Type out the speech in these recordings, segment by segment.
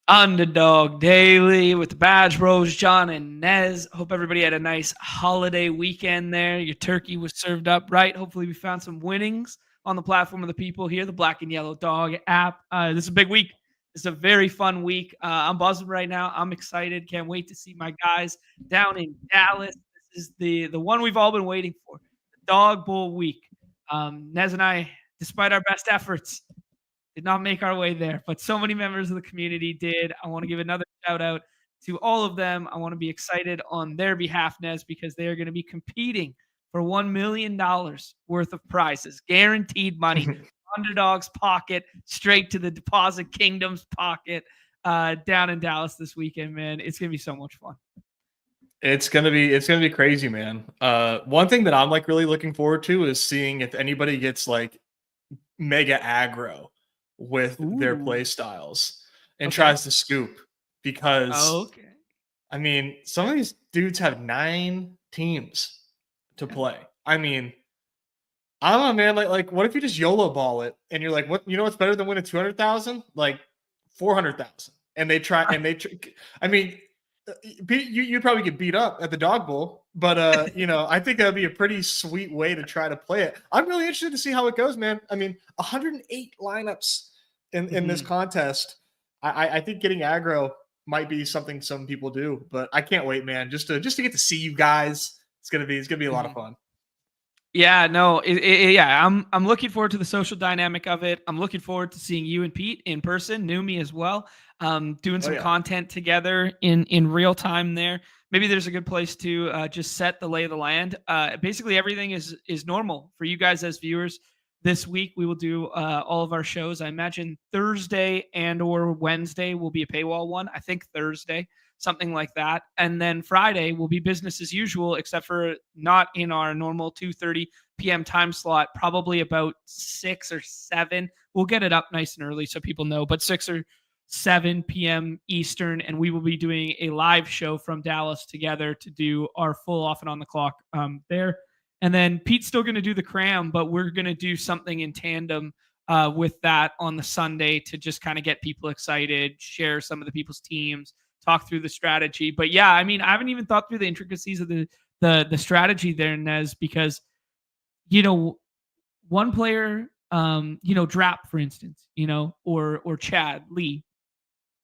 Underdog Daily with the Badge Bros, Jon and Nez. Hope everybody had a nice holiday weekend there. Your turkey was served up right. Hopefully, we found some winnings on the platform of the people here, the Black and Yellow Dog app. This is a big week. It's a very fun week. I'm buzzing right now. I'm excited. Can't wait to see my guys down in Dallas. This is the one we've all been waiting for, the Dawg Bowl week. Nez and I, despite our best efforts, did not make our way there, but so many members of the community did. I want to give another shout out to all of them. I want to be excited on their behalf, Nez, because they are going to be competing for $1 million worth of prizes, guaranteed money, Underdog's pocket, straight to the Deposit Kingdom's pocket, down in Dallas this weekend, man. It's going to be so much fun. It's gonna be crazy, man. One thing that I'm like really looking forward to is seeing if anybody gets like mega aggro with their play styles and tries to scoop, because I mean, some of these dudes have 9 teams to play. I mean, I don't know, man. Like, what if you just YOLO ball it and you're like, what? You know what's better than winning 200,000? Like 400,000. And they try. I mean, you'd probably get beat up at the Dawg Bowl, but I think that'd be a pretty sweet way to try to play it. I'm really interested to see how it goes, man. I mean, 108 lineups in this contest. I think getting aggro might be something some people do, but I can't wait, man. Just to get to see you guys. It's gonna be a lot of fun. Yeah, no, I'm looking forward to the social dynamic of it. I'm looking forward to seeing you and Pete in person, Numi as well, doing some content together in real time there. Maybe there's a good place to just set the lay of the land. Basically, everything is normal for you guys as viewers. This week, we will do all of our shows. I imagine Thursday and or Wednesday will be a paywall one. I think Thursday, something like that. And then Friday will be business as usual, except for not in our normal 2:30 p.m. time slot, probably about 6 or 7. We'll get it up nice and early so people know, but 6 or 7 p.m. Eastern, and we will be doing a live show from Dallas together to do our full off and on the clock there. And then Pete's still going to do the cram, but we're going to do something in tandem with that on the Sunday to just kind of get people excited, share some of the people's teams, talk through the strategy. But yeah, I mean, I haven't even thought through the intricacies of the strategy there, Nez, because one player, Drap, for instance, or Chad Lee,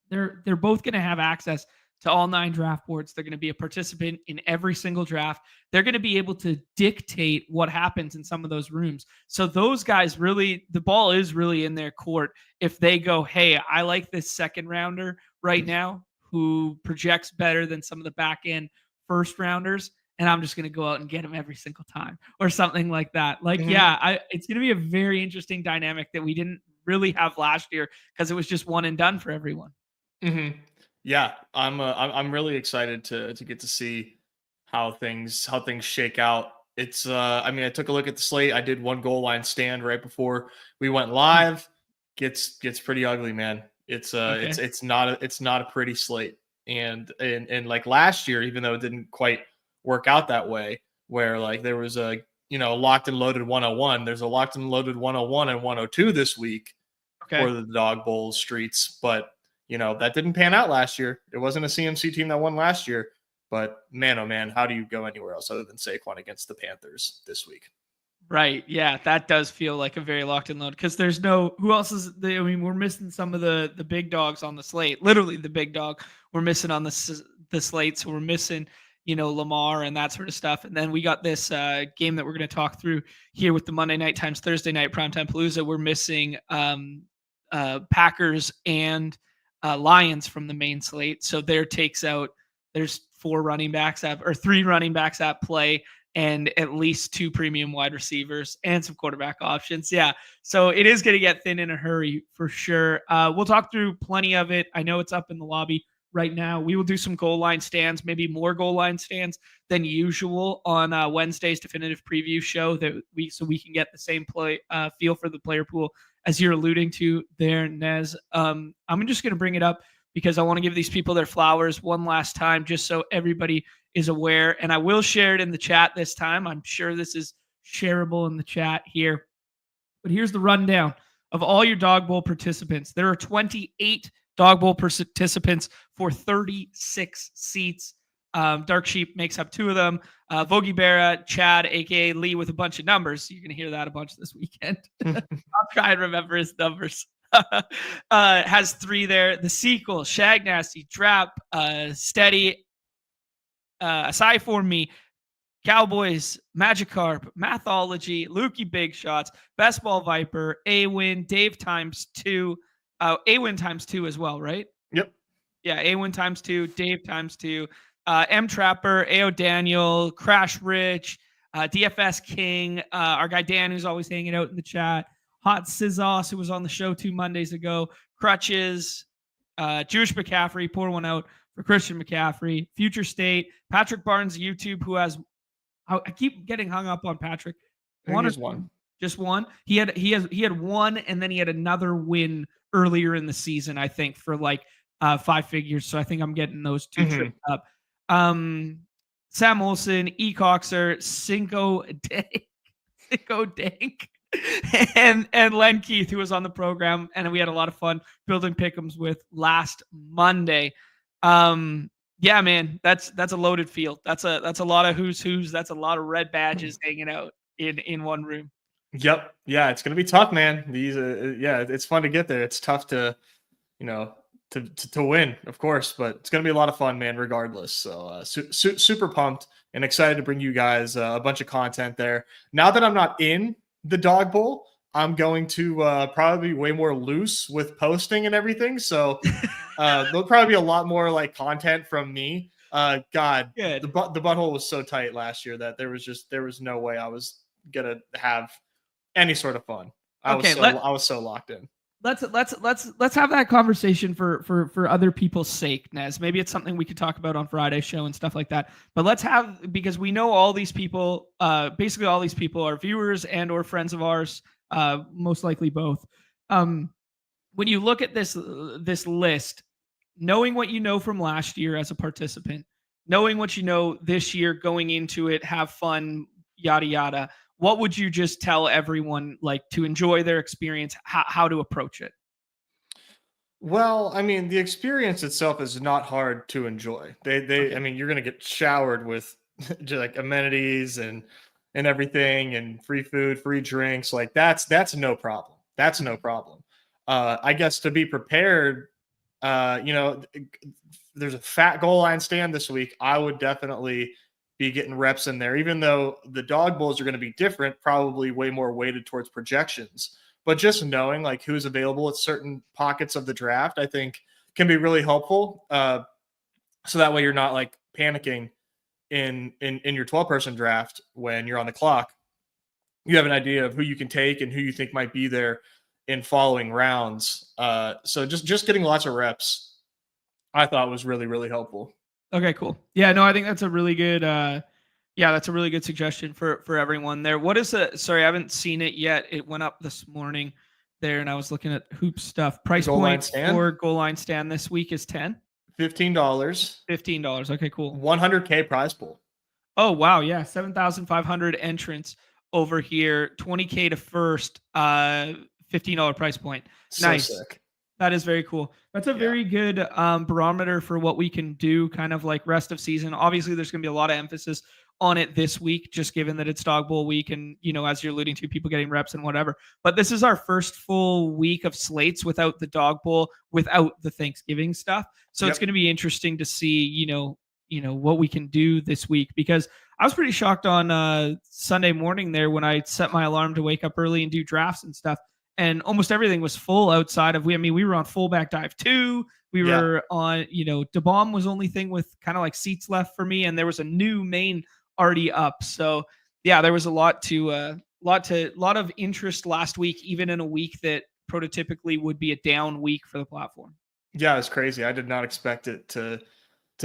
they're both going to have access to all 9 draft boards. They're going to be a participant in every single draft. They're going to be able to dictate what happens in some of those rooms. So those guys really, the ball is really in their court. If they go, hey, I like this second rounder right now who projects better than some of the back end first rounders, and I'm just going to go out and get him every single time or something like that. Like, it's going to be a very interesting dynamic that we didn't really have last year because it was just one and done for everyone. Yeah, I'm really excited to get to see how things shake out. It's I mean, I took a look at the slate. I did one goal line stand right before we went live. Gets pretty ugly, man. It's not a pretty slate. And like last year, even though it didn't quite work out that way, where like there was a locked and loaded 101, there's a locked and loaded 101 and 102 this week for the Dawg Bowl streets, but that didn't pan out last year. It wasn't a CMC team that won last year. But man, oh man, how do you go anywhere else other than Saquon against the Panthers this week? Right. Yeah, that does feel like a very locked and loaded because there's no who else is. I mean, we're missing some of the big dogs on the slate. Literally, the big dog we're missing on the slate. So we're missing Lamar and that sort of stuff. And then we got this game that we're going to talk through here with the Monday night times Thursday night primetime Palooza. We're missing Packers and Lions from the main slate. So there takes out, there's 3 running backs at play and at least 2 premium wide receivers and some quarterback options. Yeah. So it is going to get thin in a hurry for sure. We'll talk through plenty of it. I know it's up in the lobby right now. We will do some goal line stands, maybe more goal line stands than usual on Wednesday's definitive preview show so we can get the same feel for the player pool as you're alluding to there, Nez. I'm just going to bring it up because I want to give these people their flowers one last time, just so everybody is aware. And I will share it in the chat this time. I'm sure this is shareable in the chat here. But here's the rundown of all your Dawg Bowl participants. There are 28 Dawg Bowl participants for 36 seats. Dark Sheep makes up 2 of them. Vogie Berra, Chad, aka Lee, with a bunch of numbers. You're gonna hear that a bunch this weekend. I'll try and remember his numbers. Has 3 there. The sequel, Shag Nasty, Trap, Steady, Aside For Me, Cowboys, Magikarp, Mathology, Lukey Big Shots, Best Ball Viper, A-Win, Dave times 2, A-Win times 2 as well, right? Yep. Yeah, A-Win times 2, Dave times 2, M Trapper, AO Daniel, Crash Rich, DFS King, our guy Dan, who's always hanging out in the chat, Hot Sizzos, who was on the show 2 Mondays ago, Crutches, Jewish McCaffrey, pour one out for Christian McCaffrey, Future State, Patrick Barnes YouTube, who has, I keep getting hung up on Patrick. One. Just one. He had one, and then he had another win earlier in the season, I think, for like 5 figures. So I think I'm getting those 2 tripped up. Sam Olsen, E. Coxer, Cinco Dank, and Len Keith, who was on the program, and we had a lot of fun building pick'ems with last Monday. Yeah, man, that's a loaded field. That's a lot of who's. That's a lot of red badges hanging out in one room. Yep. Yeah, it's gonna be tough, man. These, yeah, it's fun to get there. It's tough to, to win, of course, but it's gonna be a lot of fun, man. Regardless, so super pumped and excited to bring you guys a bunch of content there. Now that I'm not in the Dawg Bowl, I'm going to probably be way more loose with posting and everything. So there'll probably be a lot more like content from me. God, good. The butthole was so tight last year that there was no way I was gonna have any sort of fun. I was so locked in. Let's have that conversation for other people's sake, Nez. Maybe it's something we could talk about on Friday's show and stuff like that. But let's have, because we know all these people, basically all these people are viewers and or friends of ours, most likely both. When you look at this list, knowing what you know from last year as a participant, knowing what you know this year going into it, have fun, yada yada. What would you just tell everyone, like, to enjoy their experience, how to approach it? Well, I mean, the experience itself is not hard to enjoy. I mean, you're gonna get showered with like amenities and everything, and free food, free drinks. Like that's no problem. That's no problem. I guess to be prepared, there's a fat goal line stand this week. I would definitely be getting reps in there, even though the Dawg Bowls are going to be different, probably way more weighted towards projections. But just knowing like who's available at certain pockets of the draft, I think can be really helpful. So that way you're not like panicking in your 12-person draft when you're on the clock. You have an idea of who you can take and who you think might be there in following rounds. So just getting lots of reps, I thought was really, really helpful. Okay, cool. Yeah, no, I think that's a really good that's a really good suggestion for everyone there. What is sorry, I haven't seen it yet. It went up this morning there, and I was looking at hoop stuff. Price point for goal line stand this week is $15. $15. Okay, cool. 100K prize pool. Oh, wow, yeah. 7,500 entrants over here, 20K to first, $15 price point. Nice. So sick. That is very cool. That's a very good barometer for what we can do kind of like rest of season. Obviously, there's going to be a lot of emphasis on it this week, just given that it's Dawg Bowl week and, as you're alluding to, people getting reps and whatever. But this is our first full week of slates without the Dawg Bowl, without the Thanksgiving stuff. So it's going to be interesting to see, what we can do this week, because I was pretty shocked on Sunday morning there when I set my alarm to wake up early and do drafts and stuff. And almost everything was full outside of, we were on fullback dive 2. We were on, DeBomb was only thing with kind of like seats left for me. And there was a new main already up. So yeah, there was a lot of interest last week, even in a week that prototypically would be a down week for the platform. Yeah, it's crazy. I did not expect it to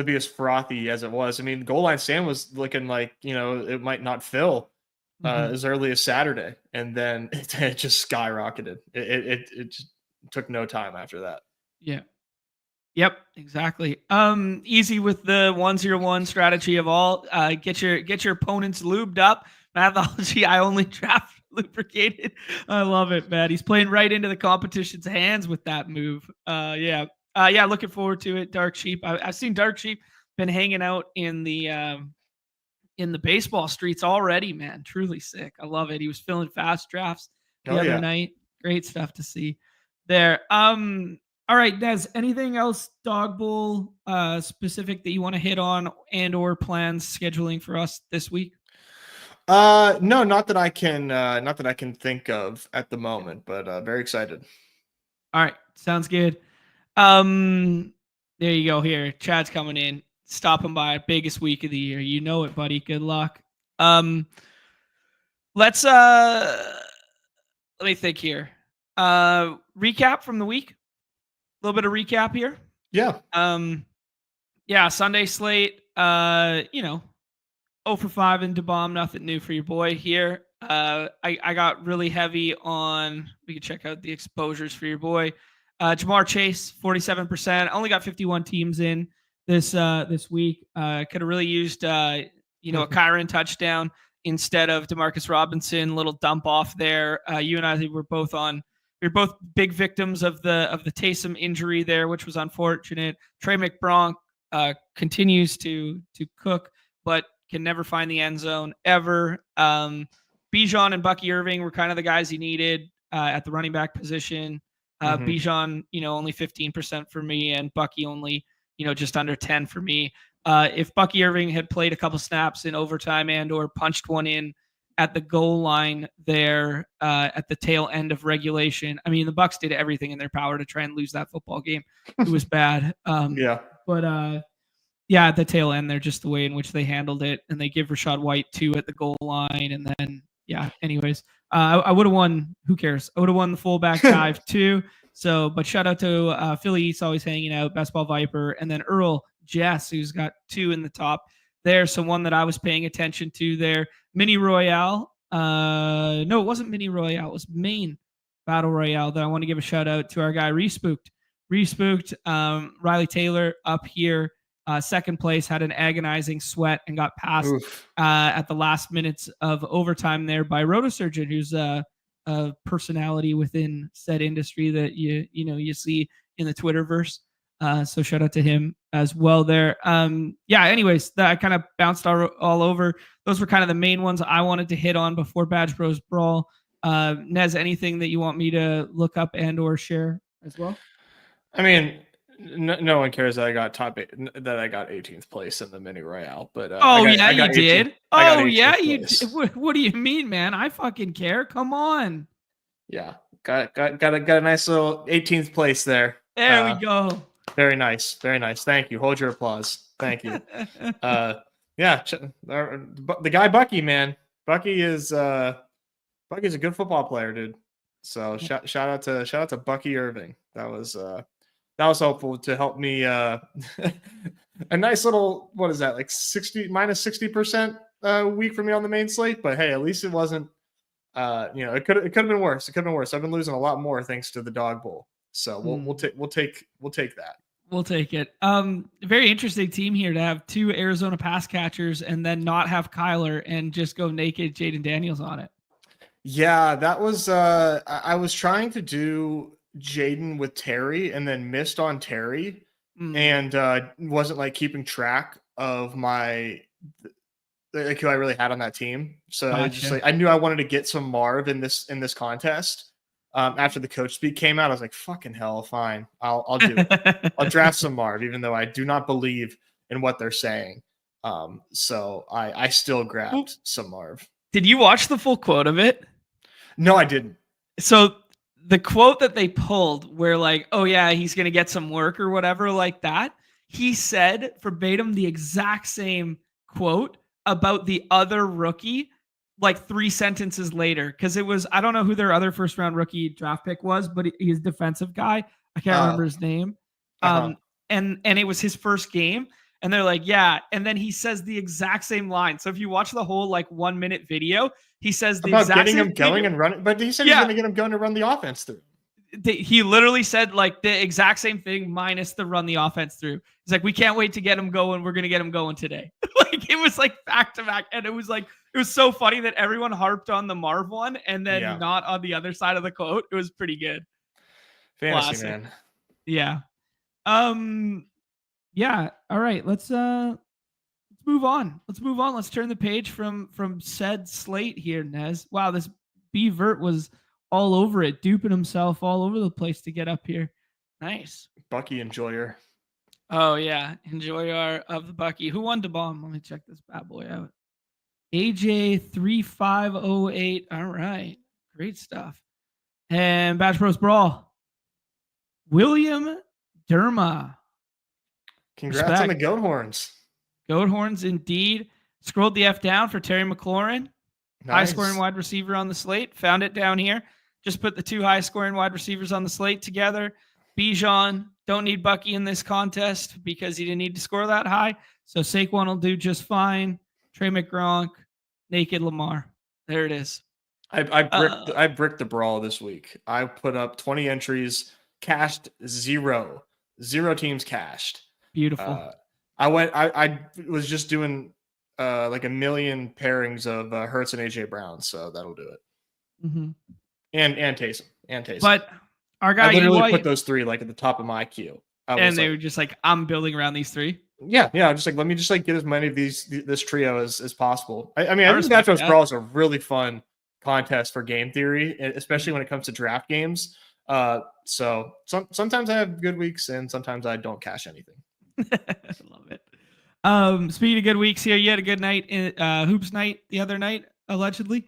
be as frothy as it was. I mean, goal line stand was looking like, it might not fill as early as Saturday, and then it just skyrocketed. It just took no time after that. Yeah. Yep, exactly. Easy with the 1-0-1 strategy of all. Get your opponents lubed up. Mathology, I only draft lubricated. I love it, man. He's playing right into the competition's hands with that move. Yeah, Yeah, looking forward to it. Dark Sheep. I've seen Dark Sheep been hanging out in the baseball streets already, man. Truly sick. I love it. He was filling fast drafts the other night. Great stuff to see there. All right, Nez, anything else Dawg Bowl specific that you want to hit on and or plans scheduling for us this week? No, not that I can think of at the moment, but very excited. All right, sounds good. There you go. Here, Chad's coming in, stopping by. Biggest week of the year. You know it, buddy. Good luck. Let's let me think here. Recap from the week. A little bit of recap here. Yeah. Yeah, Sunday slate. 0 for 5 in DeBomb. Nothing new for your boy here. I got really heavy on. We can check out the exposures for your boy. Jamar Chase, 47%. Only got 51 teams in this week. Could have really used a Kyron touchdown instead of Demarcus Robinson. Little dump off there. You and I were both big victims of the Taysom injury there, which was unfortunate. Trey McBronk continues to cook, but can never find the end zone ever. Bijan and Bucky Irving were kind of the guys he needed at the running back position. Bijan, only 15% for me, and Bucky only, just under 10 for me. If Bucky Irving had played a couple snaps in overtime and or punched one in at the goal line there at the tail end of regulation, I mean, the Bucs did everything in their power to try and lose that football game. It was bad. But yeah, at the tail end there, just the way in which they handled it, and they give Rachaad White 2 at the goal line, and then anyways, I would have won. Who cares? I would have won the fullback dive too. So, but shout out to Philly East, always hanging out, Best Ball Viper, and then Earl Jess, who's got 2 in the top there. So one that I was paying attention to there, Mini Royale. No, it wasn't Mini Royale. It was Main Battle Royale that I want to give a shout out to our guy Respooked. Riley Taylor up here. Second place, had an agonizing sweat and got passed at the last minutes of overtime there by Rotosurgeon, who's a personality within said industry that you see in the Twitterverse. So shout out to him as well there. Anyways, that kind of bounced all over. Those were kind of the main ones I wanted to hit on before Badge Bros Brawl. Nez, anything that you want me to look up and or share as well? I mean, no one cares that I got 18th place in the mini royale, but you did. You did. What do you mean, man? I fucking care. Come on. Yeah, got a nice little 18th place there. There we go. Very nice, very nice. Thank you. Hold your applause. Thank you. The guy Bucky, man. Bucky's a good football player, dude. So shout out to Bucky Irving. That was helpful to help me a nice little, what is that, like minus 60% week for me on the main slate. But hey, at least it wasn't it could have been worse. It could have been worse. I've been losing a lot more thanks to the Dawg Bowl. So we'll take that. We'll take it. Very interesting team here to have 2 Arizona pass catchers and then not have Kyler and just go naked Jaden Daniels on it. Yeah, that was I was trying to do Jaden with Terry and then missed on Terry and wasn't like keeping track of my who I really had on that team. So I just I knew I wanted to get some Marv in this contest. After the coach speak came out, I was like, fucking hell, fine. I'll do it. I'll draft some Marv, even though I do not believe in what they're saying. So I still grabbed some Marv. Did you watch the full quote of it? No, I didn't. So the quote that they pulled where like, oh yeah, he's going to get some work or whatever like that. He said verbatim the exact same quote about the other rookie like 3 sentences later. Cause it was, I don't know who their other first round rookie draft pick was, but he's a defensive guy. I can't remember his name. And it was his first game. And they're like, yeah. And then he says the exact same line. So if you watch the whole like 1 minute video, he says the exact getting same him going and running, but he said he's going to get him going to run the offense through. He literally said like the exact same thing minus the run the offense through. He's like, we can't wait to get him going. We're going to get him going today. Like it was like back to back. And it was so funny that everyone harped on the Marv one and then not on the other side of the quote. It was pretty good. Fantasy, man. Yeah. Yeah. All right. Let's move on. Let's turn the page from said slate here, Nez. Wow, this B Vert was all over it, duping himself all over the place to get up here. Nice. Bucky enjoyer. Oh yeah, enjoyer of the Bucky. Who won the bomb? Let me check this bad boy out. AJ3508. All right. Great stuff. And Bash Bros Brawl. William Derma. Congrats Respect. On the goat horns. Goat horns indeed. Scrolled the F down for Terry McLaurin. Nice. High scoring wide receiver on the slate. Found it down here. Just put the two high scoring wide receivers on the slate together. Bijan, don't need Bucky in this contest because he didn't need to score that high. So Saquon will do just fine. Trey McGronk, naked Lamar. There it is. I bricked the brawl this week. I put up 20 entries, cashed 0 teams cashed. Beautiful. I was just doing like a million pairings of Hurts and AJ Brown, so that'll do it. Mm-hmm. And Taysom. But our guy, I literally put those three like at the top of my queue. And they were just like, I'm building around these three. Yeah. Just like, let me just like get as many of this trio as possible. I mean, I think Matchups Brawl is a really fun contest for game theory, especially when it comes to draft games. So sometimes I have good weeks and sometimes I don't cash anything. Love it. Speaking of good weeks here, you had a good night in hoops night the other night, allegedly.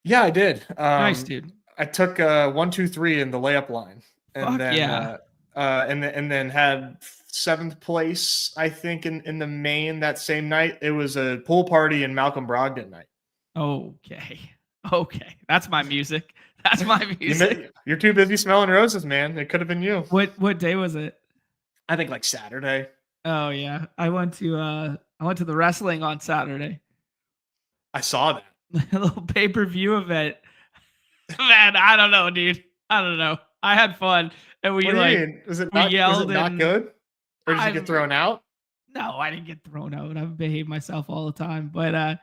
Yeah, I did. Nice, dude. I took 1, 2, 3 in the layup line, and and then had 7th place, I think, in the main that same night. It was a pool party in Malcolm Brogdon night. Okay, that's my music. That's my music. You're too busy smelling roses, man. It could have been you. What day was it? I think like Saturday. Oh yeah, I went to the wrestling on Saturday. I saw that. A little pay-per-view event. Man, I don't know, dude. I don't know. I had fun, and we was it not good, or did you get thrown out? No, I didn't get thrown out. I've behaved myself all the time, but it's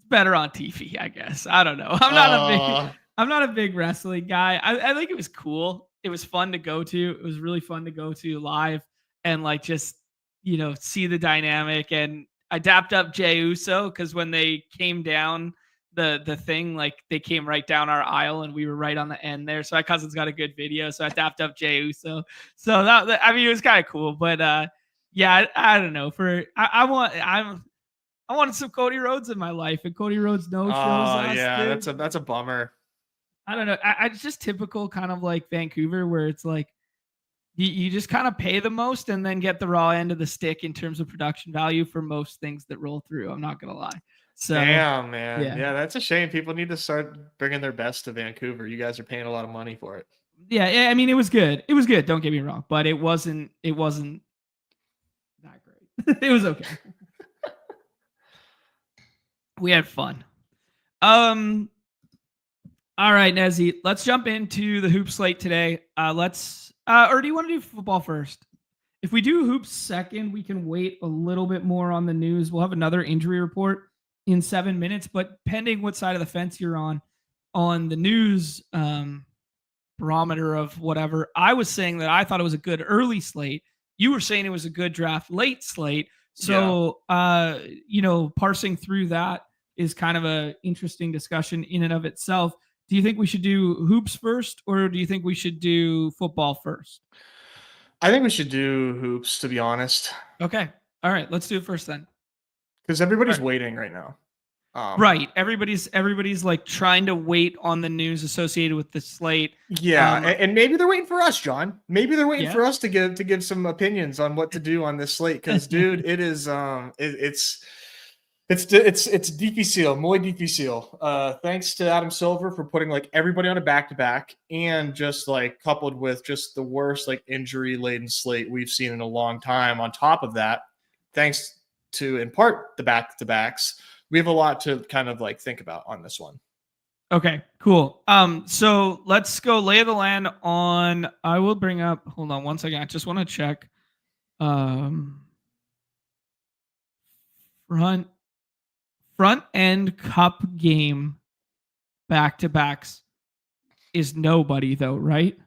better on TV, I guess. I don't know. I'm not a big wrestling guy. I think it was cool. It was fun to go to. It was really fun to go to live and like just see the dynamic. And I dapped up Jey Uso because when they came down the thing, like they came right down our aisle and we were right on the end there. So my cousin's got a good video, so I dapped up Jey Uso. So that I mean, it was kind of cool. But yeah, I don't know. I wanted some Cody Rhodes in my life, and Cody Rhodes no shows. Oh yeah, that's a bummer. I don't know. It's just typical kind of like Vancouver, where it's like you just kind of pay the most and then get the raw end of the stick in terms of production value for most things that roll through. I'm not gonna lie. So, damn, man. Yeah, that's a shame. People need to start bringing their best to Vancouver. You guys are paying a lot of money for it. Yeah, I mean, it was good. It was good. Don't get me wrong, but it wasn't that great. It was okay. We had fun. All right, Nezzy, let's jump into the hoop slate today. Or do you want to do football first? If we do hoops second, we can wait a little bit more on the news. We'll have another injury report in 7 minutes, but pending what side of the fence you're on the news barometer of whatever, I was saying that I thought it was a good early slate. You were saying it was a good draft late slate. So, parsing through that is kind of a interesting discussion in and of itself. Do you think we should do hoops first, or do you think we should do football first? I think we should do hoops, to be honest. Okay. All right. Let's do it first then. Because everybody's waiting right now. Right. Everybody's like trying to wait on the news associated with the slate. Yeah. And maybe they're waiting for us, John. Maybe they're waiting for us to give some opinions on what to do on this slate. Because dude, it is it's difícil, muy difícil. Thanks to Adam Silver for putting like everybody on a back-to-back, and just like coupled with just the worst like injury laden slate we've seen in a long time. On top of that, thanks to in part the back-to-backs, we have a lot to kind of like think about on this one. Okay, cool. So let's go lay of the land on. I will bring up. Hold on one second. I just want to check. Front end cup game back-to-backs is nobody though, right?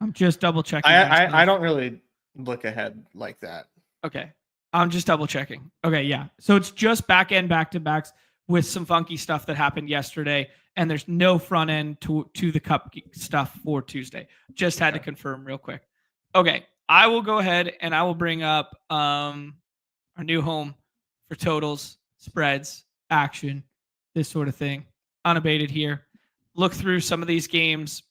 I'm just double checking. I don't really look ahead like that. Okay. I'm just double checking. Okay, yeah. So it's just back end back to backs with some funky stuff that happened yesterday, and there's no front end to the cup stuff for Tuesday. Just had to confirm real quick. Okay, I will go ahead and I will bring up our new home for totals, spreads, action, this sort of thing. Unabated here. Look through some of these games.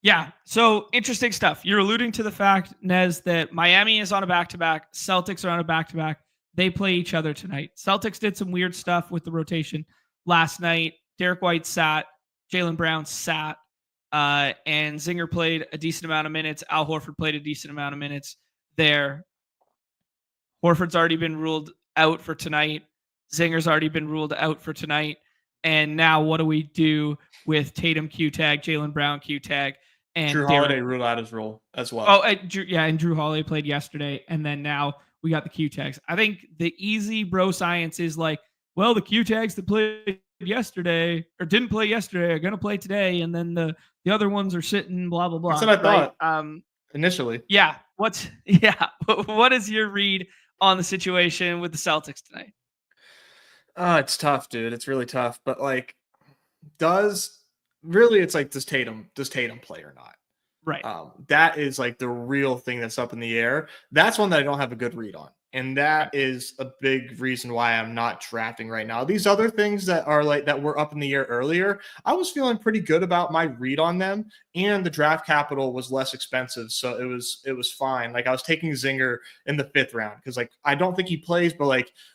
Yeah, so interesting stuff. You're alluding to the fact, Nez, that Miami is on a back-to-back. Celtics are on a back-to-back. They play each other tonight. Celtics did some weird stuff with the rotation last night. Derek White sat. Jaylen Brown sat. And Zinger played a decent amount of minutes. Al Horford played a decent amount of minutes there. Horford's already been ruled out for tonight. Zinger's already been ruled out for tonight. And now what do we do with Tatum Q-tag, Jaylen Brown Q-tag, and Drew Holiday ruled out his role as well. Oh, and Drew Holiday played yesterday, and then now we got the Q-tags. I think the easy bro science is like, well, the Q-tags that played yesterday or didn't play yesterday are going to play today, and then the other ones are sitting, blah, blah, blah. That's what I thought initially. Yeah. What is your read on the situation with the Celtics tonight? It's tough, dude. It's really tough. But does Tatum play or not? Right. That is like the real thing that's up in the air. That's one that I don't have a good read on. And that is a big reason why I'm not drafting right now. These other things that are that were up in the air earlier, I was feeling pretty good about my read on them, and the draft capital was less expensive, so it was fine. I was taking Zinger in the 5th round because I don't think he plays, but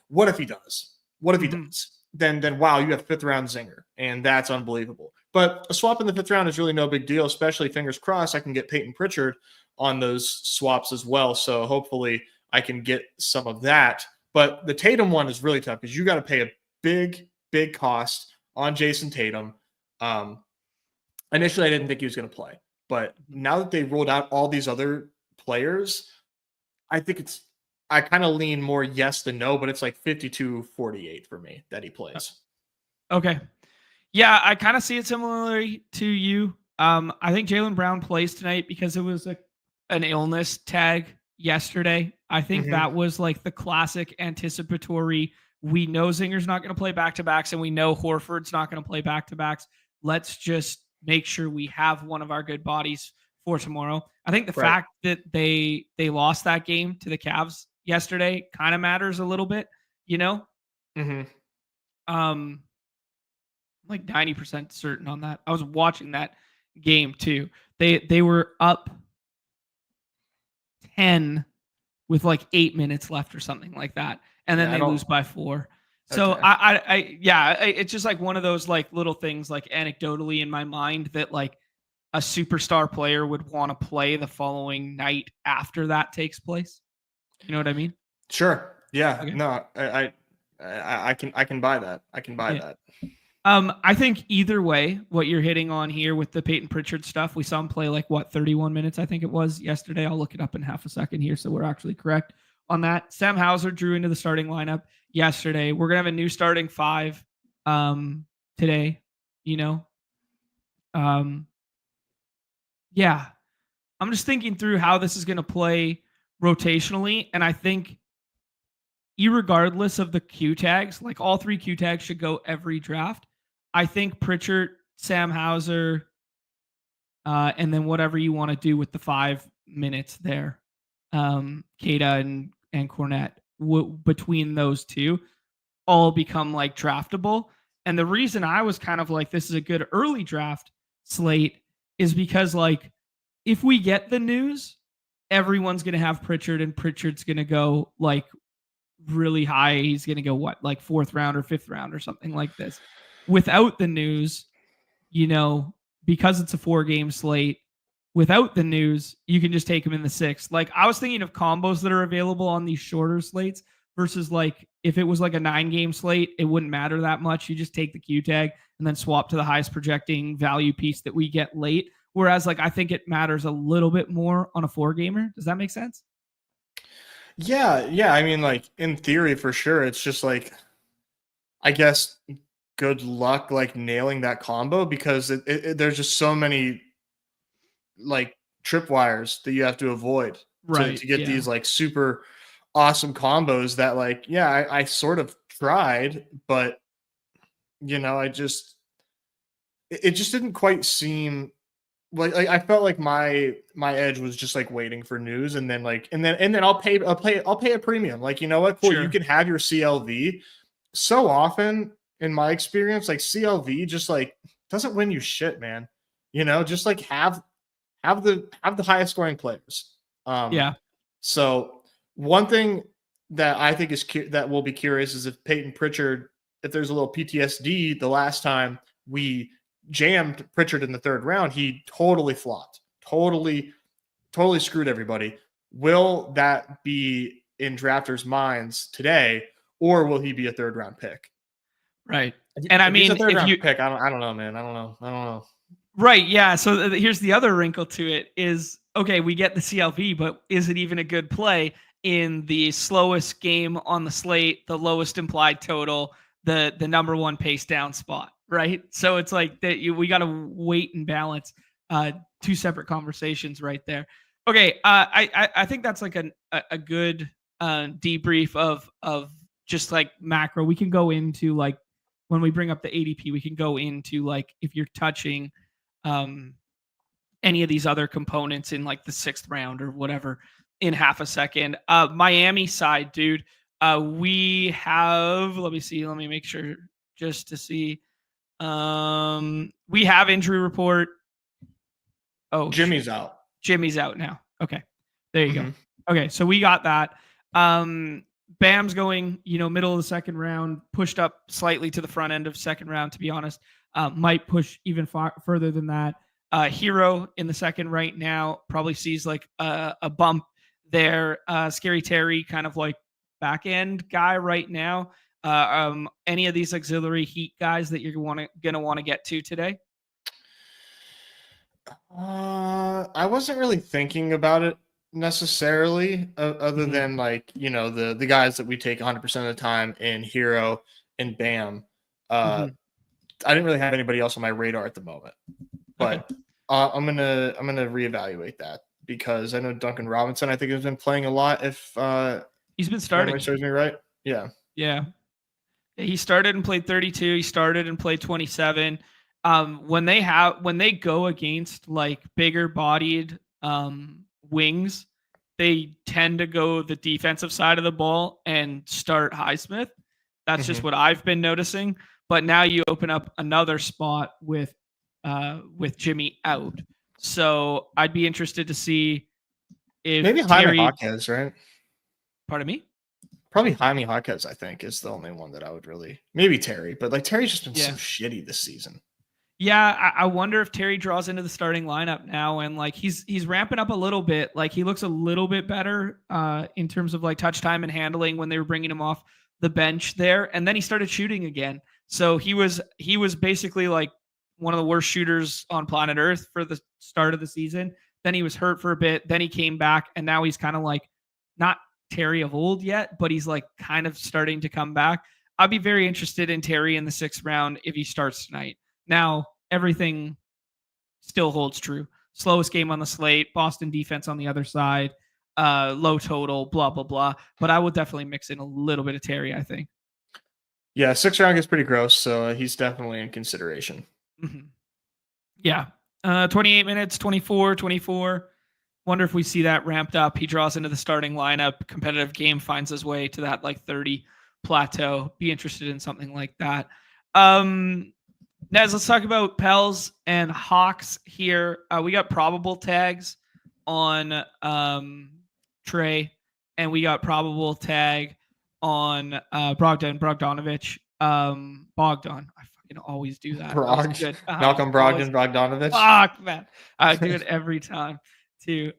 what if he does? What if he does? Then wow, you have 5th round Zinger, and that's unbelievable. But a swap in the 5th round is really no big deal, especially fingers crossed I can get Peyton Pritchard on those swaps as well. So hopefully I can get some of that. But the Tatum one is really tough because you got to pay a big cost on Jason Tatum. Initially, I didn't think he was going to play. But now that they rolled out all these other players, I kind of lean more yes than no, but it's 52-48 for me that he plays. Okay. Yeah, I kind of see it similarly to you. I think Jaylen Brown plays tonight because it was an illness tag yesterday. I think that was the classic anticipatory. We know Zinger's not going to play back-to-backs, and we know Horford's not going to play back-to-backs. Let's just make sure we have one of our good bodies for tomorrow. I think the fact that they lost that game to the Cavs yesterday kind of matters a little bit, I'm 90% certain on that. I was watching that game too. They were up 10 with 8 minutes left or something like that, and then they lose by 4. So it's just one of those little things anecdotally in my mind that a superstar player would want to play the following night after that takes place. You know what I mean? Sure. Yeah. Okay. No, I can buy that. I can buy that. I think either way, what you're hitting on here with the Peyton Pritchard stuff, we saw him play 31 minutes, I think it was yesterday. I'll look it up in half a second here, so we're actually correct on that. Sam Hauser drew into the starting lineup yesterday. We're gonna have a new starting 5 today. Yeah, I'm just thinking through how this is gonna play rotationally, and I think irregardless of the Q tags, all 3 Q tags should go every draft. I think Pritchard, Sam Hauser, and then whatever you want to do with the 5 minutes there, Keita and Cornette, between those two, all become draftable. And the reason I was kind of this is a good early draft slate is because if we get the news, everyone's going to have Pritchard, and Pritchard's going to go really high. He's going to go 4th round or 5th round or something like this. Without the news, because it's a 4-game slate, without the news, you can just take him in the 6th. I was thinking of combos that are available on these shorter slates versus if it was a 9-game slate, it wouldn't matter that much. You just take the Q tag and then swap to the highest projecting value piece that we get late. Whereas I think it matters a little bit more on a 4-gamer. Does that make sense? Yeah. I mean, in theory, for sure. It's just I guess good luck nailing that combo because there's just so many like tripwires that you have to avoid to get these like super awesome combos that like, yeah, I sort of tried, but you know, it just didn't quite seem like I felt like my edge was just like waiting for news, and then I'll pay a premium. Like, you know what? Cool, you can have your CLV. So often in my experience, like CLV just like doesn't win you shit, man. You know, just like have the highest scoring players. So one thing that I think is that will be curious is if Peyton Pritchard, if there's a little PTSD, the last time we jammed Pritchard in the third round, he totally flopped, totally screwed everybody. Will that be in drafters' minds today, or will he be a third round pick? Right. And I mean, he's a third round pick, I don't know, man. I don't know. Right. Yeah. So here's the other wrinkle to it is, okay, we get the CLV, but is it even a good play in the slowest game on the slate, the lowest implied total, the number one pace down spot? Right. So it's like that we got to wait and balance two separate conversations right there. Okay. I think that's like a good debrief of just like macro. We can go into like, when we bring up the ADP, we can go into like if you're touching any of these other components in like the 6th round or whatever in half a second. Miami side, dude, we have, let me make sure just to see. We have injury report. Oh, Jimmy's out. Jimmy's out now. Okay. There you go. Okay. So we got that. Bam's going, middle of the 2nd round, pushed up slightly to the front end of 2nd round, to be honest. Might push even further than that. Hero in the 2nd right now probably sees like a bump there. Scary Terry kind of like back end guy right now. Any of these auxiliary heat guys that you're gonna want to get to today? I wasn't really thinking about it necessarily, other than like, the guys that we take 100% of the time in Hero and Bam. I didn't really have anybody else on my radar at the moment, but I'm gonna reevaluate that, because I know Duncan Robinson, I think, has been playing a lot. If he's been starting, serves me right. Yeah. He started and played 32. He started and played 27. When they go against like bigger bodied wings, they tend to go the defensive side of the ball and start Highsmith. That's just what I've been noticing. But now you open up another spot with Jimmy out. So I'd be interested to see if maybe Jaime Jaquez, right? Pardon me? Probably Jaime Jaquez, I think, is the only one that I would really, maybe Terry, but like Terry's just been so shitty this season. Yeah, I wonder if Terry draws into the starting lineup now, and like he's ramping up a little bit. Like he looks a little bit better in terms of like touch time and handling when they were bringing him off the bench there, and then he started shooting again. So he was basically like one of the worst shooters on planet Earth for the start of the season. Then he was hurt for a bit. Then he came back, and now he's kind of like not Terry of old yet, but he's like kind of starting to come back. I'd be very interested in Terry in the 6th round if he starts tonight. Now, everything still holds true. Slowest game on the slate, Boston defense on the other side, low total, blah, blah, blah. But I would definitely mix in a little bit of Terry, I think. Yeah, 6th round gets pretty gross, so he's definitely in consideration. Yeah. 28 minutes, 24. Wonder if we see that ramped up. He draws into the starting lineup. Competitive game finds his way to that like 30 plateau. Be interested in something like that. Nez, let's talk about Pels and Hawks here. We got probable tags on Trey, and we got probable tag on Bogdanovich. Bogdan. I fucking always do that. Malcolm Bogdanovich. Fuck, man. I do it every time too.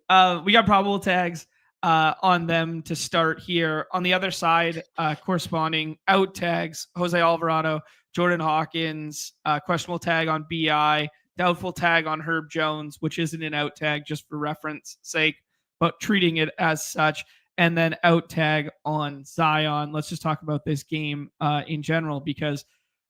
We got probable tags on them to start here. On the other side, corresponding out tags, Jose Alvarado, Jordan Hawkins, questionable tag on BI, doubtful tag on Herb Jones, which isn't an out tag just for reference sake, but treating it as such, and then out tag on Zion. Let's just talk about this game in general, because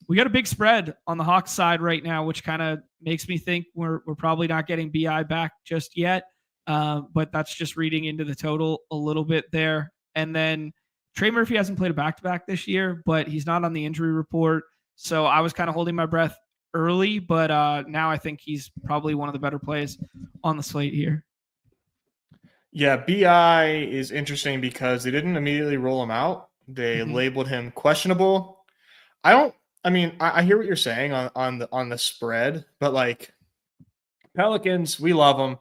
We got a big spread on the Hawks side right now, which kind of makes me think we're probably not getting BI back just yet. But that's just reading into the total a little bit there. And then Trey Murphy hasn't played a back-to-back this year, but he's not on the injury report. So I was kind of holding my breath early, but now I think he's probably one of the better plays on the slate here. Yeah, BI is interesting because they didn't immediately roll him out. They labeled him questionable. I hear what you're saying on the spread, but like Pelicans, we love them.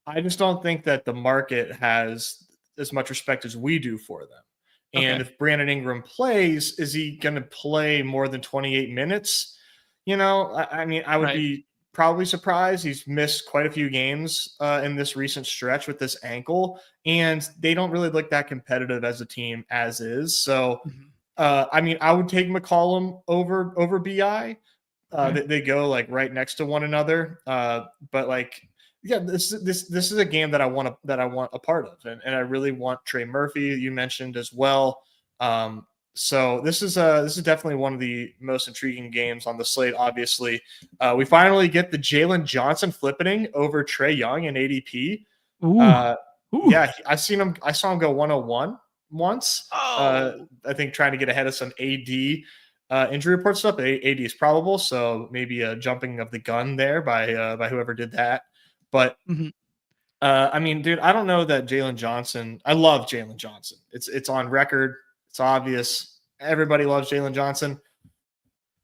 I just don't think that the market has as much respect as we do for them. And if Brandon Ingram plays, is he going to play more than 28 minutes? I would be probably surprised. He's missed quite a few games in this recent stretch with this ankle, and they don't really look that competitive as a team as is. So, I would take McCollum over BI. They go like right next to one another. But like, yeah, this is a game that I want a part of, and I really want Trey Murphy. You mentioned as well. So this is definitely one of the most intriguing games on the slate. Obviously, we finally get the Jalen Johnson flipping over Trae Young in ADP. Yeah, I saw him go 101 once. I think trying to get ahead of some AD injury report stuff. AD is probable, so maybe a jumping of the gun there by whoever did that. But dude, I don't know that Jalen Johnson. I love Jalen Johnson. It's on record. It's obvious. Everybody loves Jalen Johnson.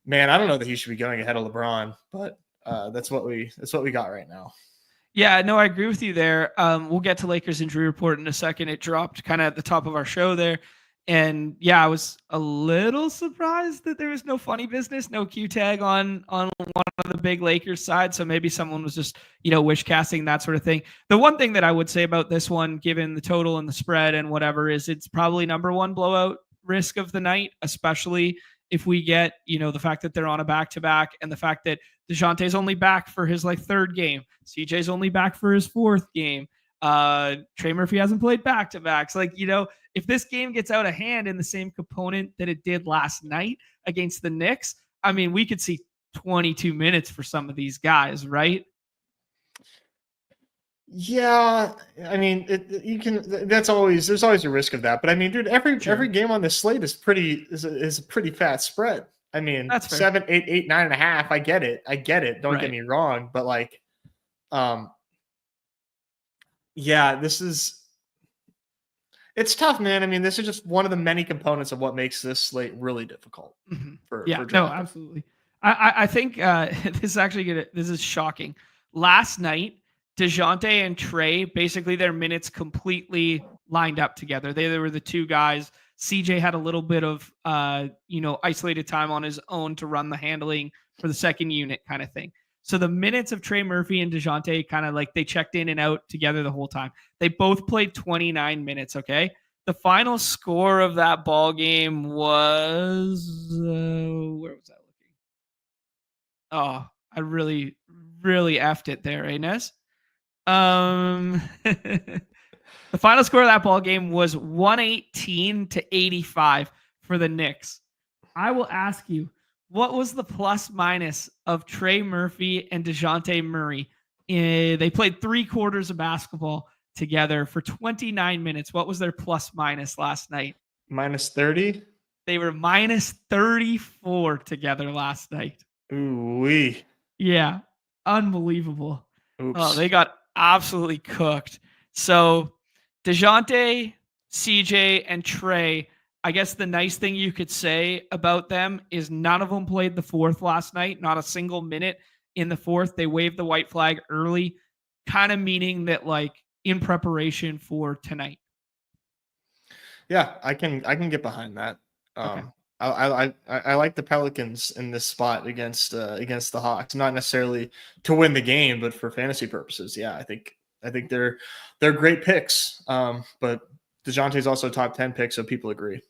Man, I don't know that he should be going ahead of LeBron, but that's what we got right now. Yeah, no, I agree with you there. We'll get to Lakers injury report in a second. It dropped kind of at the top of our show there. And yeah, I was a little surprised that there was no funny business, no Q tag on one of the big Lakers side. So maybe someone was just, wish casting, that sort of thing. The one thing that I would say about this one, given the total and the spread and whatever, is it's probably number one blowout risk of the night, especially if we get, the fact that they're on a back-to-back and the fact that DeJounte's only back for his third game. CJ's only back for his fourth game. Trey Murphy hasn't played back-to-backs. If this game gets out of hand in the same component that it did last night against the Knicks, we could see 22 minutes for some of these guys, right? Yeah, there's always a risk of that. But dude, every game on this slate is a pretty fat spread. That's 7, 8, 8, 9.5. I get it. Don't get me wrong, but yeah, it's tough, man. This is just one of the many components of what makes this slate really difficult. For absolutely. I think this is shocking. Last night, DeJounte and Trey, basically their minutes completely lined up together. They were the two guys. CJ had a little bit of isolated time on his own to run the handling for the second unit kind of thing. So the minutes of Trey Murphy and DeJounte kind of they checked in and out together the whole time. They both played 29 minutes, okay? The final score of that ball game was where was that looking? Oh, I really, really effed it there, Nez? The final score of that ball game was 118-85 for the Knicks. I will ask you, what was the plus minus of Trey Murphy and DeJounte Murray? They played 3 quarters of basketball together for 29 minutes. What was their plus minus last night? Minus 30? They were minus 34 together last night. Ooh-wee. Yeah, unbelievable. Oops. Oh, they got absolutely cooked. So DeJounte, CJ, and Trey, I guess the nice thing you could say about them is none of them played the fourth last night, not a single minute in the fourth. They waved the white flag early, kind of meaning that in preparation for tonight. Yeah, I can get behind that. Okay. I like the Pelicans in this spot against the Hawks, not necessarily to win the game, but for fantasy purposes. Yeah, I think they're great picks. But DeJounte's also a top 10 pick, so people agree.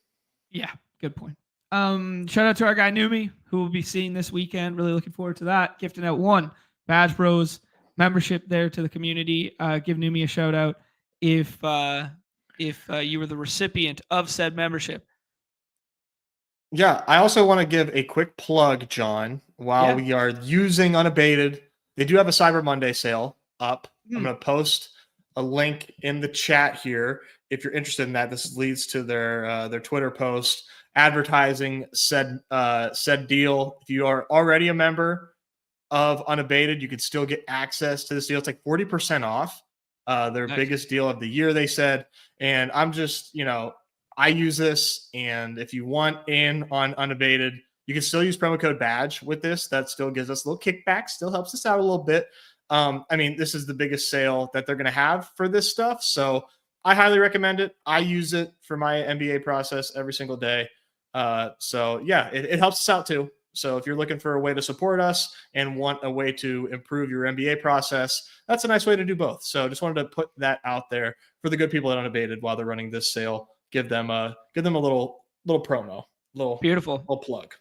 Yeah, good point. Shout out to our guy Numi, who we'll be seeing this weekend. Really looking forward to that. Gifting out 1 Badge Bros membership there to the community. Give Numi a shout out if you were the recipient of said membership. Yeah, I also want to give a quick plug, John, while we are using Unabated. They do have a Cyber Monday sale up. I'm going to post a link in the chat here if you're interested in that. This leads to their Twitter post advertising said deal. If you are already a member of Unabated, you can still get access to this deal. It's like 40% off. Their biggest deal of the year, they said. And I'm just, I use this, and if you want in on Unabated, you can still use promo code BADGE with this. That still gives us a little kickback, still helps us out a little bit. This is the biggest sale that they're going to have for this stuff, so I highly recommend it. I use it for my NBA process every single day. It helps us out too. So if you're looking for a way to support us and want a way to improve your NBA process, that's a nice way to do both. So just wanted to put that out there for the good people at Unabated while they're running this sale. Give them a little promo, beautiful little plug.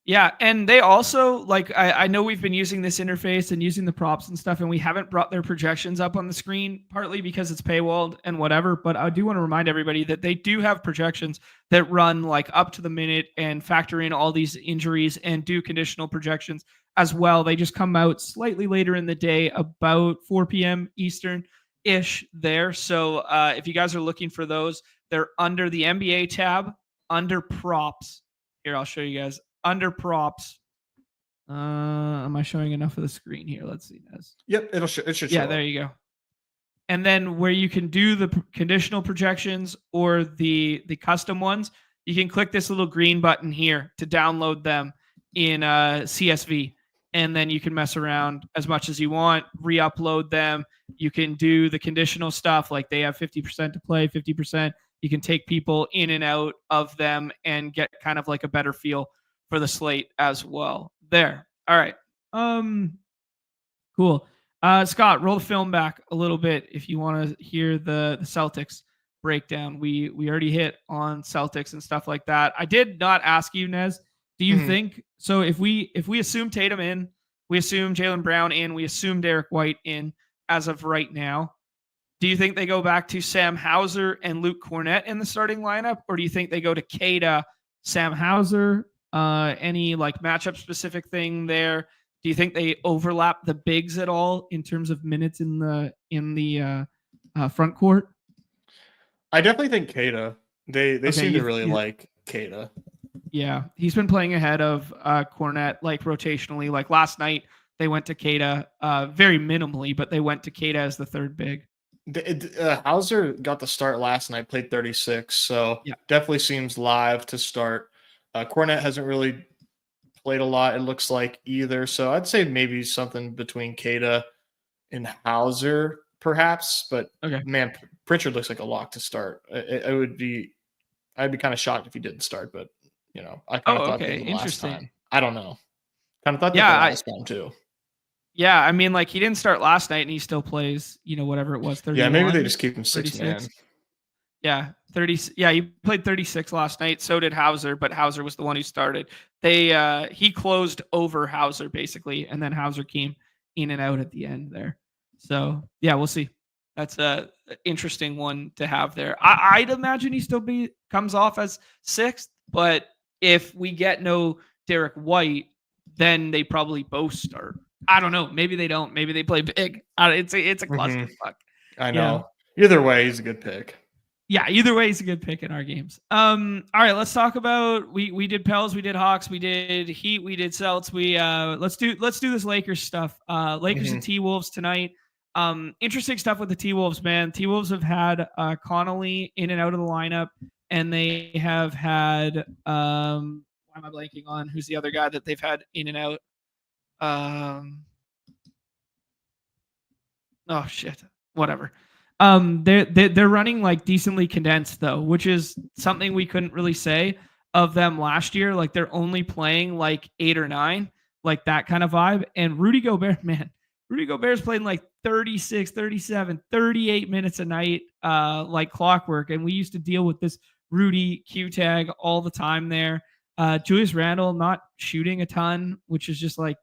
Yeah, and they also, I know we've been using this interface and using the props and stuff, and we haven't brought their projections up on the screen, partly because it's paywalled and whatever, but I do want to remind everybody that they do have projections that run up to the minute and factor in all these injuries and do conditional projections as well. They just come out slightly later in the day, about 4 p.m. Eastern-ish there. So if you guys are looking for those, they're under the NBA tab, under props. Here, I'll show you guys. Under props. Am I showing enough of the screen here? Let's see, Nez. Yep, it should show. Yeah, there you go. And then where you can do the conditional projections or the custom ones, you can click this little green button here to download them in CSV. And then you can mess around as much as you want, re-upload them. You can do the conditional stuff, like they have 50% to play, 50%. You can take people in and out of them and get kind of like a better feel for the slate as well. There. All right. Cool. Scott, roll the film back a little bit if you want to hear the Celtics breakdown. We already hit on Celtics and stuff like that. I did not ask you, Nez. Do you think so? If we assume Tatum in, we assume Jaylen Brown in, we assume Derek White in as of right now. Do you think they go back to Sam Hauser and Luke Kornet in the starting lineup, or do you think they go to Keita, Sam Hauser? Any matchup specific thing there? Do you think they overlap the bigs at all in terms of minutes in the front court? I definitely think Keita. They seem to really like Keita. Yeah, he's been playing ahead of Kornet rotationally. Like last night, they went to Keita very minimally, but they went to Keita as the third big. Hauser got the start last night, played 36, so definitely seems live to start. Kornet hasn't really played a lot, it looks like, either. So I'd say maybe something between Keita and Hauser, perhaps. But man, Pritchard looks like a lock to start. I'd be kind of shocked if he didn't start, but I kind of thought that the last time. I don't know. Kind of thought that the last time too. Yeah, I mean, he didn't start last night, and he still plays. Whatever it was, 31. Yeah, maybe they just keep him 6-man. Yeah, 30. Yeah, he played 36 last night. So did Hauser, but Hauser was the one who started. He closed over Hauser basically, and then Hauser came in and out at the end there. So yeah, we'll see. That's a interesting one to have there. I'd imagine he still comes off as sixth, but if we get no Derek White, then they probably both start. I don't know. Maybe they don't. Maybe they play big. It's a clusterfuck. I know. Yeah. Either way, he's a good pick. Yeah, either way, he's a good pick in our games. All right, let's talk about we did Pels, we did Hawks, we did Heat, we did Celts. Let's do this Lakers stuff. Lakers and T-Wolves tonight. Interesting stuff with the T-Wolves, man. T-Wolves have had Connolly in and out of the lineup, and they have had why am I blanking on who's the other guy that they've had in and out? Oh shit. Whatever. They're running decently condensed though, which is something we couldn't really say of them last year. They're only playing 8 or 9, that kind of vibe. And Rudy Gobert's playing 36, 37, 38 minutes a night, clockwork. And we used to deal with this Rudy Q tag all the time there. Julius Randle not shooting a ton, which is just an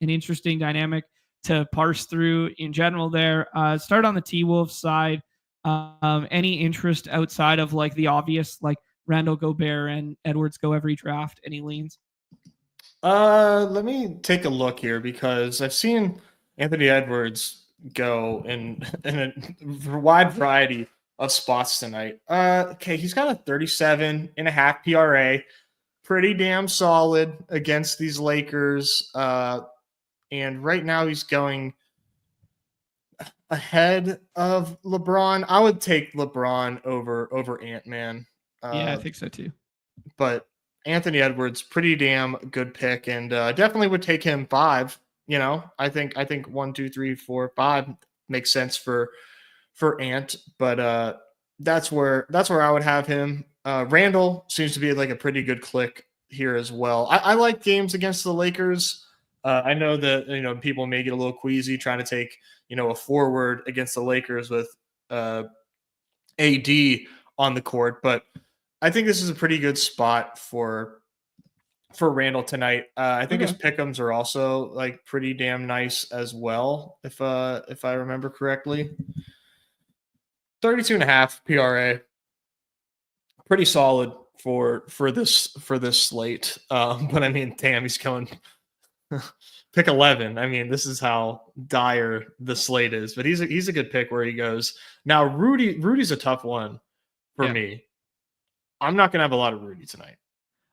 interesting dynamic to parse through in general there. Start on the T-Wolves side. Any interest outside of the obvious, Randall Gobert and Edwards go every draft? Any leans? Let me take a look here because I've seen Anthony Edwards go in a wide variety of spots tonight. Okay, he's got a 37.5 PRA, pretty damn solid against these Lakers. And right now he's going ahead of LeBron. I would take LeBron over Ant-Man. Yeah, I think so too. But Anthony Edwards, pretty damn good pick, and definitely would take him 5. I think 1, 2, 3, 4, 5 makes sense for Ant, but that's where I would have him. Randall seems to be like a pretty good click here as well. I like games against the Lakers. I know that people may get a little queasy trying to take a forward against the Lakers with AD on the court, but I think this is a pretty good spot for Randall tonight. I think his pick'ems are also like pretty damn nice as well, if I remember correctly. 32.5 PRA, pretty solid for this slate. But I mean, damn, he's going pick 11. I mean, this is how dire the slate is. But he's a good pick where he goes. Now, Rudy's a tough one for me. I'm not gonna have a lot of Rudy tonight.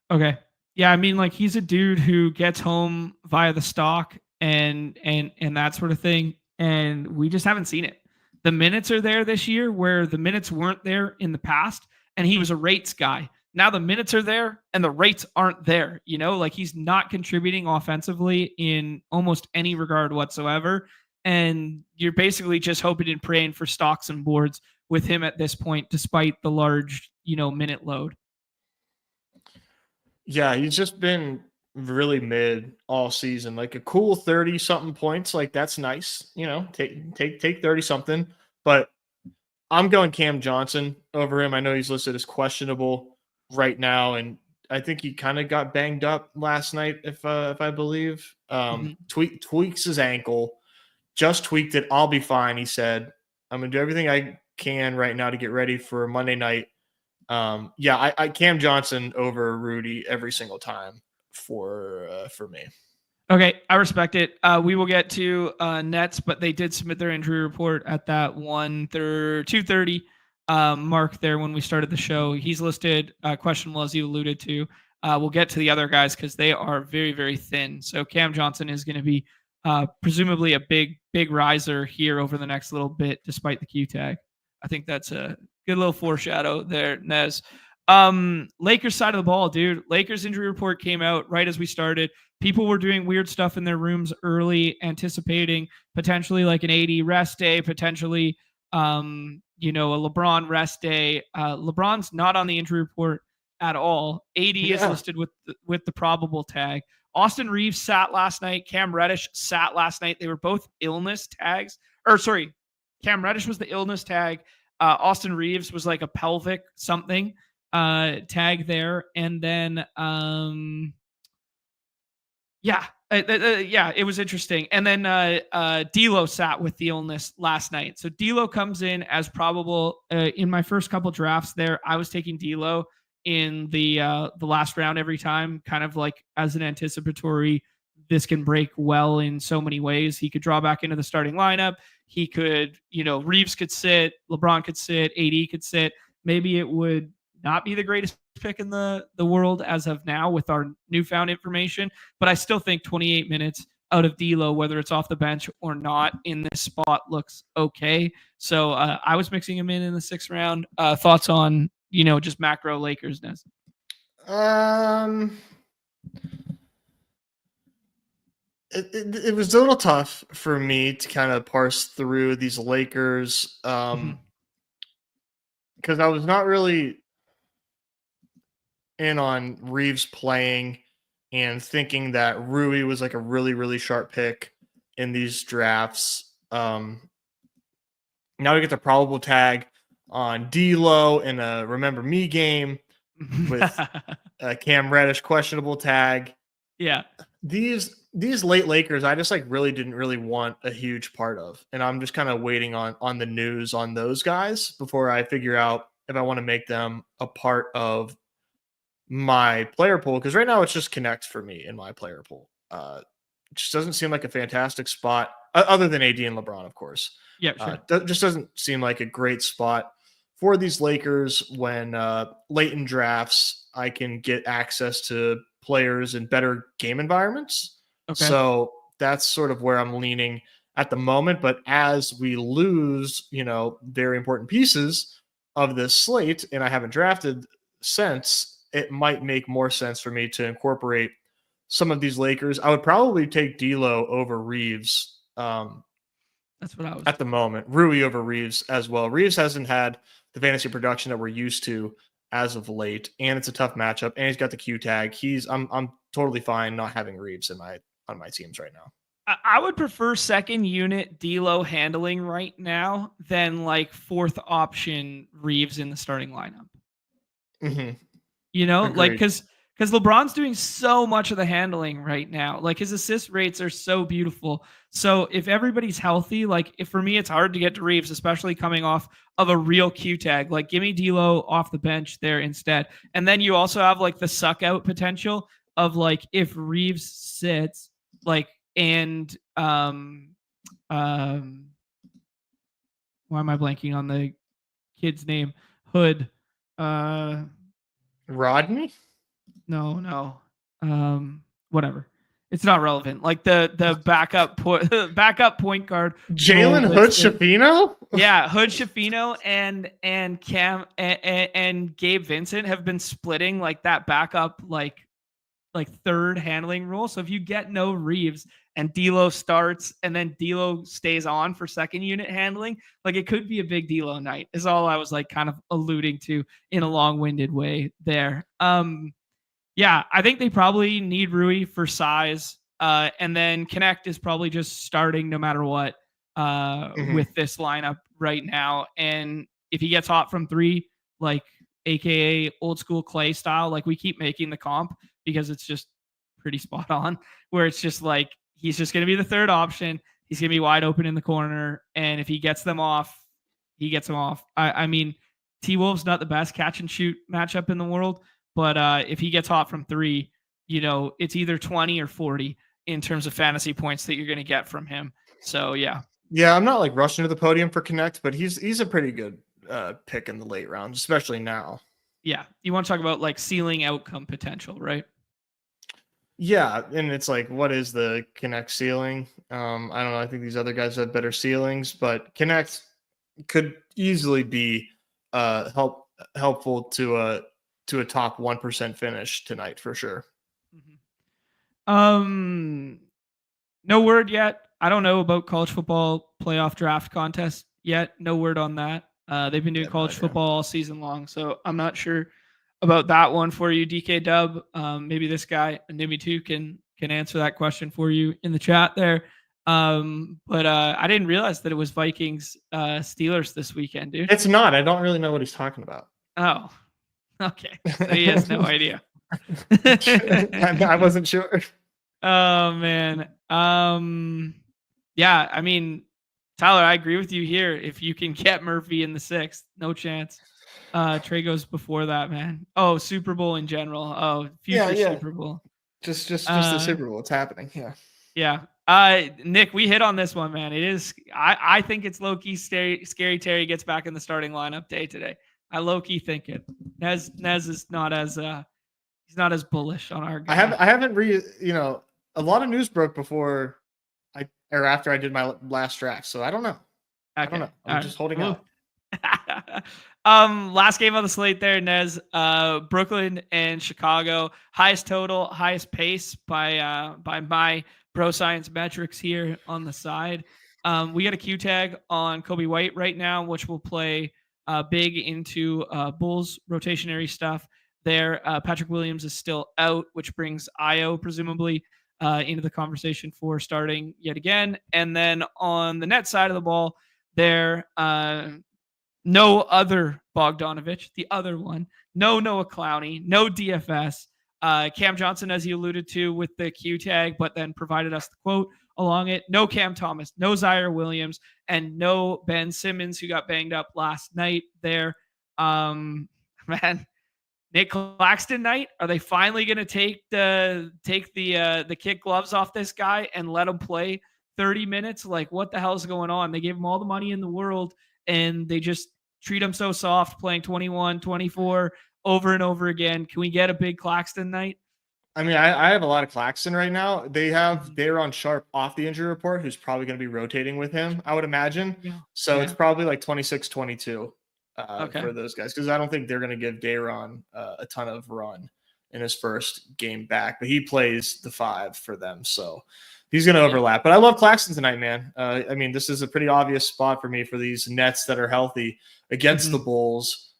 Okay. Yeah, I mean, like he's a dude who gets home via the stock and that sort of thing, and we just haven't seen it. The minutes are there this year where the minutes weren't there in the past, and he was a rates guy. Now the minutes are there and the rates aren't there. Like he's not contributing offensively in almost any regard whatsoever, and you're basically just hoping and praying for stocks and boards with him at this point, despite the large minute load. Yeah, he's just been really mid all season. Like a cool 30 something points, like that's nice. Take 30 something. But I'm going Cam Johnson over him. I know he's listed as questionable right now, and I think he kind of got banged up last night, if I believe. Tweaks his ankle, just tweaked it. I'll be fine, he said. I'm gonna do everything I can right now to get ready for Monday night. I Cam Johnson over Rudy every single time for me. Okay, I respect it. We will get to Nets, but they did submit their injury report at that 2:30 mark there when we started the show. He's listed questionable, as you alluded to. We'll get to the other guys because they are very, very thin. So Cam Johnson is going to be presumably a big riser here over the next little bit, despite the Q tag. I think that's a good little foreshadow there, Nez. Lakers side of the ball, dude. Lakers injury report came out right as we started. People were doing weird stuff in their rooms early, anticipating potentially like an AD rest day, potentially a LeBron rest day. LeBron's not on the injury report at all. AD is listed with the probable tag. Austin Reeves sat last night. Cam Reddish sat last night. They were both illness tags. Cam Reddish was the illness tag. Austin Reeves was like a pelvic something tag there. And then, it was interesting. And then D'Lo sat with the illness last night. So D'Lo comes in as probable. In my first couple drafts there, I was taking D'Lo in the last round every time, kind of like as an anticipatory, this can break well in so many ways. He could draw back into the starting lineup. He could, Reeves could sit, LeBron could sit, AD could sit. Maybe it would not be the greatest pick in the world as of now with our newfound information, but I still think 28 minutes out of D'Lo, whether it's off the bench or not in this spot, looks okay. So I was mixing him in the 6th round. Thoughts on, just macro Lakers, Nez? It was a little tough for me to kind of parse through these Lakers because I was not really in on Reeves playing and thinking that Rui was like a really, really sharp pick in these drafts. Now we get the probable tag on D'Lo in a Remember Me game with Cam Reddish questionable tag. Yeah. These late Lakers, I just really didn't want a huge part of. And I'm just kind of waiting on the news on those guys before I figure out if I want to make them a part of my player pool, because right now it's just Connect for me in my player pool. It just doesn't seem like a fantastic spot, other than AD and LeBron, of course. Yeah, sure. Just doesn't seem like a great spot for these Lakers when late in drafts I can get access to players in better game environments. Okay. So that's sort of where I'm leaning at the moment. But as we lose, very important pieces of this slate, and I haven't drafted since, it might make more sense for me to incorporate some of these Lakers. I would probably take D'Lo over Reeves. That's what I was at the moment. Rui over Reeves as well. Reeves hasn't had the fantasy production that we're used to as of late, and it's a tough matchup. And he's got the Q tag. I'm totally fine not having Reeves on my teams right now. I would prefer second unit D'Lo handling right now than like fourth option Reeves in the starting lineup. Mm-hmm. Like because LeBron's doing so much of the handling right now. Like his assist rates are so beautiful. So if everybody's healthy, like if for me it's hard to get to Reeves, especially coming off of a real Q tag. Like give me D'Lo off the bench there instead. And then you also have like the suck out potential of like if Reeves sits like and why am I blanking on the kid's name? Hood. Rodney? No. Whatever. It's not relevant. Like the backup point guard. Jalen Hood Schifino? Yeah, Hood Schifino and Cam and Gabe Vincent have been splitting like that backup like third handling role. So if you get no Reeves and D'Lo starts and then D'Lo stays on for second unit handling, like it could be a big D'Lo night is all I was like kind of alluding to in a long-winded way there. Yeah, I think they probably need Rui for size. And then Connect is probably just starting no matter what with this lineup right now. And if he gets hot from three, like AKA old school Clay style, like we keep making the comp because it's just pretty spot on, where it's just like he's just going to be the third option. He's going to be wide open in the corner. And if he gets them off, he gets them off. I mean, T-Wolves not the best catch and shoot matchup in the world, but if he gets hot from three, it's either 20 or 40 in terms of fantasy points that you're going to get from him. So, yeah. Yeah, I'm not like rushing to the podium for Connect, but he's a pretty good pick in the late rounds, especially now. Yeah. You want to talk about like ceiling outcome potential, right? Yeah, and it's like, what is the Connect ceiling? I don't know. I think these other guys have better ceilings, but Connect could easily be helpful to a top 1% finish tonight for sure. No word yet. I don't know about college football playoff draft contest yet. No word on that. They've been doing college football all season long, so I'm not sure about that one for you, DK Dub. Maybe this guy, Nimi 2, can answer that question for you in the chat there. But I didn't realize that it was Vikings Steelers this weekend, dude. It's not. I don't really know what he's talking about. Oh, okay. So he has no idea. I wasn't sure. Oh man. Yeah, I mean, Tyler, I agree with you here. If you can get Murphy in the 6th, no chance. Trey goes before that, man. Oh, Super Bowl in general. Oh, future Super Bowl. Just the Super Bowl. It's happening. Yeah. Yeah. Nick, we hit on this one, man. It is. I think it's low-key scary Terry gets back in the starting lineup day today. I low-key think it. Nez is not as he's not as bullish on our guy. I haven't a lot of news broke before or after I did my last draft, so I don't know. Okay. I don't know. I'm just holding out. Last game on the slate there, Nez. Brooklyn and Chicago. Highest total, highest pace by my Bro Science metrics here on the side. We got a Q tag on Kobe White right now, which will play big into Bulls rotationary stuff there. Patrick Williams is still out, which brings Io presumably into the conversation for starting yet again. And then on the net side of the ball there, no other Bogdanovich, the other one. No Noah Clowney, no DFS. Cam Johnson, as you alluded to with the Q tag, but then provided us the quote along it. No Cam Thomas, no Zaire Williams, and no Ben Simmons, who got banged up last night there. Man, Nick Claxton night? Are they finally going to take the kick gloves off this guy and let him play 30 minutes? Like, what the hell's going on? They gave him all the money in the world and they just treat him so soft, playing 21, 24 over and over again. Can we get a big Claxton night? I mean, I have a lot of Claxton right now. They're on Sharp off the injury report, who's probably going to be rotating with him, I would imagine. Yeah. So it's probably like 26, 22 Okay. for those guys, because I don't think they're going to give Dayron a ton of run in his first game back, but he plays the 5 for them. So he's going to overlap. But I love Claxton tonight, man. I mean, this is a pretty obvious spot for me for these Nets that are healthy against the Bulls.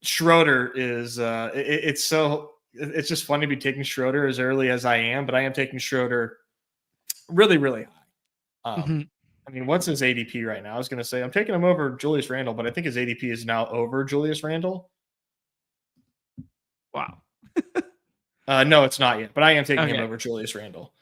Schroeder is it's just fun to be taking Schroeder as early as I am, but I am taking Schroeder really, really high. I mean, what's his ADP right now? I was going to say I'm taking him over Julius Randle, but I think his ADP is now over Julius Randle. Wow. No, it's not yet, but I am taking him over Julius Randle.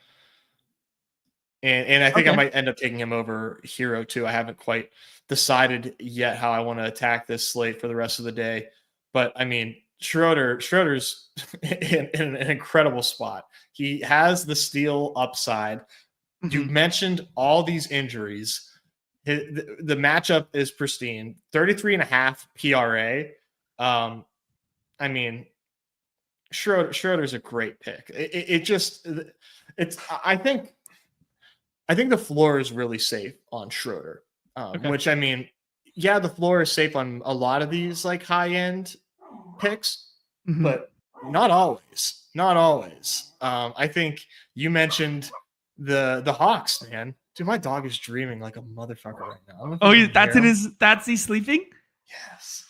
And I think I might end up taking him over Hero too. I haven't quite decided yet how I want to attack this slate for the rest of the day. But I mean, Schroeder's in an incredible spot. He has the steal upside. You mentioned all these injuries. The matchup is pristine. 33.5 PRA. I mean, Schroeder's a great pick. I think the floor is really safe on Schroeder. Which, I mean, yeah, the floor is safe on a lot of these like high end picks, but not always. Not always. I think you mentioned the Hawks, man. Dude, my dog is dreaming like a motherfucker right now. Oh, that's he sleeping? Yes.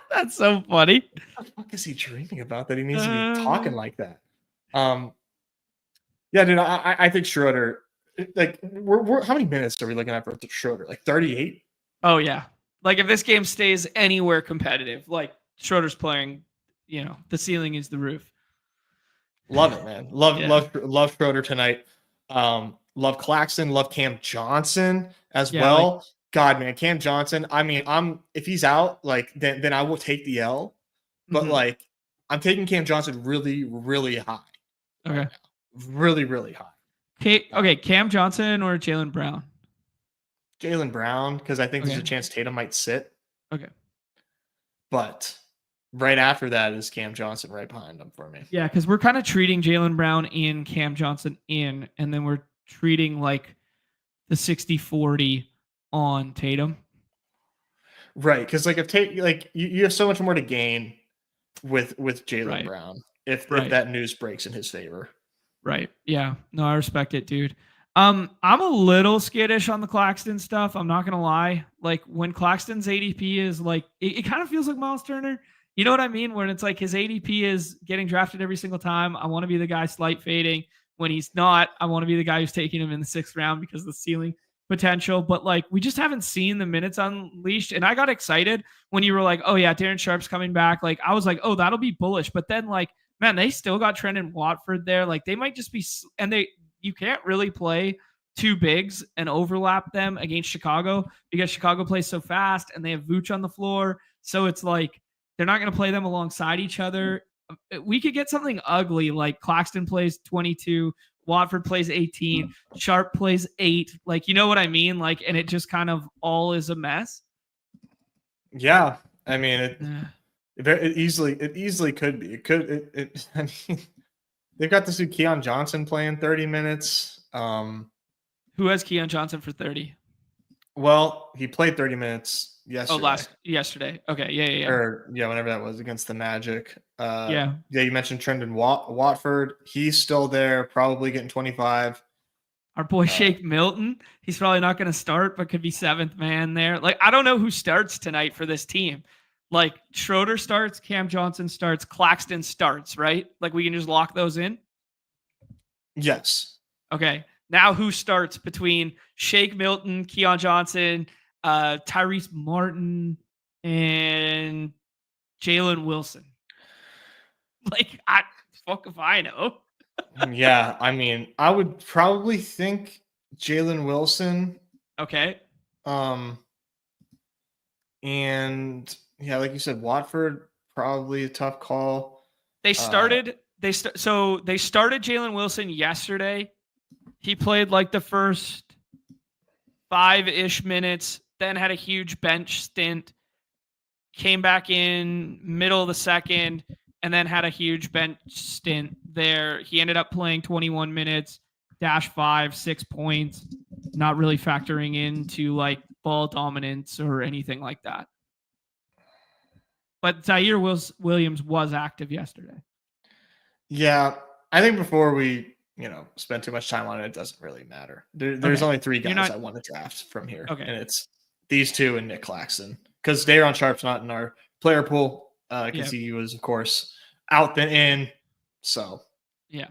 That's so funny. What the fuck is he dreaming about that he needs to be talking like that? Yeah, dude, I think Schroeder, like, we're how many minutes are we looking at for Schroeder? Like 38? Oh, yeah. Like, if this game stays anywhere competitive, like, Schroeder's playing, the ceiling is the roof. Love it, man. Love Schroeder tonight. Love Claxton. Love Cam Johnson as well. God, man, Cam Johnson. I mean, if he's out, like, then I will take the L. But like, I'm taking Cam Johnson really, really high. Okay. Right now. Really, really high. Okay, Cam Johnson or Jaylen Brown? Jaylen Brown, because I think there's a chance Tatum might sit. Okay. But right after that is Cam Johnson right behind him for me. Yeah, because we're kind of treating Jaylen Brown in, Cam Johnson in, and then we're treating like the 60-40 on Tatum. Right, because like if you have so much more to gain with Jaylen Brown if that news breaks in his favor. Right. Yeah. No, I respect it, dude. I'm a little skittish on the Claxton stuff. I'm not gonna lie. Like, when Claxton's ADP is like, it kind of feels like Miles Turner. You know what I mean? When it's like his ADP is getting drafted every single time. I want to be the guy slight fading. When he's not, I want to be the guy who's taking him in the 6th round because of the ceiling potential. But like, we just haven't seen the minutes unleashed. And I got excited when you were like, oh yeah, Darren Sharp's coming back. Like, I was like, oh, that'll be bullish. But then, like, man, they still got Trendon Watford there. Like, they might just be, and you can't really play 2 bigs and overlap them against Chicago because Chicago plays so fast and they have Vooch on the floor. So it's like, they're not going to play them alongside each other. We could get something ugly, like Claxton plays 22, Watford plays 18, Sharp plays 8. Like, you know what I mean? Like, and it just kind of all is a mess. Yeah. I mean, it easily could be. I mean, they've got this dude Keon Johnson playing 30 minutes. Who has Keon Johnson for 30? Well, he played 30 minutes yesterday. Oh, yesterday. Okay, yeah. Or whenever that was against the Magic. Yeah, you mentioned Trendon Watford. He's still there, probably getting 25. Our boy Shake Milton. He's probably not going to start, but could be 7th man there. Like, I don't know who starts tonight for this team. Like, Schroeder starts, Cam Johnson starts, Claxton starts, right? Like, we can just lock those in? Yes. Okay. Now who starts between Shake Milton, Keon Johnson, Tyrese Martin, and Jalen Wilson? Like, fuck if I know. Yeah, I mean, I would probably think Jalen Wilson. Okay. And Yeah, like you said, Watford probably a tough call. They started Jalen Wilson yesterday. He played like the first 5-ish minutes, then had a huge bench stint, came back in middle of the second, and then had a huge bench stint there. He ended up playing 21 minutes, -5, 6 points, not really factoring into like ball dominance or anything like that. But Zaire Williams was active yesterday. Yeah, I think before we spend too much time on it, it doesn't really matter. There's only 3 guys I want to draft from here, and it's these 2 and Nick Claxton, because Day'Ron Sharpe's not in our player pool because he was, of course, out then in. So yeah,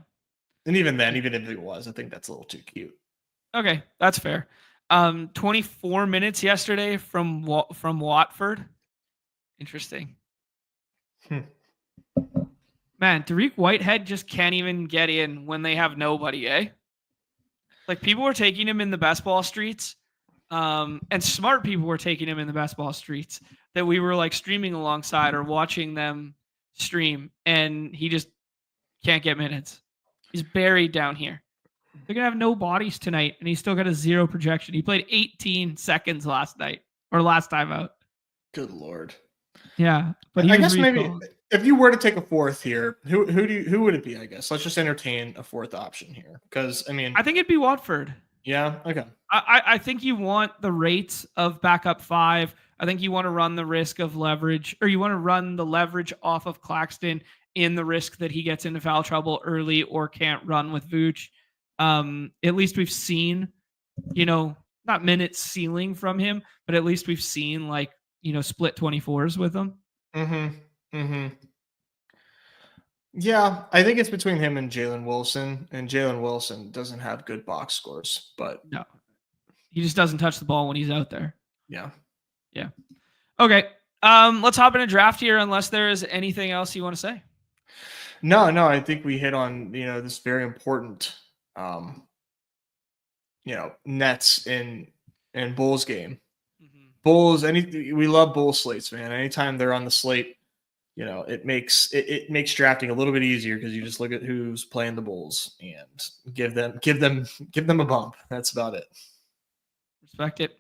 and even then, even if it was, I think that's a little too cute. Okay, that's fair. 24 minutes yesterday from Watford. Interesting. Man, Dariq Whitehead just can't even get in when they have nobody, eh? Like, people were taking him in the best ball streets, and smart people were taking him in the best ball streets that we were like streaming alongside or watching them stream, and he just can't get minutes. He's buried down here. They're going to have no bodies tonight, and he's still got a 0 projection. He played 18 seconds last night, or last time out. Good Lord. Yeah, but I guess maybe if you were to take a fourth here, who would it be? I guess let's just entertain a fourth option here, because I think it'd be Watford. Yeah. Okay. I think you want the rates of backup 5. I think you want to run the risk of leverage, or you want to run the leverage off of Claxton in the risk that he gets into foul trouble early or can't run with Vooch. At least we've seen, not minutes ceiling from him, but at least we've seen split 24s with him. Yeah, I think it's between him and Jalen Wilson, and Jalen Wilson doesn't have good box scores, but no, he just doesn't touch the ball when he's out there. Yeah. Okay. Let's hop in a draft here, unless there is anything else you want to say. No, I think we hit on, this very important, Nets and Bulls game. Bulls, we love Bull slates, man. Anytime they're on the slate, it makes drafting a little bit easier, because you just look at who's playing the Bulls and give them a bump. That's about it. Respect it.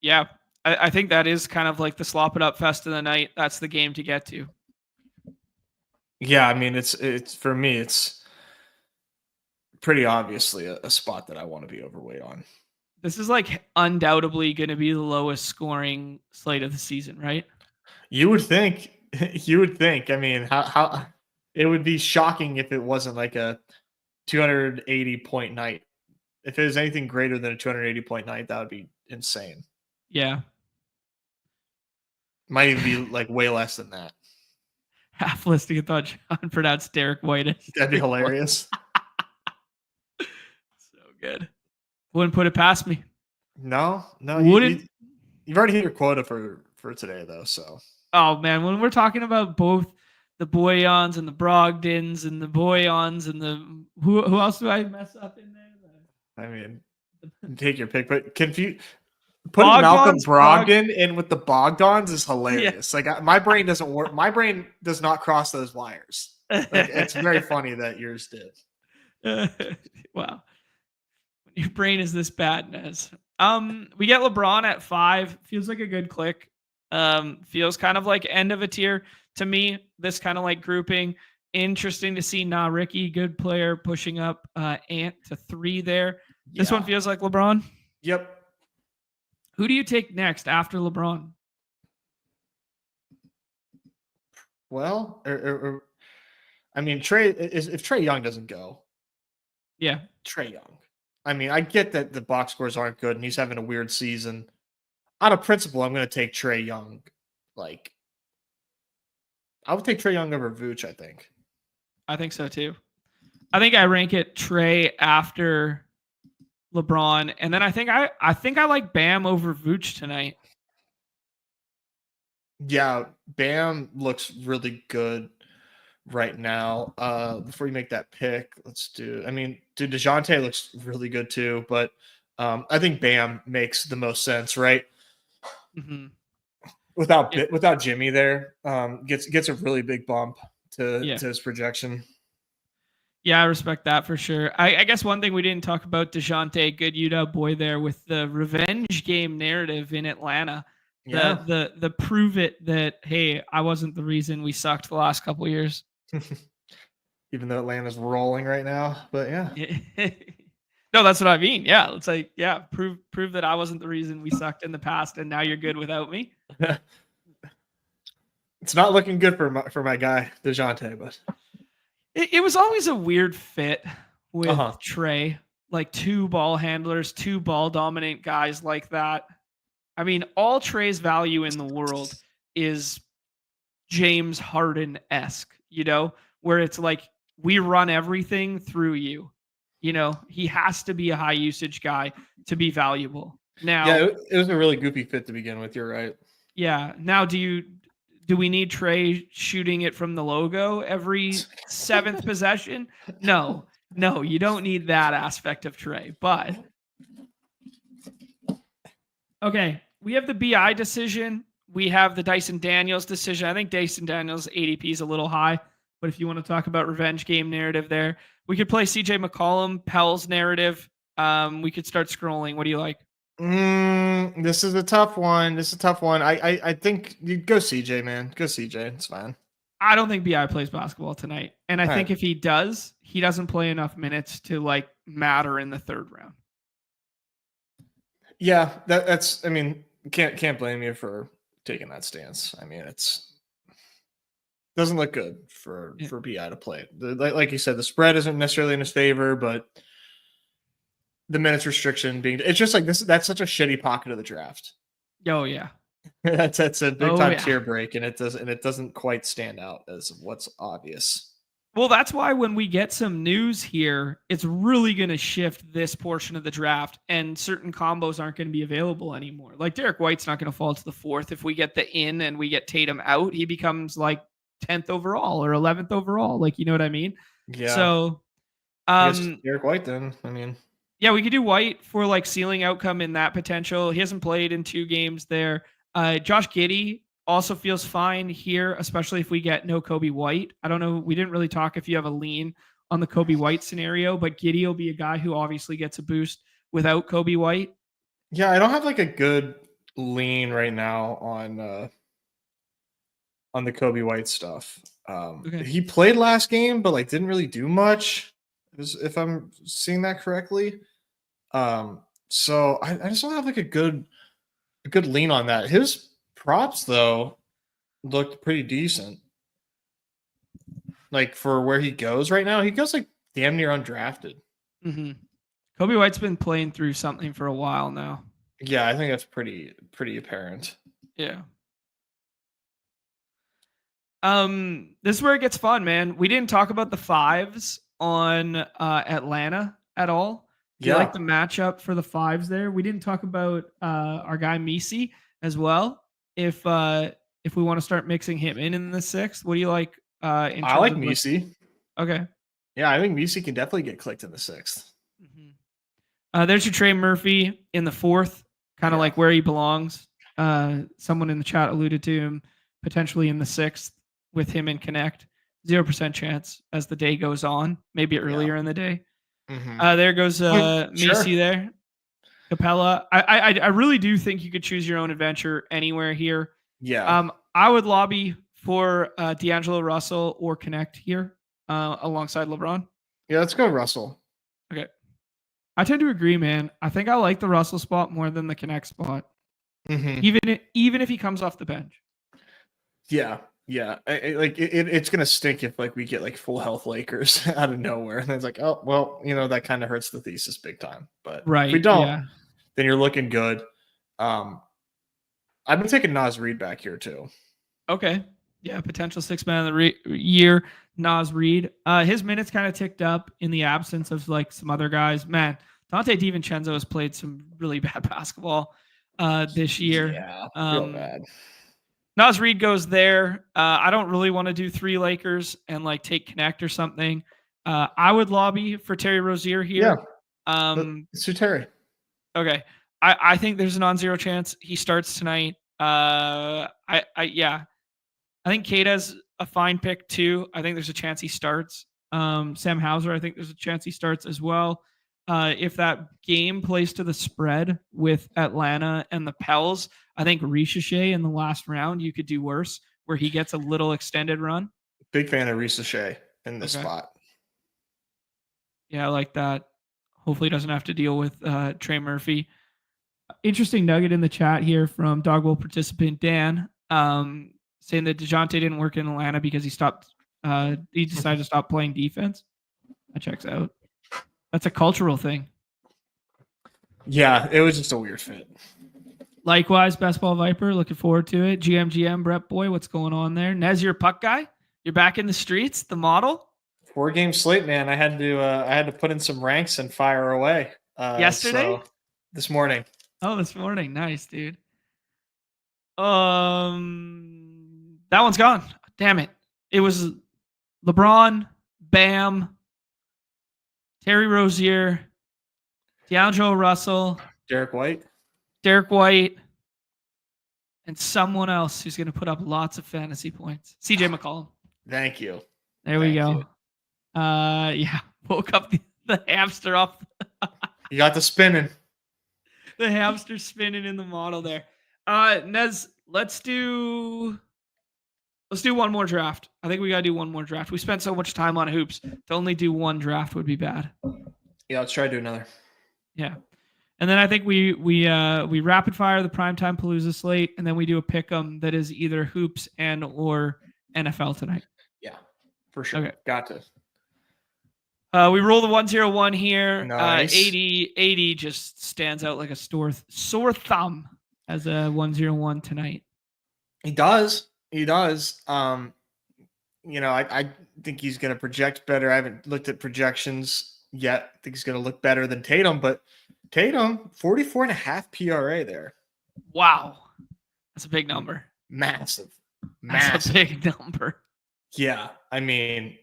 Yeah, I think that is kind of like the slop it up fest of the night. That's the game to get to. Yeah, it's for me, it's pretty obviously a spot that I want to be overweight on. This is like undoubtedly going to be the lowest scoring slate of the season, right? You would think. How it would be shocking if it wasn't like a 280 point night. If it was anything greater than a 280 point night, that would be insane. Yeah. Might even be like way less than that. Half listing, I thought John pronounced Derek White. That'd be hilarious. So good. Wouldn't put it past me. No. Wouldn't. You've already hit your quota for today, though. So. Oh man, when we're talking about both the Boyons and the Brogdons and the Boyons and the who else do I mess up in there? Take your pick, but putting Malcolm Brogdon in with the Bogdans is hilarious. Yeah. Like, my brain doesn't work. My brain does not cross those wires. It's very funny that yours did. Wow. Your brain is this bad, Nez. We get LeBron at 5. Feels like a good click. Feels kind of like end of a tier to me. This kind of like grouping. Interesting to see Ricky, good player, pushing up Ant to 3 there. Yeah. This one feels like LeBron. Yep. Who do you take next after LeBron? Well, Trey. If Trey Young doesn't go, yeah, Trey Young. I get that the box scores aren't good and he's having a weird season. Out of principle, I'm going to take Trey Young. I would take Trey Young over Vooch, I think. I think so too. I think I rank it Trey after LeBron, and then I think I like Bam over Vooch tonight. Yeah, Bam looks really good right now. Before you make that pick, DeJounte looks really good too, but I think Bam makes the most sense, right? Mm-hmm. without Jimmy there, gets a really big bump to his projection. Yeah, I respect that for sure. I guess one thing we didn't talk about, DeJounte, good UW boy there with the revenge game narrative in Atlanta. Yeah. The prove it that, hey, I wasn't the reason we sucked the last couple of years. Even though Atlanta's rolling right now, but yeah. No, that's what I mean. Yeah, it's like, yeah, prove that I wasn't the reason we sucked in the past, and now you're good without me. It's not looking good for my guy DeJounte, but it was always a weird fit with Trey, like 2 ball handlers, 2 ball dominant guys like that. I mean, all Trey's value in the world is James Harden-esque, where it's like, we run everything through you. He has to be a high usage guy to be valuable. Now, yeah, it was a really goofy fit to begin with. You're right. Yeah. Now, do we need Trey shooting it from the logo every 7th possession? No, you don't need that aspect of Trey. But okay, we have the BI decision. We have the Dyson Daniels decision. I think Dyson Daniels' ADP is a little high, but if you want to talk about revenge game narrative there, we could play CJ McCollum, Pell's narrative. We could start scrolling. What do you like? This is a tough one. I think you go CJ, man. Go CJ. It's fine. I don't think BI plays basketball tonight. And I think if he does, he doesn't play enough minutes to like matter in the 3rd round. Yeah, that's I mean, can't blame you for taking that stance. I mean, it's doesn't look good for BI to play. Like you said, the spread isn't necessarily in his favor, but the minutes restriction it's just like this. That's such a shitty pocket of the draft. Oh yeah, that's a big time tier break, and it doesn't quite stand out as what's obvious. Well, that's why when we get some news here, it's really going to shift this portion of the draft, and certain combos aren't going to be available anymore. Like Derek White's not going to fall to the 4th. If we get the in and we get Tatum out, he becomes like 10th overall or 11th overall. Like, you know what I mean? Yeah. So, Derek White then. I mean, yeah, we could do White for like ceiling outcome in that potential. He hasn't played in 2 games there. Josh Giddey also feels fine here, especially if we get no Kobe White. I don't know. We didn't really talk if you have a lean on the Kobe White scenario, but Giddey will be a guy who obviously gets a boost without Kobe White. Yeah, I don't have like a good lean right now on the Kobe White stuff. He played last game, but like didn't really do much, if I'm seeing that correctly. So I just don't have like a good lean on that. His props though looked pretty decent. Like for where he goes right now, he goes like damn near undrafted. Mm-hmm. Kobe White's been playing through something for a while now. Yeah, I think that's pretty apparent. Yeah. This is where it gets fun, man. We didn't talk about the 5s on Atlanta at all. Do you like the matchup for the 5s there? We didn't talk about our guy Misi as well. If we want to start mixing him in the 6th, what do you like? I like Misi. Okay. Yeah, I think Misi can definitely get clicked in the 6th. Mm-hmm. There's your Trey Murphy in the 4th, kind of like where he belongs. Someone in the chat alluded to him potentially in the 6th with him in Connect. 0% chance as the day goes on, maybe earlier in the day. Mm-hmm. There goes Misi there. Capella. I really do think you could choose your own adventure anywhere here. Yeah. I would lobby for D'Angelo Russell or Connect here alongside LeBron. Yeah, let's go Russell. Okay. I tend to agree, man. I think I like the Russell spot more than the Connect spot. Mm-hmm. Even if he comes off the bench. Yeah. Yeah. It's going to stink if like we get like full health Lakers out of nowhere. And it's like, oh, well, that kind of hurts the thesis big time. But if we don't, then you're looking good. I've been taking Naz Reid back here too. Okay. Yeah. Potential 6th man of the year, Naz Reid. His minutes kind of ticked up in the absence of like some other guys. Man, Dante DiVincenzo has played some really bad basketball this year. Yeah, real bad. Naz Reid goes there. I don't really want to do 3 Lakers and like take Connect or something. I would lobby for Terry Rozier here. Yeah. It's Terry. Okay. I think there's a non-zero chance he starts tonight. I think Keita's a fine pick too. I think there's a chance he starts. Sam Hauser, I think there's a chance he starts as well. If that game plays to the spread with Atlanta and the Pels, I think Ricochet in the last round, you could do worse where he gets a little extended run. Big fan of Ricochet in this spot. Yeah, I like that. Hopefully he doesn't have to deal with Trey Murphy. Interesting nugget in the chat here from Dawg Bowl participant Dan, saying that DeJounte didn't work in Atlanta because he decided to stop playing defense. That checks out. That's a cultural thing. Yeah, it was just a weird fit. Likewise, Best Ball Viper, looking forward to it. GM, Brett Boy, what's going on there? Nez, you're a puck guy? You're back in the streets, the model? 4-game slate, man. I had to put in some ranks and fire away. Yesterday? This morning. Oh, this morning. Nice, dude. That one's gone. Damn it. It was LeBron, Bam, Terry Rozier, D'Angelo Russell, Derek White, and someone else who's going to put up lots of fantasy points. CJ McCollum. Thank you. There we go. Woke up the hamster up. You got the spinning. The hamster spinning in the model there. Nez, let's do one more draft. I think we got to do one more draft. We spent so much time on hoops. To only do one draft would be bad. Yeah, let's try to do another. Yeah. And then I think we rapid fire the primetime Palooza slate, and then we do a pick 'em that is either hoops and or NFL tonight. Yeah, for sure. Okay. Got to. We roll the 101 here. Nice. 80 just stands out like a sore thumb as a 101 tonight. He does. I think he's going to project better. I haven't looked at projections yet. I think he's going to look better than Tatum, but Tatum, 44.5 PRA there. Wow. That's a big number. Massive. That's a big number. Yeah. I mean,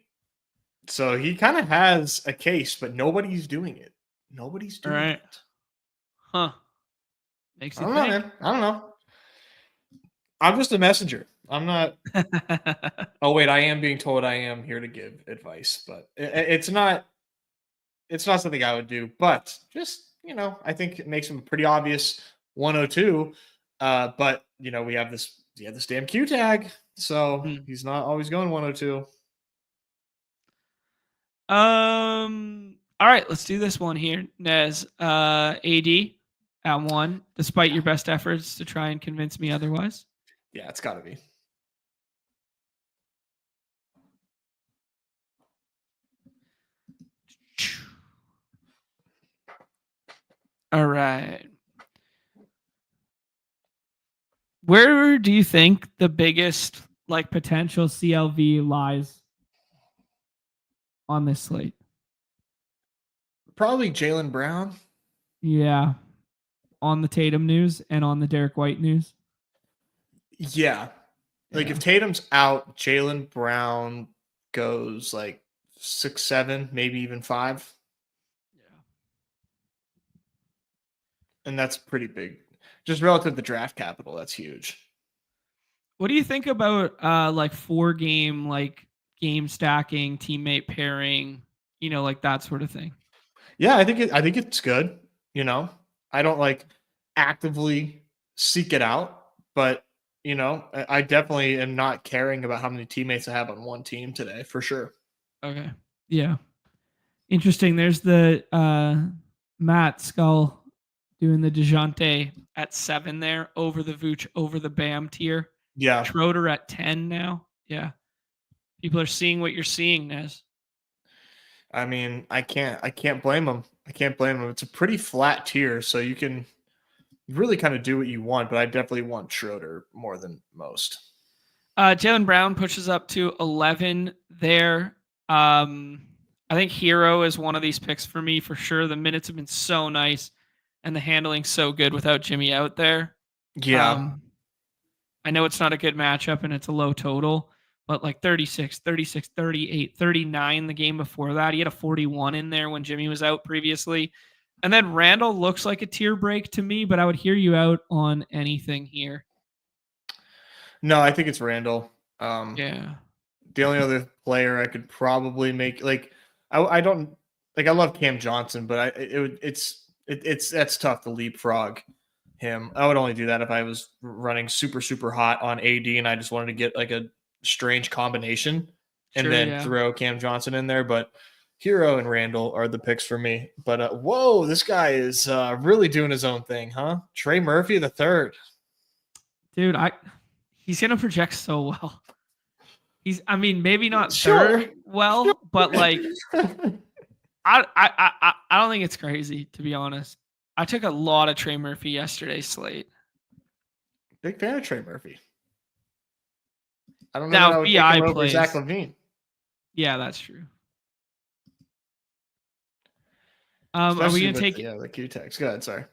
so he kind of has a case, but nobody's doing it. Nobody's doing it. Huh. Makes you think. I don't know. I'm just a messenger. I'm not. Oh, wait. I am being told I am here to give advice, but it's not something I would do. But just, I think it makes him a pretty obvious 102. But, we have this damn Q tag. So he's not always going 102. All right, let's do this one here. Nez, AD at 1, despite your best efforts to try and convince me otherwise. Yeah, it's got to be. All right. Where do you think the biggest potential CLV lies on this slate? Probably Jaylen Brown. Yeah. On the Tatum news and on the Derek White news. Yeah. If Tatum's out, Jaylen Brown goes 6, 7, maybe even 5. Yeah. And that's pretty big. Just relative to draft capital, that's huge. What do you think about 4-game game stacking, teammate pairing, that sort of thing? Yeah, I think it's good. I don't actively seek it out, but I definitely am not caring about how many teammates I have on one team today, for sure. Okay. Yeah. Interesting. There's the Matt Skull doing the DeJounte at 7 there, over the Vooch, over the Bam tier. Yeah. Schroeder at 10 now. Yeah. People are seeing what you're seeing, Nez. I mean, I can't blame them. It's a pretty flat tier, so you can really kind of do what you want, but I definitely want Schroeder more than most. Jaylen Brown pushes up to 11 there. I think Hero is one of these picks for me for sure. The minutes have been so nice and the handling so good without Jimmy out there. Yeah. I know it's not a good matchup and it's a low total, but 36, 38, 39 the game before that. He had a 41 in there when Jimmy was out previously. And then Randall looks like a tier break to me, but I would hear you out on anything here. No, I think it's Randall. Yeah. The only other player I could probably make I don't like I love Cam Johnson, but it's that's tough to leapfrog him. I would only do that if I was running super hot on AD and I just wanted to get like a strange combination and Sure, then yeah. throw Cam Johnson in there. But Hero and Randall are the picks for me. But whoa, this guy is really doing his own thing, huh? Trey Murphy the third. Dude, he's gonna project so well. I mean, maybe not Sure. third well, but like I don't think it's crazy, to be honest. I took a lot of Trey Murphy yesterday's slate. Big fan of Trey Murphy. I don't know Now that I would take VI him over plays. Zach LaVine. Yeah, that's true. Especially are we gonna take the Q text? Go ahead, sorry.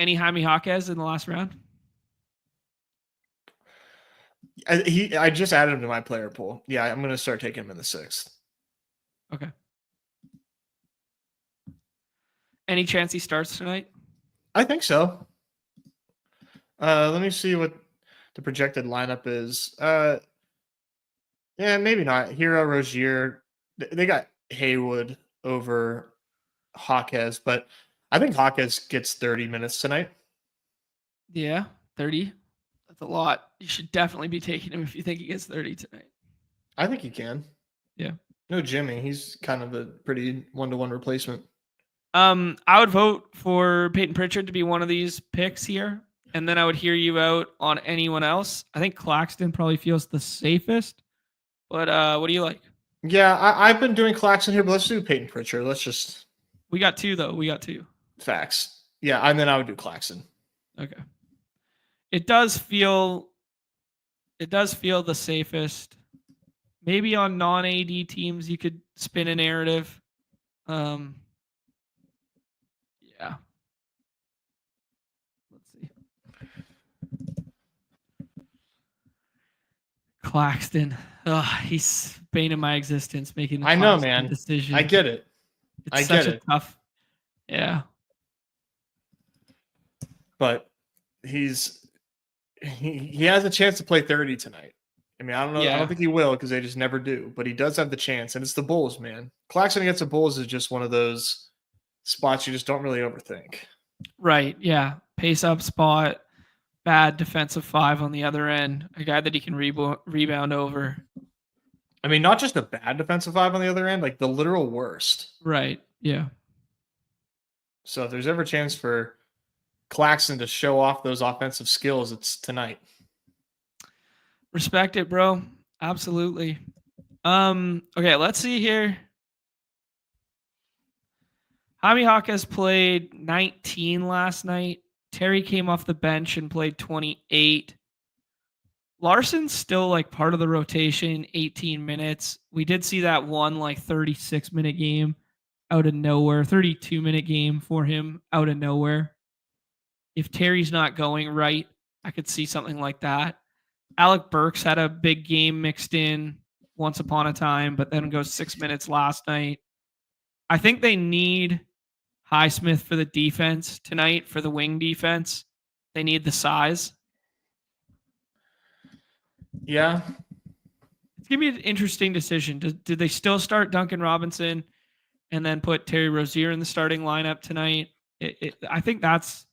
any Jaime Jaquez in the last round? I just added him to my player pool. Yeah, I'm gonna start taking him in the 6th. Okay. Any chance he starts tonight? I think so. Let me see what the projected lineup is. Yeah, maybe not. Hero, Rozier. They got Haywood over Jaquez, but I think Jaquez gets 30 minutes tonight. Yeah, 30. That's a lot. You should definitely be taking him if you think he gets 30 tonight. I think he can. Yeah. No Jimmy. He's kind of a pretty 1-to-1 replacement. I would vote for Peyton Pritchard to be one of these picks here, and then I would hear you out on anyone else. I think Claxton probably feels the safest, but what do you like? Yeah, I've been doing Claxton here, but let's do Peyton Pritchard. We got two, though. We got two. Facts. Yeah, and then I would do Claxton. Okay. It does feel the safest. Maybe on non-AD teams you could spin a narrative. Yeah. Let's see. Claxton. He's bane of my existence making the I know, man. decision. I get it. It's such a tough. Yeah. But he has a chance to play 30 tonight. I mean, I don't know. Yeah. I don't think he will because they just never do. But he does have the chance, and it's the Bulls, man. Claxton against the Bulls is just one of those spots you just don't really overthink. Right. Yeah. Pace up spot. Bad defensive 5 on the other end. A guy that he can rebound over. I mean, not just a bad defensive 5 on the other end, like the literal worst. Right. Yeah. So if there's ever a chance for Claxton to show off those offensive skills, it's tonight. Respect it, bro. Absolutely. Okay, let's see here. Jaime Jaquez played 19 last night. Terry came off the bench and played 28. Larson's still like part of the rotation, 18 minutes. We did see that one like 36-minute game out of nowhere, 32-minute game for him out of nowhere. If Terry's not going right, I could see something like that. Alec Burks had a big game mixed in once upon a time, but then goes 6 minutes last night. I think they need Highsmith for the defense tonight, for the wing defense. They need the size. Yeah. It's going to be an interesting decision. Do they still start Duncan Robinson and then put Terry Rozier in the starting lineup tonight? I think that's...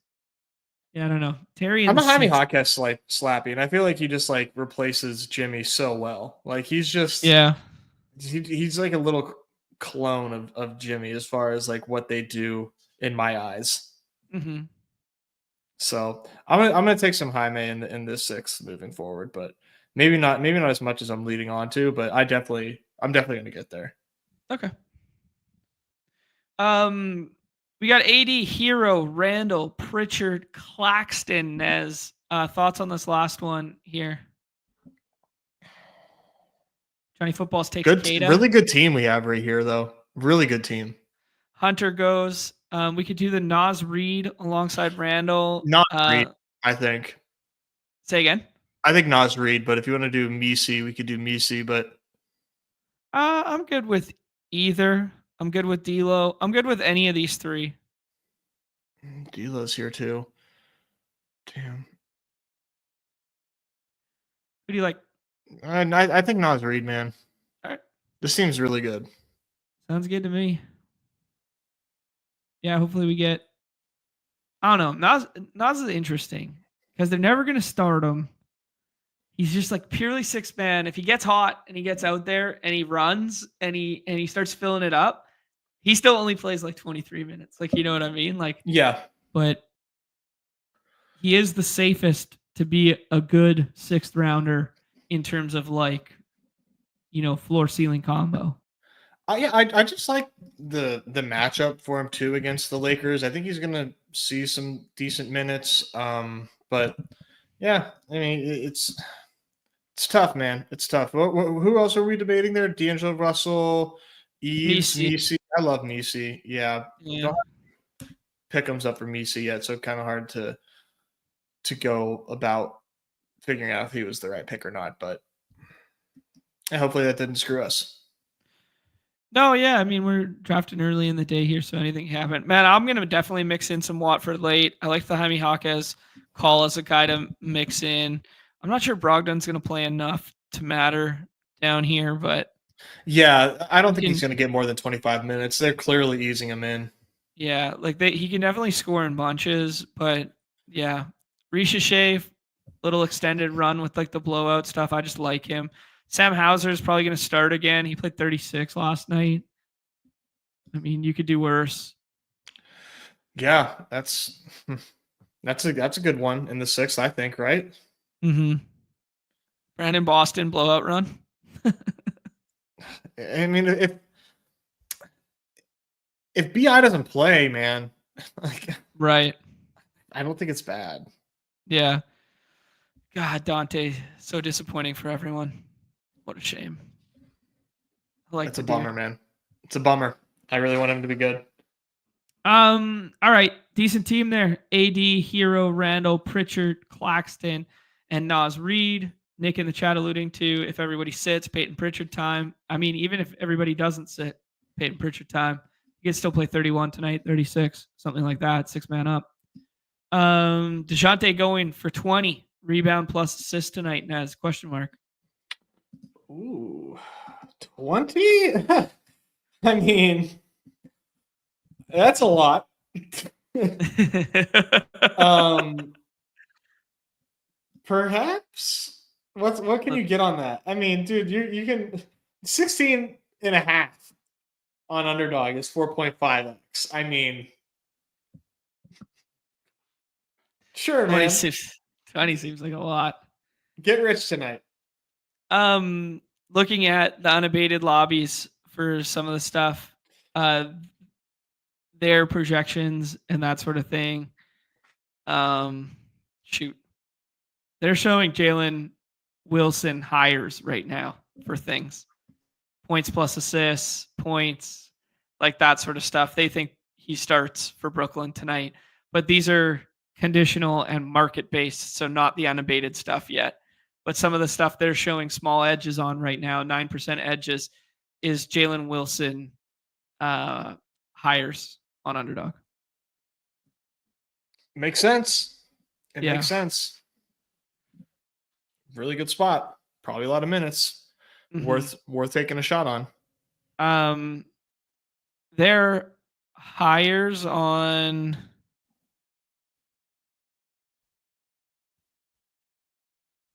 Yeah, I don't know. Terry and I'm a Jaime Jaquez slappy, and I feel like he just like replaces Jimmy so well. Like he's just he's like a little clone of Jimmy as far as like what they do in my eyes. Mm-hmm. So I'm gonna take some Jaime in this 6 moving forward, but maybe not as much as I'm leading on to, but I'm definitely gonna get there. Okay. We got AD, Hero, Randall, Pritchard, Claxton, Nez. Thoughts on this last one here? Johnny Footballs takes Kata. Really good team we have right here, though. Really good team. Hunter goes. We could do the Naz Reid alongside Randall. Naz Reid, I think. Say again? I think Naz Reid, but if you want to do Misi, we could do Misi, but... I'm good with either. I'm good with D'Lo. I'm good with any of these 3. D'Lo's here too. Damn. Who do you like? I think Naz Reid, man. All right. This seems really good. Sounds good to me. Yeah, hopefully we get. I don't know. Naz is interesting because they're never going to start him. He's just like purely six man. If he gets hot and he gets out there and he runs and he starts filling it up, he still only plays like 23 minutes. Like, you know what I mean? Like, yeah. But he is the safest to be a good sixth rounder in terms of like, floor ceiling combo. I just like the matchup for him too against the Lakers. I think he's gonna see some decent minutes. But yeah, I mean it's tough, man. It's tough. Who else are we debating there? D'Angelo Russell, Eves, Misi. I love Misi. Yeah. Don't have Pick'ems up for Misi yet, so kind of hard to go about figuring out if he was the right pick or not. But hopefully that didn't screw us. No, yeah. I mean, we're drafting early in the day here, so anything can happen. Man, I'm going to definitely mix in some Watford late. I like the Jaime Jaquez call as a guy to mix in. I'm not sure Brogdon's going to play enough to matter down here, but... Yeah, I don't think he's going to get more than 25 minutes. They're clearly easing him in. Yeah, like he can definitely score in bunches, but yeah. Risha Shave, little extended run with like the blowout stuff. I just like him. Sam Hauser is probably going to start again. He played 36 last night. I mean, you could do worse. Yeah, that's a good one in the sixth, I think, right? Mm-hmm. Brandon Boston blowout run. I mean, if BI doesn't play, man, like, right? I don't think it's bad. Yeah. God, Dante, so disappointing for everyone. What a shame. It's a bummer, man. It's a bummer. I really want him to be good. All right. Decent team there. AD, Hero, Randall, Pritchard, Claxton, and Naz Reid. Nick in the chat alluding to if everybody sits, Peyton Pritchard time. I mean, even if everybody doesn't sit, Peyton Pritchard time. You can still play 31 tonight, 36, something like that. 6-man up. DeJounte going for 20. Rebound plus assist tonight, Nez? Question mark. Ooh, 20? I mean, that's a lot. Perhaps. What can you get on that? I mean, dude, you can 16 and a half on Underdog is 4.5x. I mean, sure, man. 20 seems like a lot. Get rich tonight. Looking at the unabated lobbies for some of the stuff, their projections and that sort of thing. Shoot. They're showing Jalen Wilson hires right now for things. Points plus assists, points, like that sort of stuff. They think he starts for Brooklyn tonight. But these are conditional and market-based, so not the unabated stuff yet. But some of the stuff they're showing small edges on right now, 9% edges, is Jalen Wilson hires on Underdog. Makes sense. It makes sense. Really good spot. Probably a lot of minutes. Mm-hmm. Worth taking a shot on. Their hires on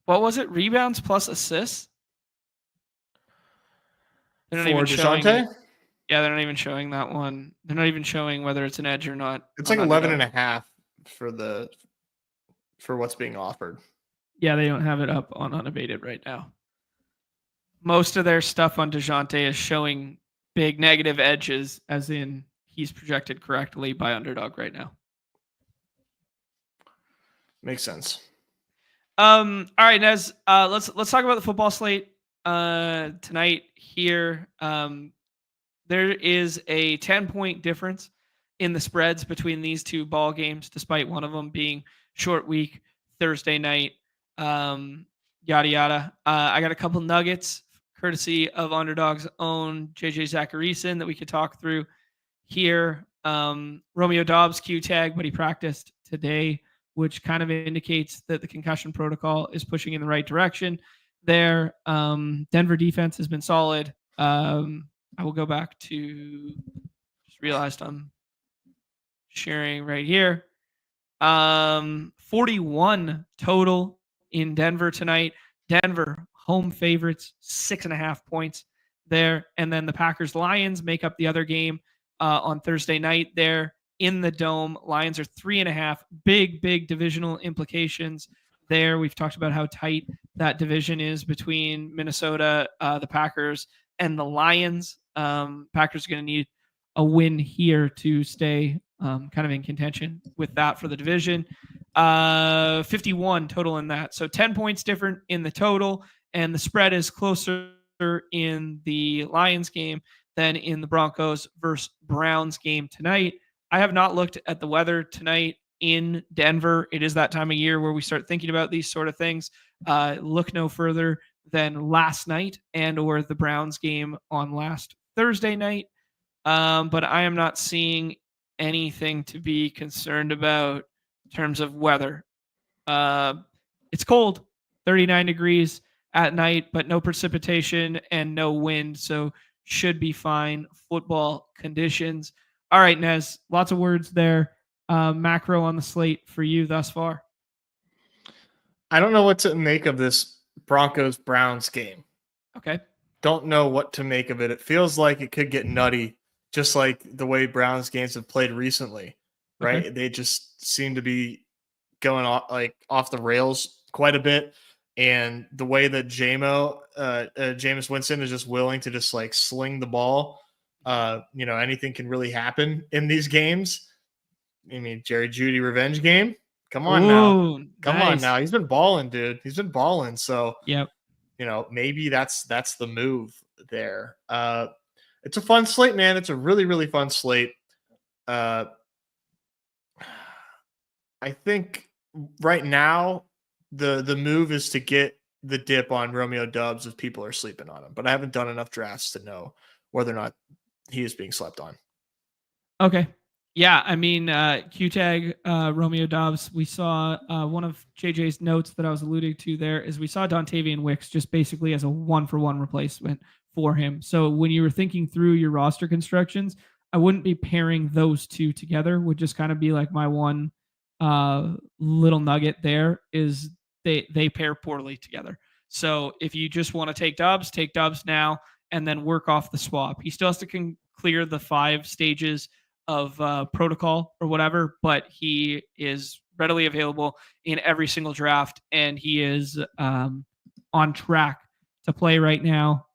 what was it? Rebounds plus assists? They're not even showing it. Yeah, they're not even showing that one. They're not even showing whether it's an edge or not. It's like 11 and a half for what's being offered. Yeah, they don't have it up on unabated right now. Most of their stuff on DeJounte is showing big negative edges, as in he's projected correctly by Underdog right now. Makes sense. All right, Nez. Let's talk about the football slate tonight here. There is a 10-point difference in the spreads between these two ball games, despite one of them being short week, Thursday night, yada yada. I got a couple nuggets courtesy of Underdog's own JJ Zacharyson that we could talk through here. Romeo Dobbs Q tag, but he practiced today, which kind of indicates that the concussion protocol is pushing in the right direction. there. Denver defense has been solid. I will go back to, just realized I'm sharing right here. 41 total in Denver tonight. Denver home favorites, 6.5 points there. And then the Packers Lions make up the other game on Thursday night there in the Dome. Lions are 3.5. Big divisional implications there. We've talked about how tight that division is between Minnesota, the Packers, and the Lions. Packers are going to need a win here to stay kind of in contention with that for the division. 51 total in that. So 10 points different in the total, and the spread is closer in the Lions game than in the Broncos versus Browns game tonight. I have not looked at the weather tonight in Denver. It is that time of year where we start thinking about these sort of things. Look no further than last night and or the Browns game on last Thursday night. But I am not seeing anything to be concerned about in terms of weather. It's cold, 39 degrees at night, but no precipitation and no wind, so should be fine football conditions. All right, Nez, lots of words there. Macro on the slate for you thus far. I don't know what to make of this Broncos-Browns game. Okay. Don't know what to make of it. It feels like it could get nutty, just like the way Browns games have played recently, right? Okay. They just seem to be going off the rails quite a bit. And the way that Jameis Winston is just willing to just like sling the ball, anything can really happen in these games. I mean, Jerry Jeudy revenge game. Come on now. Come on now. He's been balling, dude. He's been balling. So, yep. Maybe that's the move there. It's a fun slate, man. It's a really, really fun slate. I think right now the move is to get the dip on Romeo Doubs if people are sleeping on him. But I haven't done enough drafts to know whether or not he is being slept on. Okay. Yeah, I mean, Q-Tag, Romeo Doubs, we saw one of JJ's notes that I was alluding to there is we saw Dontavian Wicks just basically as a one-for-one replacement for him. So when you were thinking through your roster constructions, I wouldn't be pairing those two together. Would just kind of be like my one little nugget there is they pair poorly together. So if you just want to take Doubs now and then work off the swap. He still has to clear the 5 stages of protocol or whatever, but he is readily available in every single draft, and he is on track to play right now.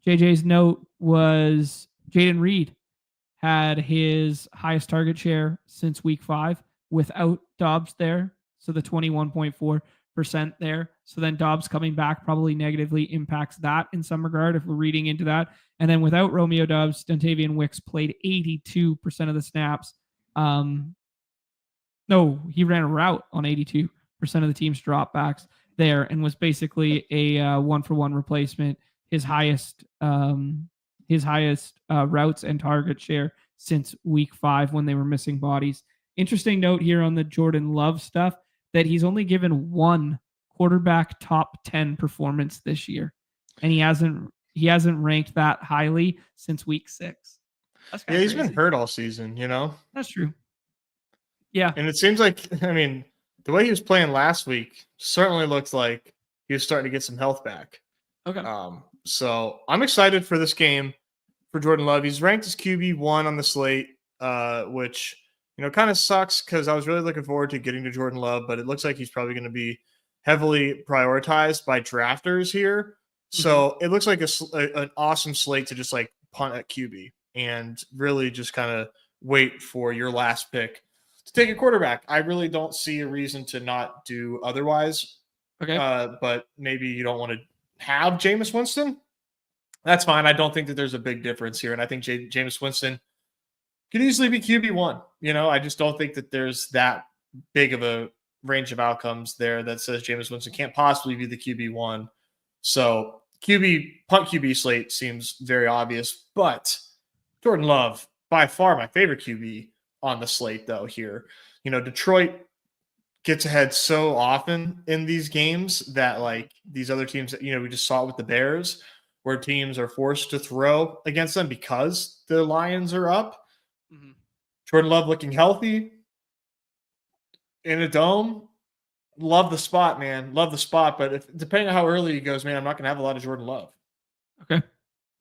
JJ's note was Jaden Reed had his highest target share since week 5 without Doubs there, so the 21.4% there. So then Doubs coming back probably negatively impacts that in some regard if we're reading into that. And then without Romeo Doubs, Dontavian Wicks played 82% of the snaps. No, he ran a route on 82% of the team's dropbacks there and was basically a one-for-one replacement. His highest routes and target share since week 5 when they were missing bodies. Interesting note here on the Jordan Love stuff that he's only given one quarterback top 10 performance this year, and he hasn't ranked that highly since week 6. Yeah, he's been hurt all season, That's true. Yeah. And it seems like, the way he was playing last week certainly looked like he was starting to get some health back. Okay. So I'm excited for this game for Jordan Love. He's ranked as QB1 on the slate, which, kind of sucks because I was really looking forward to getting to Jordan Love, but it looks like he's probably going to be heavily prioritized by drafters here. So it looks like an awesome slate to just like punt at QB and really just kind of wait for your last pick to take a quarterback. I really don't see a reason to not do otherwise. Okay. But maybe you don't want to have Jameis Winston. That's fine. I don't think that there's a big difference here. And I think Jameis Winston could easily be QB1. I just don't think that there's that big of a range of outcomes there that says Jameis Winston can't possibly be the QB1. So punt QB slate seems very obvious, but Jordan Love, by far my favorite QB on the slate though here. Detroit gets ahead so often in these games that like these other teams, we just saw it with the Bears, where teams are forced to throw against them because the Lions are up. Mm-hmm. Jordan Love looking healthy in a dome. Love the spot, man. Love the spot. But depending on how early he goes, man, I'm not going to have a lot of Jordan Love. Okay.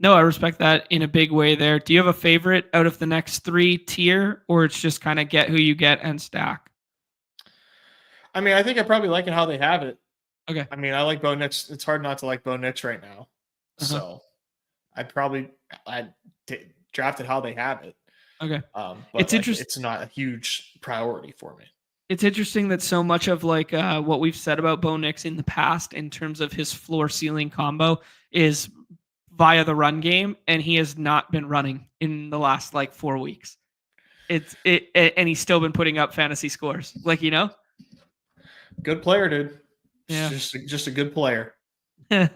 No, I respect that in a big way there. Do you have a favorite out of the next 3 tier, or it's just kind of get who you get and stack? I mean, I think I probably like it how they have it. Okay. I mean, I like Bo Nix. It's hard not to like Bo Nix right now. So I'd draft it how they have it. Okay. But it's interesting. It's not a huge priority for me. It's interesting that so much of like what we've said about Bo Nix in the past in terms of his floor ceiling combo is via the run game, and he has not been running in the last like 4 weeks. And he's still been putting up fantasy scores. Like, good player, dude. Yeah. Just a good player. Let's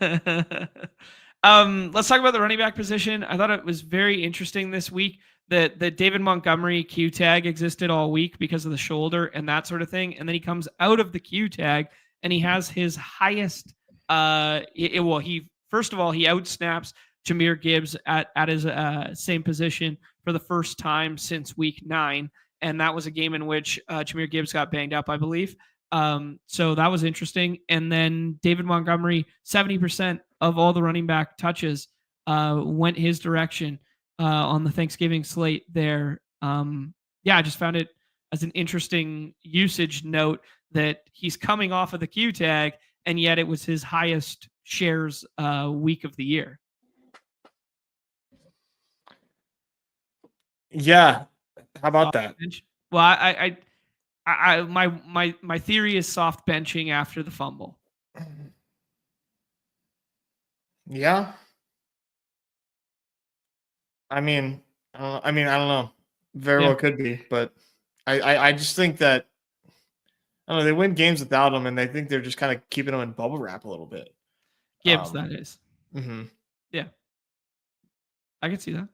talk about the running back position. I thought it was very interesting this week that the David Montgomery Q tag existed all week because of the shoulder and that sort of thing. And then he comes out of the Q tag and he has his highest, he first of all, he outsnaps Jahmyr Gibbs at his same position for the first time since week 9. And that was a game in which Jahmyr Gibbs got banged up, I believe. So that was interesting. And then David Montgomery, 70% of all the running back touches went his direction on the Thanksgiving slate there. I just found it as an interesting usage note that he's coming off of the Q tag, and yet it was his highest shares week of the year. Yeah. How about that? Well, my theory is soft benching after the fumble. Yeah. I mean, I don't know. Very well could be, but I just think that I don't know. They win games without him, and they think they're just kind of keeping him in bubble wrap a little bit. Gibbs, that is. Mm-hmm. Yeah, I can see that.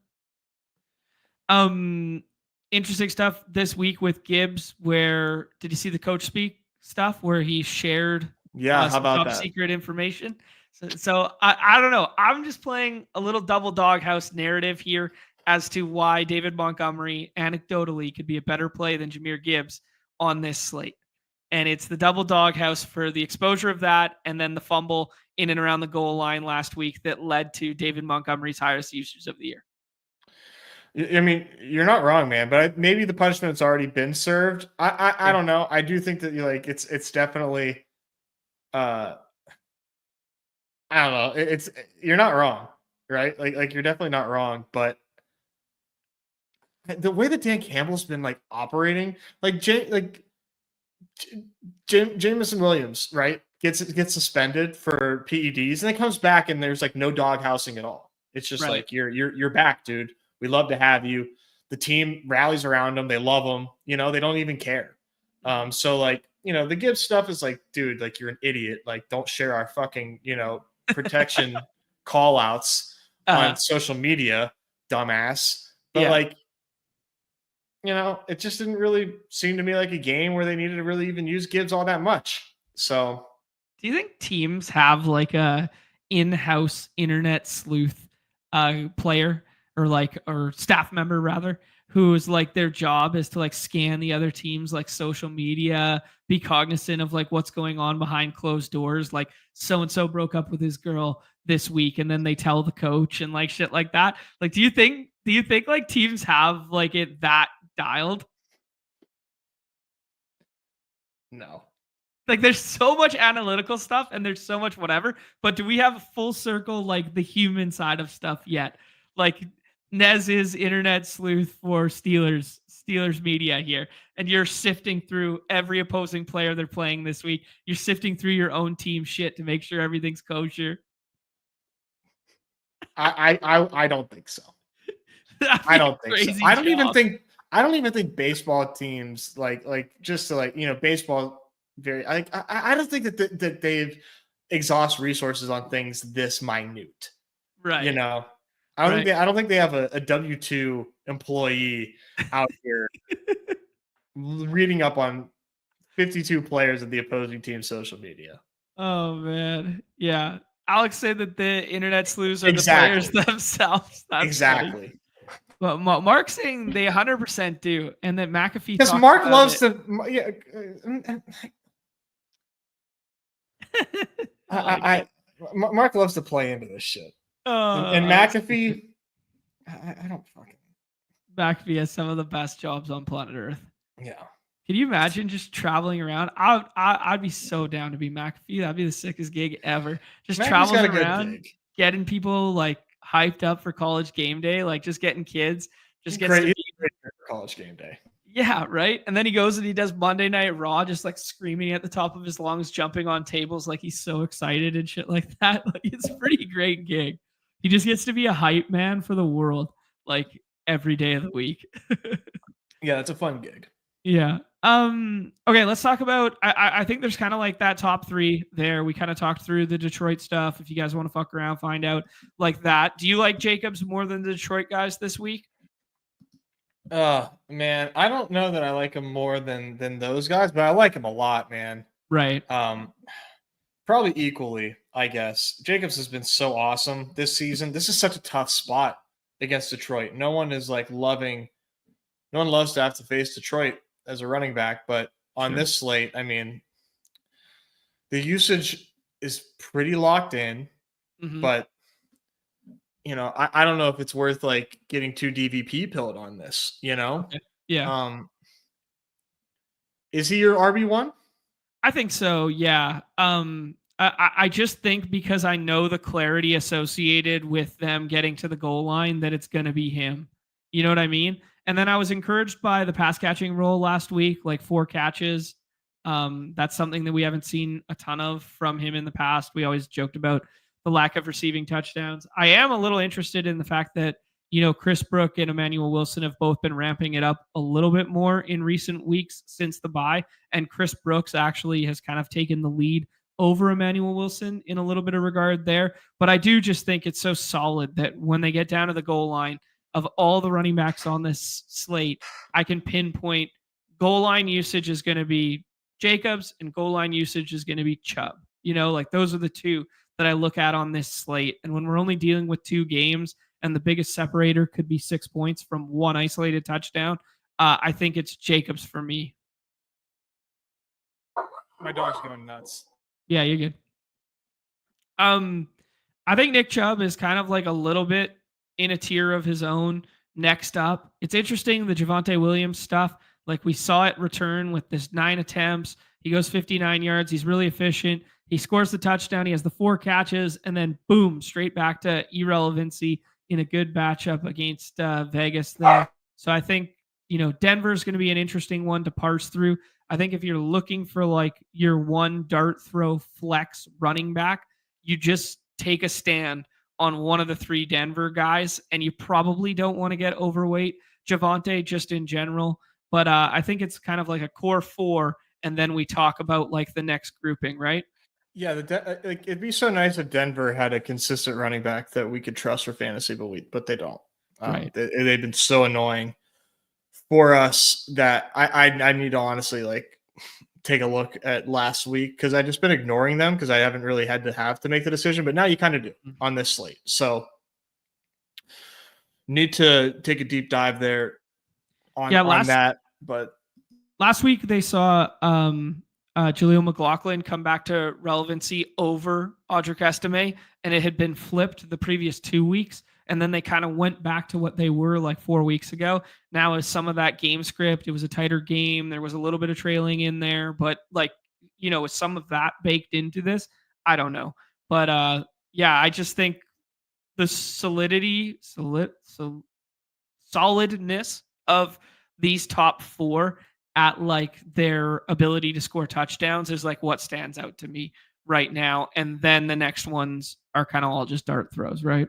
Interesting stuff this week with Gibbs. Where did you see the coach speak stuff where he shared? Yeah, how about top that? Secret information. So I don't know. I'm just playing a little double doghouse narrative here as to why David Montgomery anecdotally could be a better play than Jahmyr Gibbs on this slate. And it's the double doghouse for the exposure of that, and then the fumble in and around the goal line last week that led to David Montgomery's highest usage of the year. I mean, you're not wrong, man, but maybe the punishment's already been served. I don't know. I do think that it's definitely I don't know. You're not wrong, right? Like you're definitely not wrong, but the way that Dan Campbell's been like operating, Jameson Williams, right? Gets suspended for PEDs, and then comes back and there's like no dog housing at all. It's just like you're back, dude. We love to have you. The team rallies around him. They love him. They don't even care. So like, the Gibbs stuff is like, dude, like you're an idiot. Like, don't share our fucking, protection call outs on social media, dumbass. But like, it just didn't really seem to me like a game where they needed to really even use Gibbs all that much. So do you think teams have like a in-house internet sleuth player or staff member rather, who's like their job is to like scan the other team's like social media, be cognizant of like what's going on behind closed doors, like so-and-so broke up with his girl this week, and then they tell the coach and like shit like that? Like, do you think like teams have like it that dialed? No. Like, there's so much analytical stuff and there's so much whatever, but do we have a full circle like the human side of stuff yet? Like, Nez is internet sleuth for Steelers media here, and you're sifting through every opposing player they're playing this week. You're sifting through your own team shit to make sure everything's kosher. I don't think so. I don't think so. I don't even think baseball teams like just to like baseball very. I don't think that they've exhaust resources on things this minute. Right. I don't think they have a W-2 employee out here reading up on 52 players of the opposing team's social media. Oh man, yeah. Alex said that the internet sleuths are the players themselves. That's exactly. Funny. But Mark's saying they 100% do, and that McAfee. Because Mark loves to. Yeah. Mark loves to play into this shit. And McAfee, I don't fucking. McAfee has some of the best jobs on planet Earth. Yeah. Can you imagine just traveling around? I'd be so down to be McAfee. That'd be the sickest gig ever. Just McAfee's traveling around, getting people like hyped up for college game day, like just getting kids. Just gets to be for college game day. Yeah, right. And then he goes and he does Monday Night Raw, just like screaming at the top of his lungs, jumping on tables like he's so excited and shit like that. Like it's a pretty great gig. He just gets to be a hype man for the world, like every day of the week. Yeah, it's a fun gig. Yeah. Okay, let's talk about I think there's kind of like that top 3 there. We kind of talked through the Detroit stuff. If you guys want to fuck around, find out like that. Do you like Jacobs more than the Detroit guys this week? Man, I don't know that I like him more than those guys, but I like him a lot, man. Right. Probably equally, I guess. Jacobs has been so awesome this season. This is such a tough spot against Detroit. No one loves to have to face Detroit as a running back, but on this slate, I mean, the usage is pretty locked in, but you know, I don't know if it's worth like getting too DVP pilled on this, you know? Okay. Yeah. Is he your RB1? I think so. Yeah. I just think because I know the clarity associated with them getting to the goal line that it's going to be him. You know what I mean? And then I was encouraged by the pass catching role last week, like 4 catches. That's something that we haven't seen a ton of from him in the past. We always joked about the lack of receiving touchdowns. I am a little interested in the fact that, you know, Chris Brook and Emmanuel Wilson have both been ramping it up a little bit more in recent weeks since the bye. And Chris Brooks actually has kind of taken the lead over Emmanuel Wilson in a little bit of regard there. But I do just think it's so solid that when they get down to the goal line, of all the running backs on this slate, I can pinpoint goal line usage is going to be Jacobs and goal line usage is going to be Chubb. You know, like those are the 2 that I look at on this slate. And when we're only dealing with 2 games and the biggest separator could be 6 points from one isolated touchdown, I think it's Jacobs for me. My dog's going nuts. Yeah, you're good. I think Nick Chubb is kind of like a little bit in a tier of his own. Next up, it's interesting, the Javonte Williams stuff. Like we saw it return with this 9 attempts. He goes 59 yards. He's really efficient. He scores the touchdown. He has the 4 catches, and then boom, straight back to irrelevancy in a good matchup against Vegas there. So I think, you know, Denver is going to be an interesting one to parse through. I think if you're looking for like your one dart throw flex running back, you just take a stand on one of the 3 Denver guys, and you probably don't want to get overweight Javonte just in general. But I think it's kind of like a core 4, and then we talk about like the next grouping, right? Yeah, like it'd be so nice if Denver had a consistent running back that we could trust for fantasy, but they don't. Right. They've been so annoying for us that I need to honestly like take a look at last week because I've just been ignoring them because I haven't really had to make the decision. But now you kind of do on this slate, so need to take a deep dive there on that. But last week they saw Jaleel McLaughlin come back to relevancy over Audric Estime, and it had been flipped the previous 2 weeks. And then they kind of went back to what they were like 4 weeks ago. Now is some of that game script. It was a tighter game. There was a little bit of trailing in there, but like, you know, with some of that baked into this, I don't know. But yeah, I just think the solidness of these top 4 at like their ability to score touchdowns is like what stands out to me right now. And then the next ones are kind of all just dart throws, right?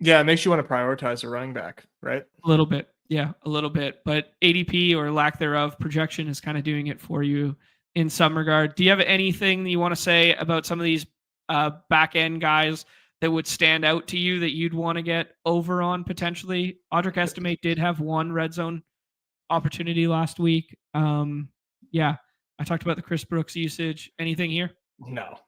Yeah, it makes you want to prioritize a running back, right? A little bit. Yeah, a little bit. But ADP or lack thereof projection is kind of doing it for you in some regard. Do you have anything that you want to say about some of these back end guys that would stand out to you that you'd want to get over on potentially? Audric Estime did have 1 red zone opportunity last week. yeah, I talked about the Chris Brooks usage. Anything here? No.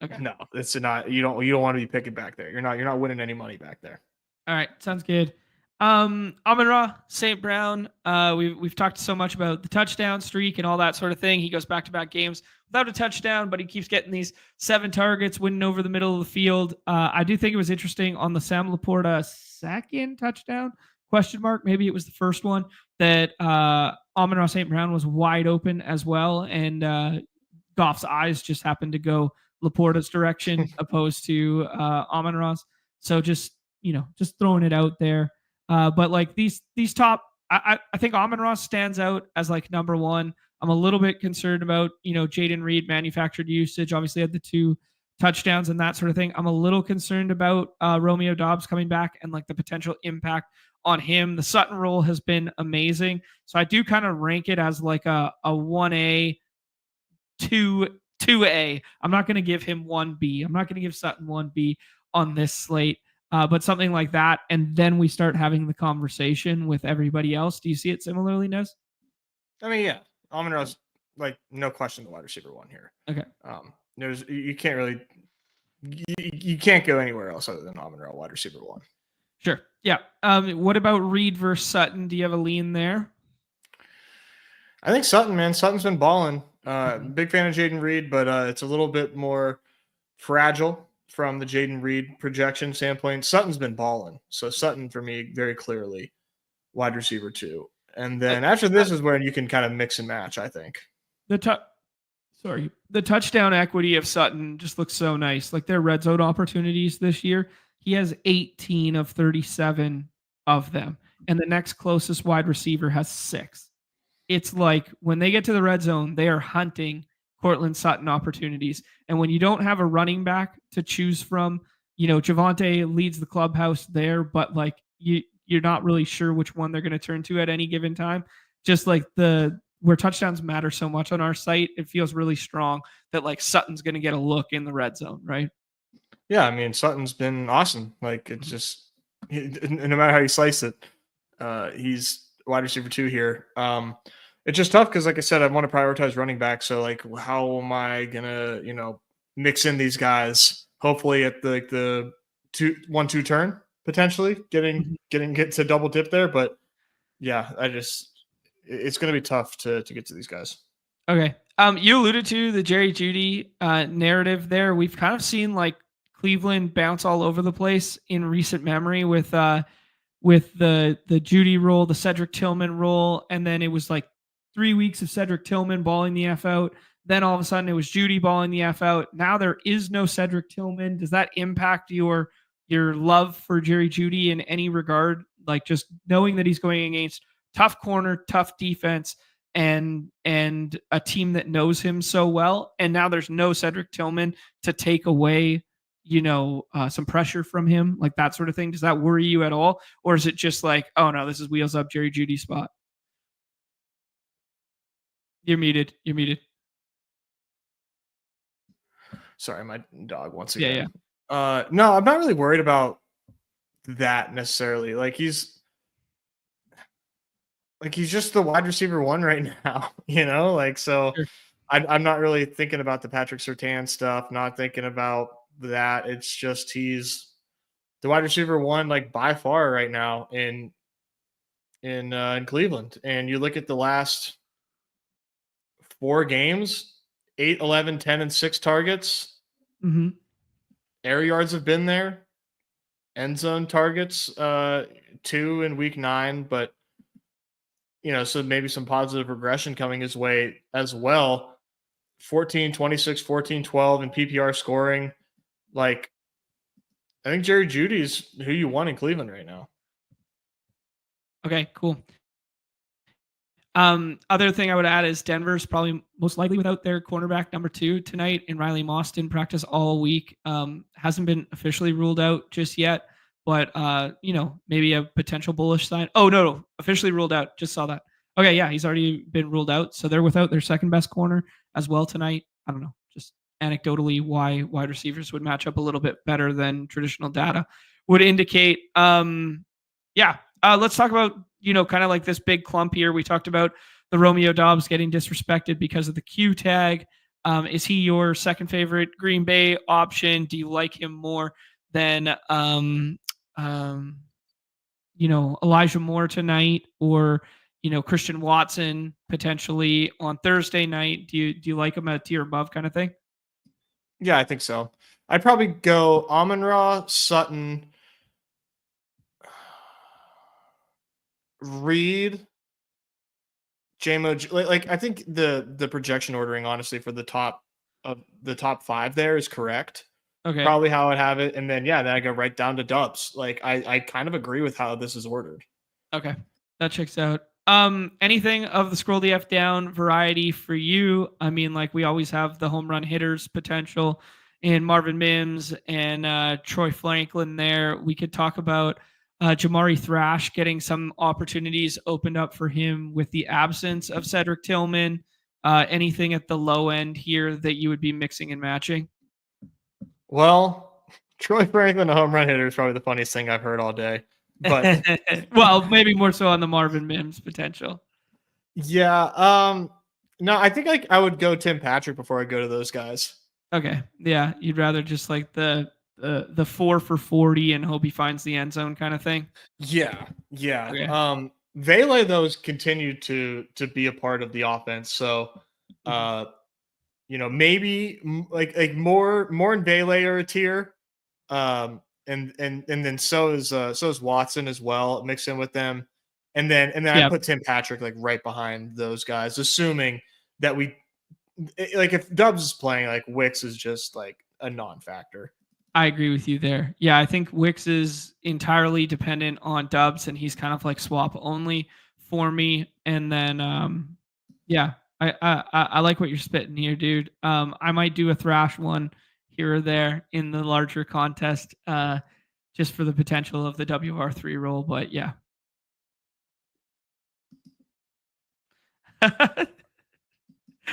Okay. No, it's not. You don't want to be picking back there. You're not winning any money back there. All right, sounds good. Amon-Ra, St. Brown. We've talked so much about the touchdown streak and all that sort of thing. He goes back-to-back games without a touchdown, but he keeps getting these 7 targets, winning over the middle of the field. I do think it was interesting on the Sam Laporta second touchdown, question mark, maybe it was the first one, that Amon-Ra St. Brown was wide open as well, and Goff's eyes just happened to go Laporta's direction opposed to Amon-Ra's. So just throwing it out there. But like these top, I think Amon-Ra stands out as like number one. I'm a little bit concerned about, Jayden Reed manufactured usage, obviously had the 2 touchdowns and that sort of thing. I'm a little concerned about Romeo Doubs coming back and like the potential impact on him. The Sutton role has been amazing. So I do kind of rank it as like a 1A, 2A. I'm not going to give him 1B. I'm not going to give Sutton 1B on this slate. But something like that, and then we start having the conversation with everybody else. Do you see it similarly, Nez? I mean, yeah, Amon-Ra's like no question the wide receiver 1 here. Okay. You can't really, you can't go anywhere else other than Amon-Ra wide receiver 1. Sure. Yeah. What about Reed versus Sutton? Do you have a lean there? I think Sutton, man. Sutton's been balling. Big fan of Jayden Reed, but it's a little bit more fragile from the Jayden Reed projection standpoint. Sutton's been balling. So Sutton, for me, very clearly wide receiver 2. And then after this is where you can kind of mix and match, I think. The touchdown equity of Sutton just looks so nice. Like their red zone opportunities this year, he has 18 of 37 of them. And the next closest wide receiver has 6. It's like when they get to the red zone, they are hunting Courtland Sutton opportunities. And when you don't have a running back to choose from, Javonte leads the clubhouse there, but like you're not really sure which one they're going to turn to at any given time. Just like where touchdowns matter so much on our site, it feels really strong that like Sutton's going to get a look in the red zone, right? Yeah, I mean, Sutton's been awesome. Like it's just, no matter how you slice it, he's wide receiver 2 here. It's just tough because, like I said, I want to prioritize running back. So, like, how am I gonna, mix in these guys? Hopefully, at the 1-2 turn, potentially getting to double dip there. But yeah, it's gonna be tough to get to these guys. Okay. You alluded to the Jerry Jeudy narrative there. We've kind of seen like Cleveland bounce all over the place in recent memory with the Jeudy role, the Cedric Tillman role, and then it was like 3 weeks of Cedric Tillman balling the F out. Then all of a sudden it was Jeudy balling the F out. Now there is no Cedric Tillman. Does that impact your love for Jerry Jeudy in any regard? Like just knowing that he's going against tough corner, tough defense, and a team that knows him so well. And now there's no Cedric Tillman to take away, some pressure from him, like that sort of thing. Does that worry you at all? Or is it just like, oh no, this is wheels up Jerry Jeudy spot? You're muted. Sorry, my dog once again. Yeah. No, I'm not really worried about that necessarily. Like he's just the wide receiver 1 right now, so Sure. I'm not really thinking about the Patrick Surtain stuff, not thinking about that. It's just he's the wide receiver 1, like by far right now in Cleveland. And you look at the last 4 games, 8, 11, 10, and 6 targets. Mm-hmm. Air yards have been there. End zone targets, 2 in week 9, but so maybe some positive regression coming his way as well. 14, 26, 14, 12 in PPR scoring. Like, I think Jerry Jeudy's who you want in Cleveland right now. Okay, cool. Other thing I would add is Denver's probably most likely without their cornerback number 2 tonight, and Riley Moss didn't practice all week. Hasn't been officially ruled out just yet, but maybe a potential bullish sign. Oh no, officially ruled out. Just saw that. Okay, yeah, he's already been ruled out. So they're without their second best corner as well tonight. I don't know, just anecdotally why wide receivers would match up a little bit better than traditional data would indicate. Let's talk about kind of like this big clump here. We talked about the Romeo Dobbs getting disrespected because of the Q tag. Is he your second favorite Green Bay option? Do you like him more than Elijah Moore tonight, or Christian Watson potentially on Thursday night? Do you like him at a tier above kind of thing? Yeah, I think so. I'd probably go Amon-Ra, Sutton, Reed, JMO. Like I think the projection ordering, honestly, for the top 5 there is correct. Okay. Probably how I'd have it. And then then I go right down to Dubs. Like I kind of agree with how this is ordered. Okay. That checks out. Anything of the scroll the F down variety for you? I mean, like we always have the home run hitters potential in Marvin Mims and Troy Franklin there. We could talk about Jamari Thrash getting some opportunities opened up for him with the absence of Cedric Tillman. Anything at the low end here that you would be mixing and matching? Well, Troy Franklin, a home run hitter, is probably the funniest thing I've heard all day. But well, maybe more so on the Marvin Mims potential. Yeah. No, I think I would go Tim Patrick before I go to those guys. Okay. Yeah. You'd rather just like the 4 for 40 and hope he finds the end zone kind of thing. Yeah. Yeah. Okay. Vele, those continue to be a part of the offense. So maybe like more in Vele or a tier. And then so is Watson as well, mix in with them. And then I put Tim Patrick like right behind those guys, assuming that if Dubs is playing, like Wicks is just like a non-factor. I agree with you there. Yeah, I think Wicks is entirely dependent on Dubs, and he's kind of like swap only for me. And then, I like what you're spitting here, dude. I might do a Thrash one here or there in the larger contest, just for the potential of the WR3 role. But yeah.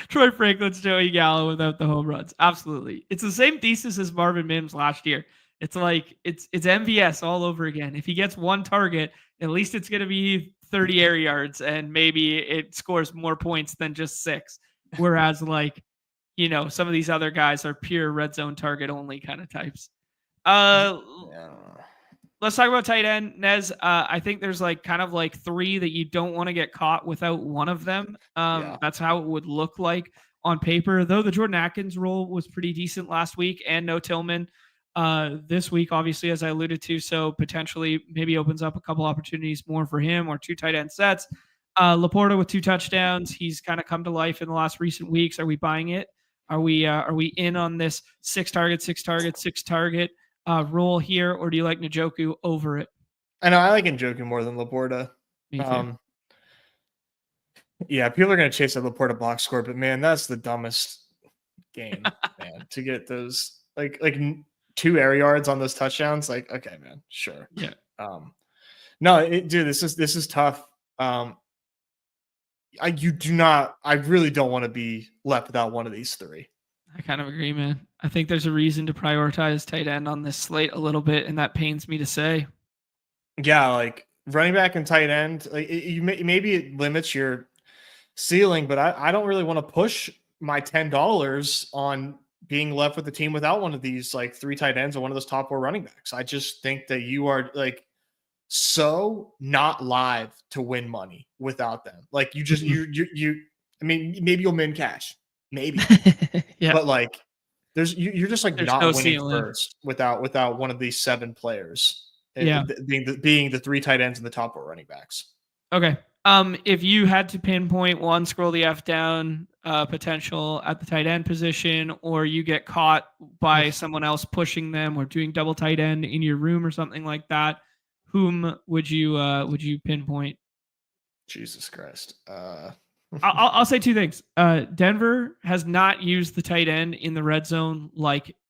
Troy Franklin's Joey Gallo without the home runs. Absolutely. It's the same thesis as Marvin Mims last year. It's like it's MVS all over again. If he gets one target, at least it's going to be 30 air yards and maybe it scores more points than just 6. Whereas some of these other guys are pure red zone target only kind of types. Let's talk about tight end, Nez. I think there's kind of 3 that you don't want to get caught without one of them. That's how it would look like on paper. Though the Jordan Atkins role was pretty decent last week, and no Tillman this week, obviously, as I alluded to. So potentially maybe opens up a couple opportunities more for him, or 2 tight end sets. Laporta with 2 touchdowns. He's kind of come to life in the last recent weeks. Are we buying it? Are we in on this 6 target role here, or do you like Njoku over it? I know I like Njoku more than Laporta. Yeah, people are going to chase that Laporta box score, but man, that's the dumbest game, man, to get those like 2 air yards on those touchdowns. Like, okay, man, sure. Yeah. No, dude, this is tough. I really don't want to be left without one of these 3. I kind of agree, man. I think there's a reason to prioritize tight end on this slate a little bit, and that pains me to say. Yeah, like running back and tight end, maybe it limits your ceiling, but I don't really want to push my $10 on being left with the team without one of these 3 tight ends or one of those top 4 running backs. I just think that you are so not live to win money without them. Like you just you. I mean, maybe you'll min cash. Maybe. Yeah. But you're just there's not winning ceiling first without one of these 7 players. Yeah. Being the 3 tight ends and the top 4 running backs. Okay. If you had to pinpoint one scroll the F down potential at the tight end position, or you get caught by someone else pushing them or doing double tight end in your room or something like that, whom would you pinpoint? Jesus Christ. I'll say 2 things. Denver has not used the tight end in the red zone,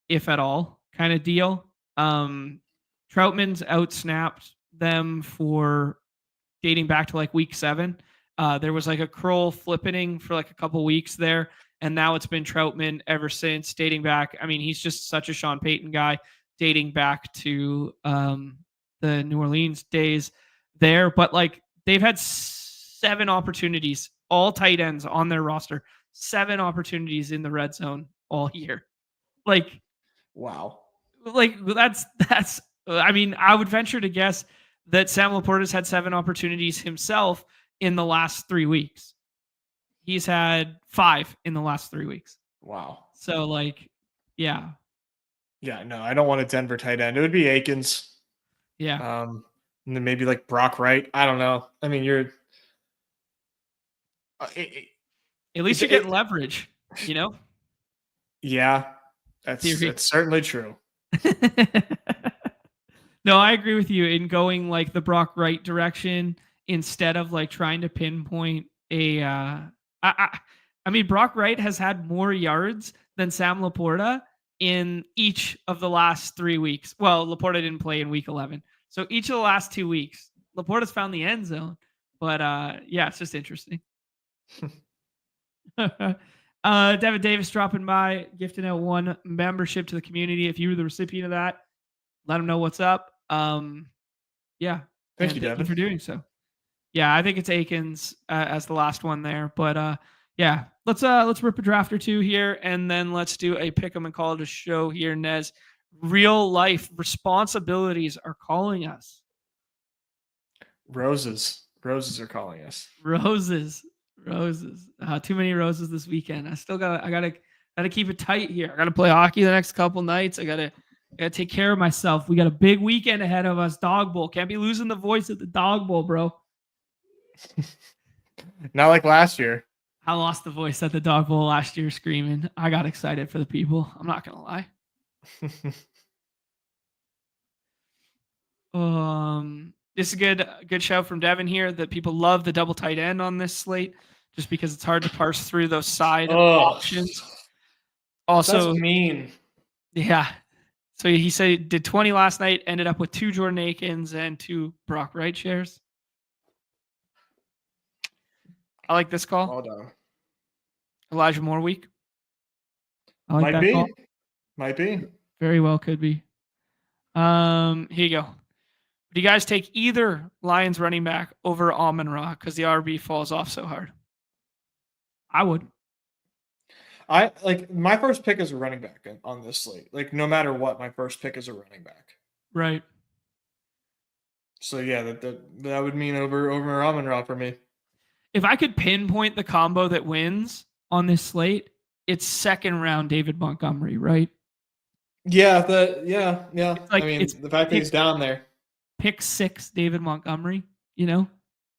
if at all, kind of deal. Troutman's outsnapped them for dating back to week 7. There was a Kroll flippening for a couple weeks there, and now it's been Troutman ever since, dating back. I mean, he's just such a Sean Payton guy, dating back to the New Orleans days there. But they've had 7 opportunities all tight ends on their roster, 7 opportunities in the red zone all year. Like, wow. Like that's. I mean, I would venture to guess that Sam Laporta's had 7 opportunities himself in the last 3 weeks. He's had 5 in the last 3 weeks. Wow. So like, yeah. Yeah, no, I don't want a Denver tight end. It would be Akins. Yeah. And then maybe like Brock Wright. I don't know. I mean, you're at least you get leverage, you know? Yeah. That's certainly true. No, I agree with you in going like the Brock Wright direction instead of like trying to pinpoint a I mean, Brock Wright has had more yards than Sam Laporta in each of the last 3 weeks. Well, Laporta didn't play in week 11. So each of the last 2 weeks, Laporta's found the end zone. But yeah, it's just interesting. Devin Davis dropping by, gifting out 1 membership to the community. If you were the recipient of that, let them know what's up. Yeah. Thank you, Devin. Thank you for doing so. Yeah, I think it's Akins as the last one there. But yeah, let's rip a draft or 2 here, and then let's do a pick 'em and call it a show here, Nez. Real life responsibilities are calling us. Roses are calling us. Roses. Too many roses this weekend. I gotta keep it tight here. I gotta play hockey the next couple nights. I gotta take care of myself. We got a big weekend ahead of us. Dawg Bowl. Can't be losing the voice at the Dawg Bowl, bro. Not like last year. I lost the voice at the Dawg Bowl last year screaming. I got excited for the people. I'm not gonna lie. This is a good shout from Devin here that people love the double tight end on this slate just because it's hard to parse through those side options. Also, that's mean. Yeah. So he said he did 20 last night, ended up with 2 Jordan Akins and 2 Brock Wright shares. I like this call. Hold on. Elijah Moore week. I like that call. Might be. Very well could be. Here you go. Do you guys take either Lions running back over Amon-Ra because the RB falls off so hard? I would. I like my first pick is a running back on this slate. Like no matter what, my first pick is a running back. Right. So yeah, that would mean over Amon-Ra for me. If I could pinpoint the combo that wins on this slate, it's 2nd round David Montgomery, right? Yeah, like, I mean, the fact that he's down there. Pick 6 David Montgomery, you know?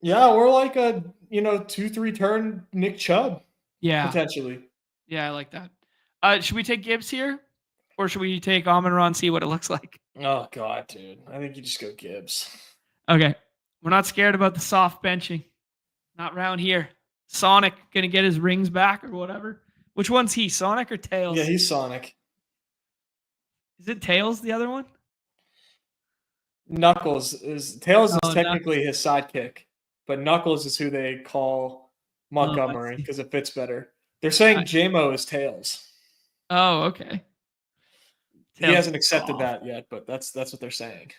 Yeah, or like a 2-3 turn Nick Chubb. Yeah. Potentially. Yeah, I like that. Should we take Gibbs here? Or should we take Amon-Ra and see what it looks like? Oh, God, dude. I think you just go Gibbs. Okay. We're not scared about the soft benching. Not around here. Sonic going to get his rings back or whatever. Which one's he? Sonic or Tails? Yeah, he's Sonic. Is it Tails, the other one? Tails is technically his sidekick, but Knuckles is who they call Montgomery because it fits better. They're saying J-Mo is Tails. Oh, okay. Tails he hasn't accepted that yet, but that's what they're saying.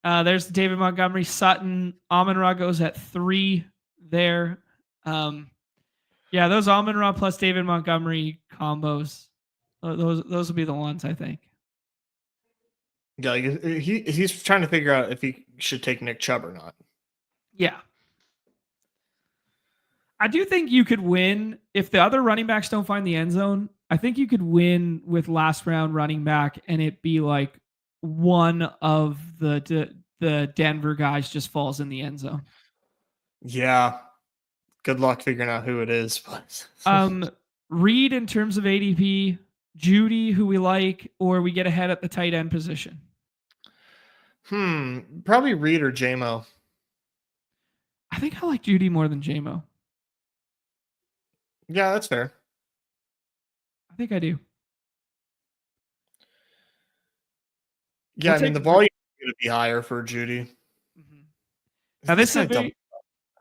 There's David Montgomery, Sutton. Amon-Ra goes at 3 there. Yeah, those Amon-Ra plus David Montgomery combos. Those will be the ones, I think. Yeah, he's trying to figure out if he should take Nick Chubb or not. Yeah. I do think you could win if the other running backs don't find the end zone. I think you could win with last round running back and it be like one of the Denver guys just falls in the end zone. Yeah. Good luck figuring out who it is. Reed in terms of ADP, Judy, who we like, or we get ahead at the tight end position. Probably Reed or J-Mo. I think I like Judy more than J-Mo. Yeah, that's fair. I think I do. Yeah, I mean, the volume is going to be higher for Judy. Mm-hmm. Now, this is I'd be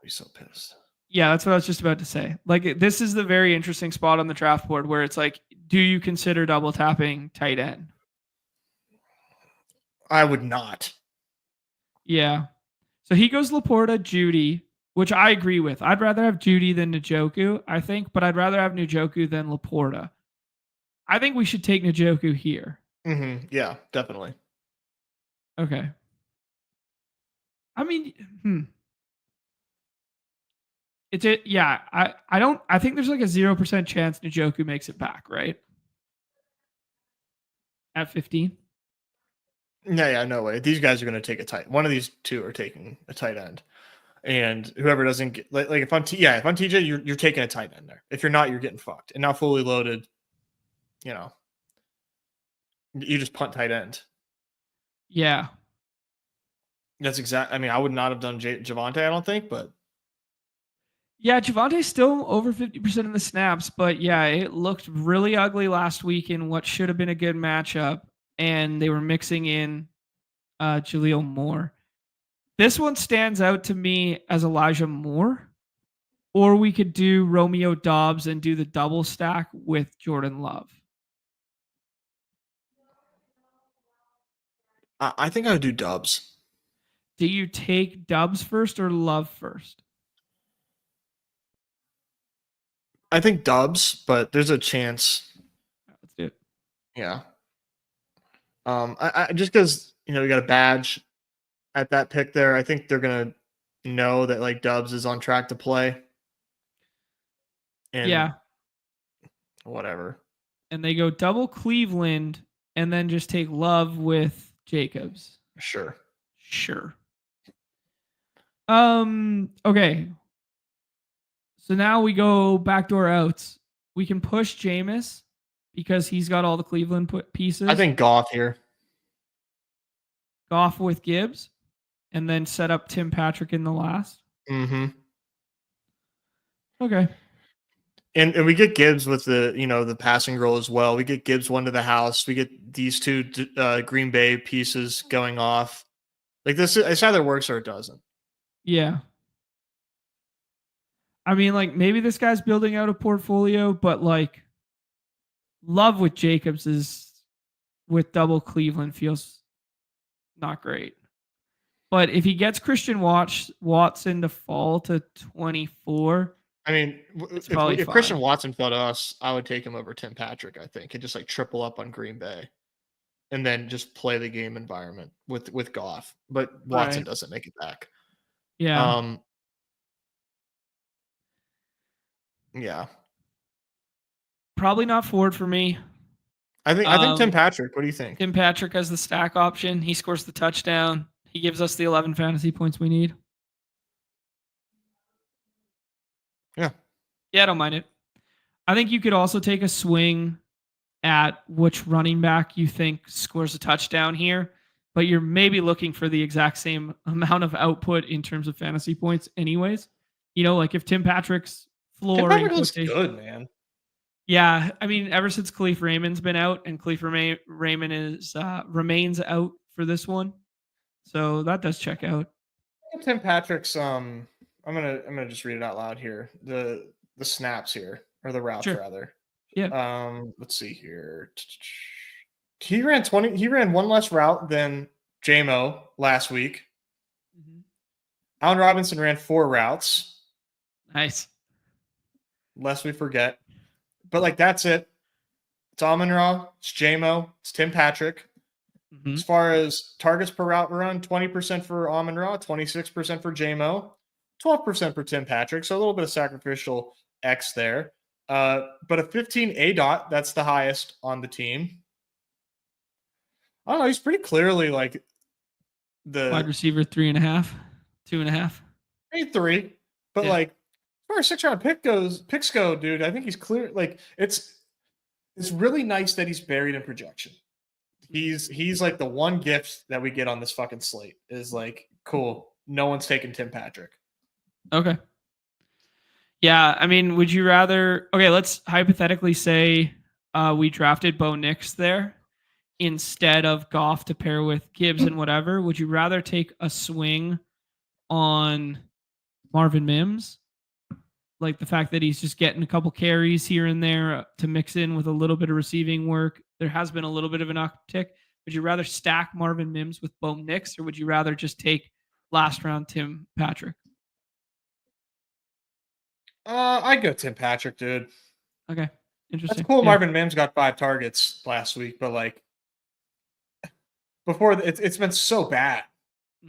so pissed. Yeah, that's what I was just about to say. Like, this is the very interesting spot on the draft board where it's like, do you consider double tapping tight end? I would not. Yeah. So he goes Laporta, Judy, which I agree with. I'd rather have Judy than Njoku, I think, but I'd rather have Njoku than Laporta. I think we should take Njoku here. Yeah, definitely. Okay. I mean, I think there's like a 0% chance Njoku makes it back, right? At 15. Yeah, no way. These guys are going to take a tight. One of these two are taking a tight end, and whoever doesn't get like if I'm if I'm TJ, you're taking a tight end there. If you're not, you're getting fucked. And now fully loaded, you just punt tight end. Yeah, that's exact. I mean, I would not have done Javonte. I don't think, but yeah, Javonte's still over 50% of the snaps, but yeah, it looked really ugly last week in what should have been a good matchup, and they were mixing in Jaleel Moore. This one stands out to me as Elijah Moore, or we could do Romeo Doubs and do the double stack with Jordan Love. I think I would do Dubs. Do you take Doubs first or Love first? I think Dubs, but there's a chance. Let's do it. Yeah. I just because we got a badge at that pick there, I think they're gonna know that like Dubs is on track to play. And yeah. Whatever. And they go double Cleveland and then just take Love with Jacobs. Sure. Okay. So now we go backdoor outs. We can push Jameis because he's got all the Cleveland pieces. I think Goff here. Goff with Gibbs, and then set up Tim Patrick in the last. Okay. And we get Gibbs with the passing role as well. We get Gibbs one to the house. We get these two Green Bay pieces going off. Like this, it either works or it doesn't. Yeah. I mean, like maybe this guy's building out a portfolio, but like Love with Jacobs is with double Cleveland feels not great. But if he gets Christian Watson to fall to 24, I mean, if Christian Watson fell to us, I would take him over Tim Patrick, I think, and just like triple up on Green Bay and then just play the game environment with Goff. But Watson doesn't make it back. Yeah. Yeah. Probably not Ford for me. I think Tim Patrick. What do you think? Tim Patrick has the stack option. He scores the touchdown. He gives us the 11 fantasy points we need. Yeah. Yeah, I don't mind it. I think you could also take a swing at which running back you think scores a touchdown here, but you're maybe looking for the exact same amount of output in terms of fantasy points anyways. Like if Tim Patrick's floor... Tim Patrick looks good, man. Yeah, I mean, ever since Khalif Raymond's been out, and Khalif Raymond remains out for this one, so that does check out. Tim Patrick's I'm gonna just read it out loud here. The snaps here, or the routes rather. Yeah. Let's see here. He ran one less route than JMO last week. Allen Robinson ran 4 routes. Nice. Lest we forget. But like that's it. It's Amon-Ra, it's JMO, it's Tim Patrick. As far as targets per route run, 20% for Amon-Ra, 26% for JMO, 12% for Tim Patrick. So a little bit of sacrificial X there. But a 15 ADOT, that's the highest on the team. I don't know. He's pretty clearly like the wide receiver 3.5, 2.5. Maybe 3. But like, as far as 6-round picks go, dude, I think he's clear. Like it's really nice that he's buried in projection. He's like the one gift that we get on this fucking slate is like, cool. No one's taking Tim Patrick. Okay. Yeah, I mean, would you rather... Okay, let's hypothetically say we drafted Bo Nix there instead of Goff to pair with Gibbs and whatever. Would you rather take a swing on Marvin Mims? Like the fact that he's just getting a couple carries here and there to mix in with a little bit of receiving work. There has been a little bit of an uptick. Would you rather stack Marvin Mims with Bo Nix, or would you rather just take last round Tim Patrick? I'd go Tim Patrick, dude. Okay. Interesting. That's cool. Yeah. Marvin Mims got 5 targets last week, but like before, it's been so bad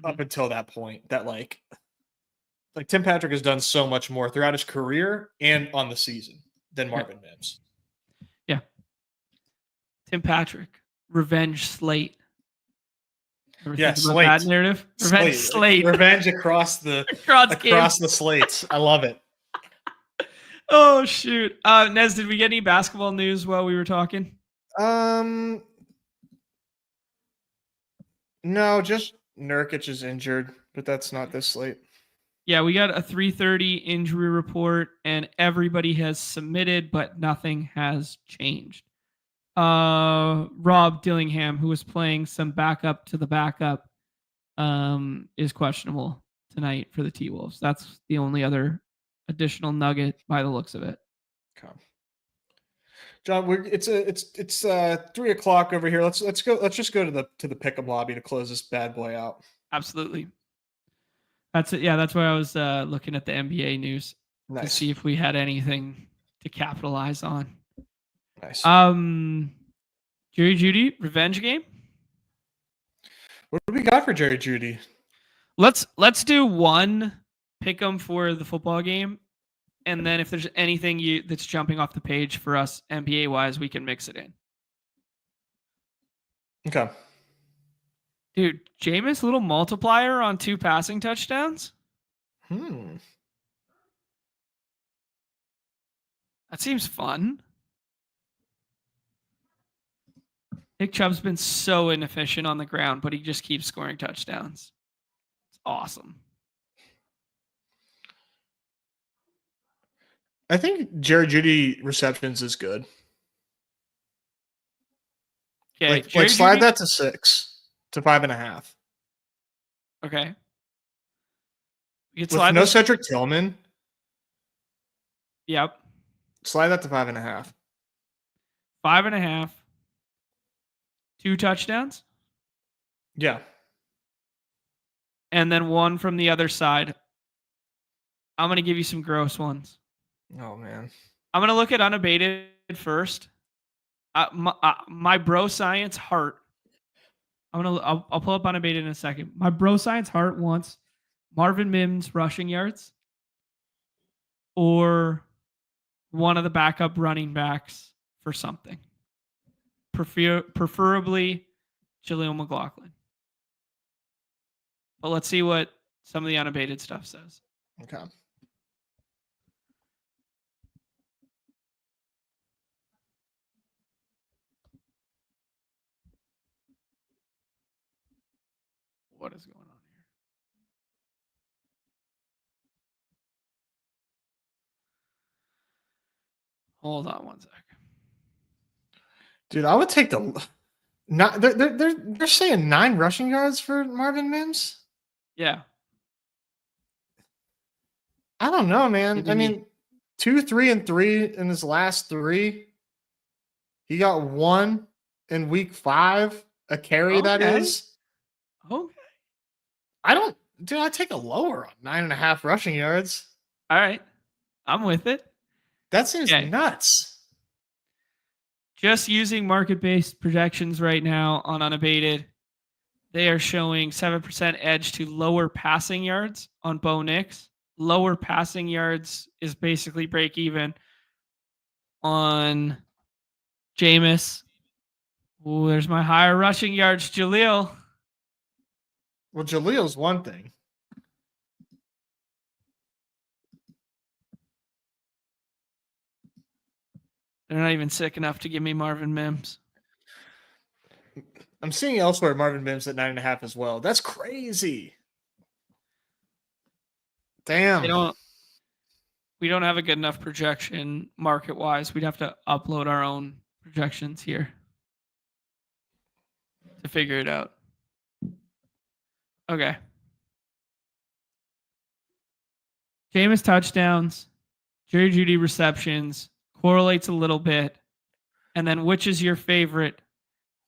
up until that point that like Tim Patrick has done so much more throughout his career and on the season than Marvin Mims. Yeah. Tim Patrick, revenge slate. Yeah, slate. That narrative. Revenge slate. Revenge across the the slates. I love it. Oh shoot. Nez, did we get any basketball news while we were talking? No, just Nurkic is injured, but that's not this slate. Yeah, we got a 3:30 injury report, and everybody has submitted, but nothing has changed. Rob Dillingham, who was playing some backup to the backup, is questionable tonight for the T-Wolves. That's the only other additional nugget by the looks of it. Okay. John, it's 3:00 over here. Let's just go to the pick 'em lobby to close this bad boy out. Absolutely. That's it. Yeah, that's why I was looking at the NBA news to see if we had anything to capitalize on. Nice. Jerry Jeudy revenge game. What do we got for Jerry Jeudy? Let's do one pick 'em for the football game, and then if there's anything that's jumping off the page for us NBA wise, we can mix it in. Okay. Dude, Jameis little multiplier on 2 passing touchdowns. That seems fun. Nick Chubb's been so inefficient on the ground, but he just keeps scoring touchdowns. It's awesome. I think Jerry Jeudy receptions is good. Okay, like slide that to 6 to 5.5. Okay. With no Cedric Tillman. Yep. Slide that to 5.5. 5.5. 2 touchdowns? Yeah. And then 1 from the other side. I'm going to give you some gross ones. Oh, man. I'm going to look at Unabated first. My bro science heart. I'll pull up Unabated in a second. My bro science heart wants Marvin Mims rushing yards or one of the backup running backs for something. Preferably Jaleel McLaughlin. But let's see what some of the Unabated stuff says. Okay. What is going on here? Hold on one sec. Dude, I would take the not. They're saying 9 rushing yards for Marvin Mims. Yeah. I don't know, man. I mean, 2, 3, and 3 in his last 3. He got 1 in week 5, a carry. Okay. That is. Okay. I take a lower on 9.5 rushing yards. All right. I'm with it. That seems nuts. Just using market-based projections right now on Unabated, they are showing 7% edge to lower passing yards on Bo Nix. Lower passing yards is basically break even on Jameis. Ooh, there's my higher rushing yards, Jaleel. Well, Jaleel's one thing. They're not even sick enough to give me Marvin Mims. I'm seeing elsewhere Marvin Mims at 9.5 as well. That's crazy. Damn. We don't have a good enough projection market-wise. We'd have to upload our own projections here to figure it out. Okay. Jameis touchdowns, Jerry Jeudy receptions, correlates a little bit. And then which is your favorite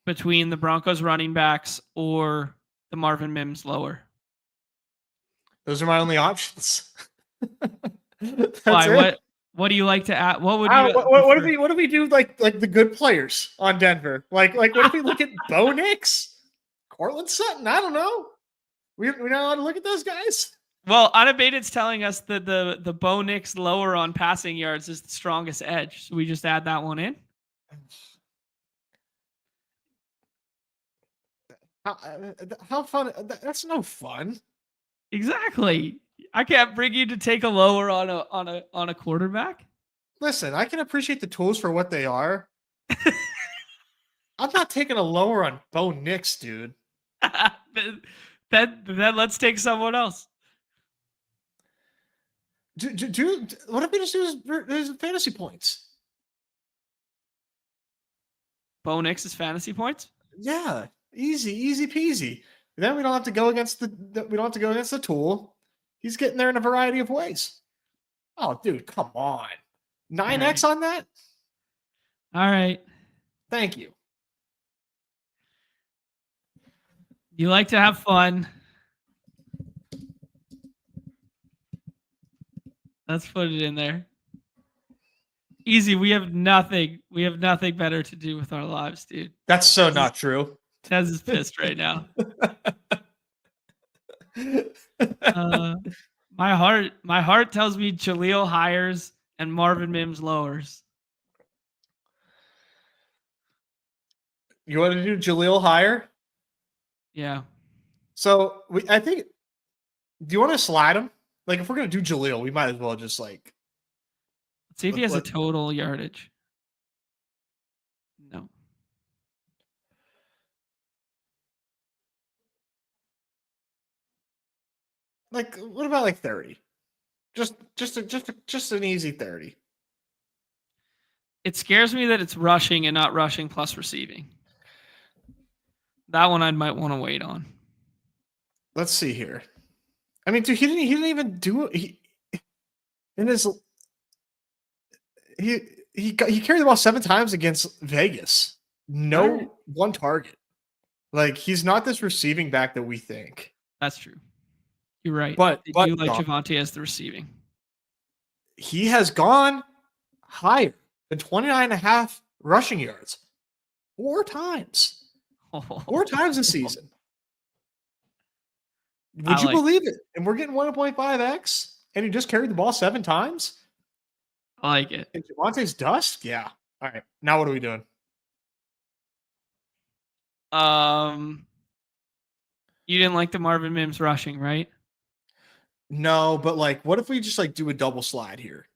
between the Broncos running backs or the Marvin Mims lower? Those are my only options. That's Why? it. What do you like to add? What would you? What if we do like the good players on Denver? Like what if we look at Bo Nix, Cortland Sutton? I don't know. We're not allowed to look at those guys. Well, Unabated's telling us that the Bo Nix lower on passing yards is the strongest edge. So we just add that one in. How fun? That's no fun. Exactly. I can't bring you to take a lower on a quarterback. Listen, I can appreciate the tools for what they are. I'm not taking a lower on Bo Nix, dude. Then let's take someone else. What if we just do his fantasy points? Bo Nix's fantasy points? Yeah, easy peasy. Then we don't have to go against the tool. He's getting there in a variety of ways. Oh, dude, come on. 9x on that? All right. Thank you. You like to have fun. Let's put it in there. Easy. We have nothing better to do with our lives, dude. That's so not true. Tez is pissed right now. My heart tells me Jaleel hires and Marvin Mims lowers. You want to do Jaleel higher? Yeah. So I think. Do you want to slide him? Like, if we're gonna do Jaleel, we might as well just like. Let's see if he has a total yardage. No. Like, what about like 30? Just an easy 30. It scares me that it's rushing and not rushing plus receiving. That one I might want to wait on. Let's see here. I mean, dude, he didn't even do it. He carried the ball 7 times against Vegas. No one target. Like, he's not this receiving back that we think. That's true. You're right. But you like Javonte as the receiving. He has gone higher than 29.5 rushing yards 4 times. 4 times this season. Would you believe it? And we're getting 1.5x, and he just carried the ball 7 times? I like it. And Javonte's dust? Yeah. All right. Now what are we doing? You didn't like the Marvin Mims rushing, right? No, but like, what if we just like do a double slide here?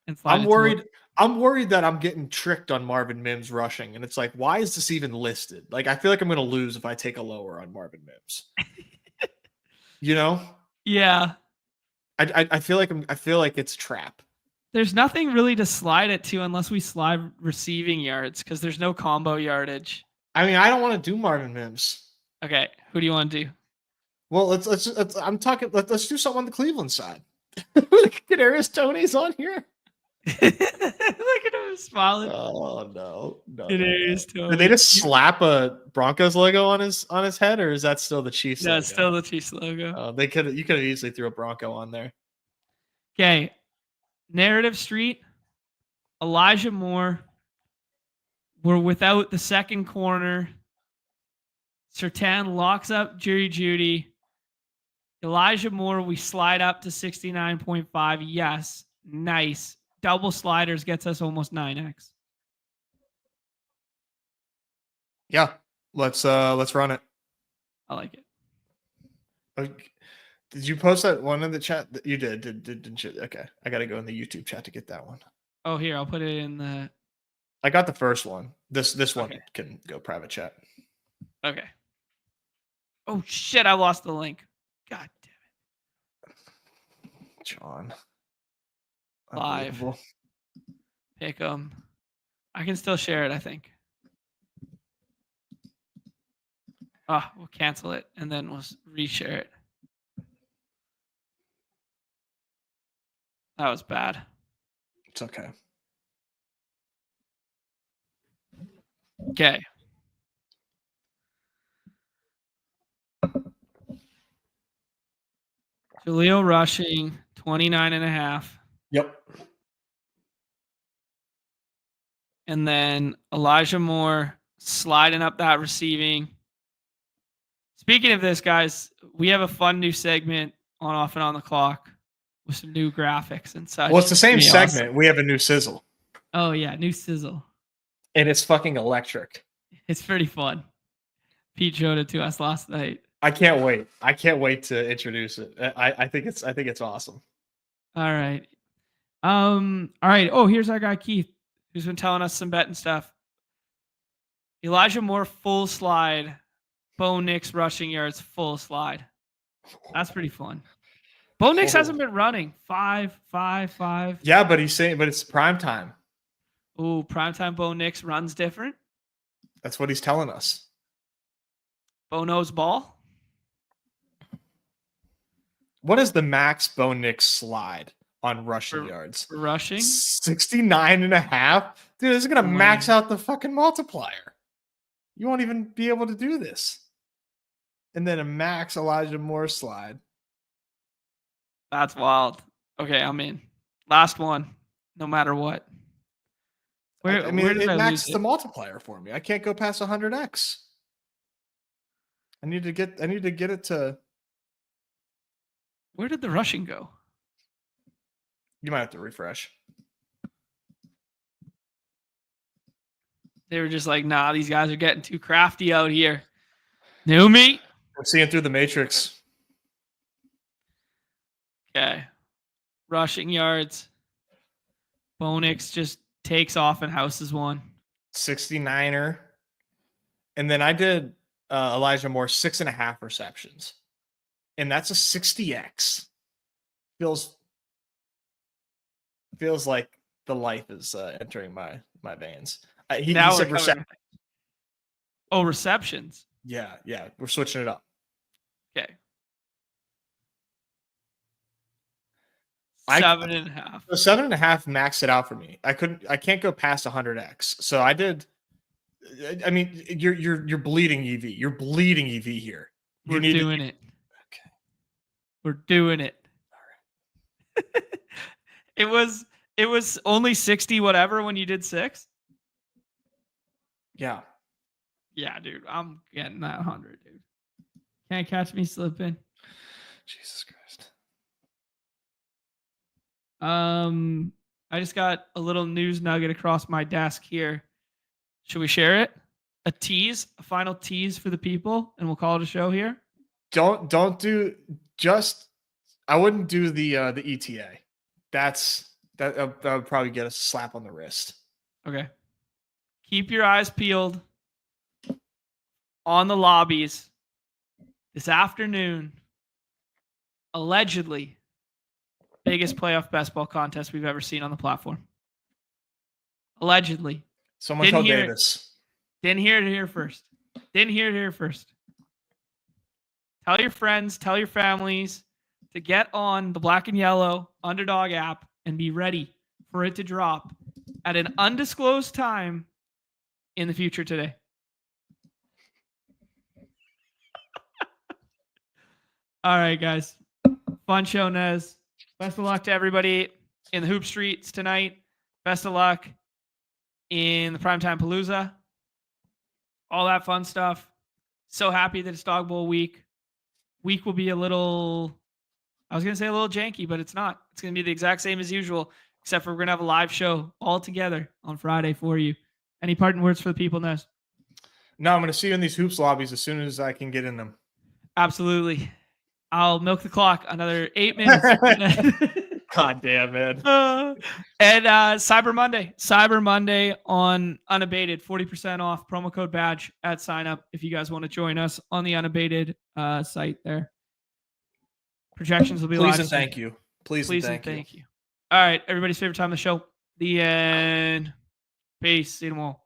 And I'm worried that I'm getting tricked on Marvin Mims rushing, and it's like, why is this even listed? Like, I feel like I'm going to lose if I take a lower on Marvin Mims. You know? Yeah. I feel like it's a trap. There's nothing really to slide it to unless we slide receiving yards because there's no combo yardage. I mean, I don't want to do Marvin Mims. Okay, who do you want to do? Well, let's do something on the Cleveland side. Kadarius Toney's on here. Look at him smiling. Oh no. Kadarius Toney. Did they just slap a Broncos logo on his head, or is that still the Chiefs? No, it's still the Chiefs logo. You could have easily threw a Bronco on there. Okay. Narrative Street, Elijah Moore. We're without the second corner. Surtain locks up Jerry Jeudy. Elijah Moore, we slide up to 69.5. Yes. Nice. Double sliders gets us almost 9x. Yeah. Let's run it. I like it. Okay. Did you post that one in the chat? You didn't you? Okay. I got to go in the YouTube chat to get that one. Oh, here, I'll put it in the... I got the first one. This one can go private chat. Okay. Oh, shit, I lost the link. God damn it. Jon. Live. Pick 'em. I can still share it, I think. We'll cancel it, and then we'll reshare it. That was bad. It's okay. Okay. Jaleel rushing 29.5. Yep. And then Elijah Moore sliding up that receiving. Speaking of this, guys, we have a fun new segment on Off and On the Clock with some new graphics and such. Well, it's the same segment. Awesome. We have a new sizzle. Oh, yeah. New sizzle. And it's fucking electric. It's pretty fun. Pete showed it to us last night. I can't wait. I can't wait to introduce it. I think it's awesome. All right. All right. Oh, here's our guy Keith, who's been telling us some betting stuff. Elijah Moore full slide. Bo Nix rushing yards full slide. That's pretty fun. Bo Nix hasn't been running 5. Yeah, but it's prime time. Ooh, primetime Bo Nix runs different. That's what he's telling us. Bo knows ball. What is the max Bo Nix slide on rushing yards? Rushing? 69.5? Dude, this is going to max out the fucking multiplier. You won't even be able to do this. And then a max Elijah Moore slide. That's wild. Okay, I'm in. Last one, no matter what. Where it maxes the multiplier for me. I can't go past 100x. I need to get it to. Where did the rushing go? You might have to refresh. They were just like, nah, these guys are getting too crafty out here. New me. We're seeing through the matrix. Okay. Rushing yards. Bo Nix just takes off and houses one. 69er. And then I did Elijah Moore 6.5 receptions. And that's a 60x. Feels like the life is entering my veins. He said receptions. Oh, receptions. Yeah. We're switching it up. Okay. 7.5. The 7.5 maxed it out for me. I can't go past 100x. So I did. I mean, you're bleeding EV. You're bleeding EV here. We're doing it. Okay. We're doing it. All right. It was only 60 whatever when you did 6. Yeah. Yeah, dude. I'm getting that 100, dude. Can't catch me slipping. Jesus Christ. I just got a little news nugget across my desk here. Should we share it? A final tease for the people, and we'll call it a show here. Don't do just. I wouldn't do the ETA. That would probably get a slap on the wrist. Okay. Keep your eyes peeled on the lobbies this afternoon. Allegedly, biggest playoff best ball contest we've ever seen on the platform. Allegedly. Someone tell Davis. Didn't hear it here first. Tell your friends, tell your families to get on the Black and Yellow Underdog app and be ready for it to drop at an undisclosed time in the future today. All right, guys. Fun show, Nez. Best of luck to everybody in the hoop streets tonight. Best of luck in the primetime Palooza. All that fun stuff. So happy that it's Dawg Bowl week. Week will be I was going to say a little janky, but it's not. It's going to be the exact same as usual, except for we're going to have a live show all together on Friday for you. Any parting words for the people, Nez? No, I'm going to see you in these hoops lobbies as soon as I can get in them. Absolutely. I'll milk the clock another 8 minutes. God damn, man. And Cyber Monday on Unabated, 40% off, promo code badge at sign up if you guys want to join us on the Unabated site there. Projections will be live. Please and thank you. Please and thank you. All right, everybody's favorite time of the show. The end. Peace. See you tomorrow.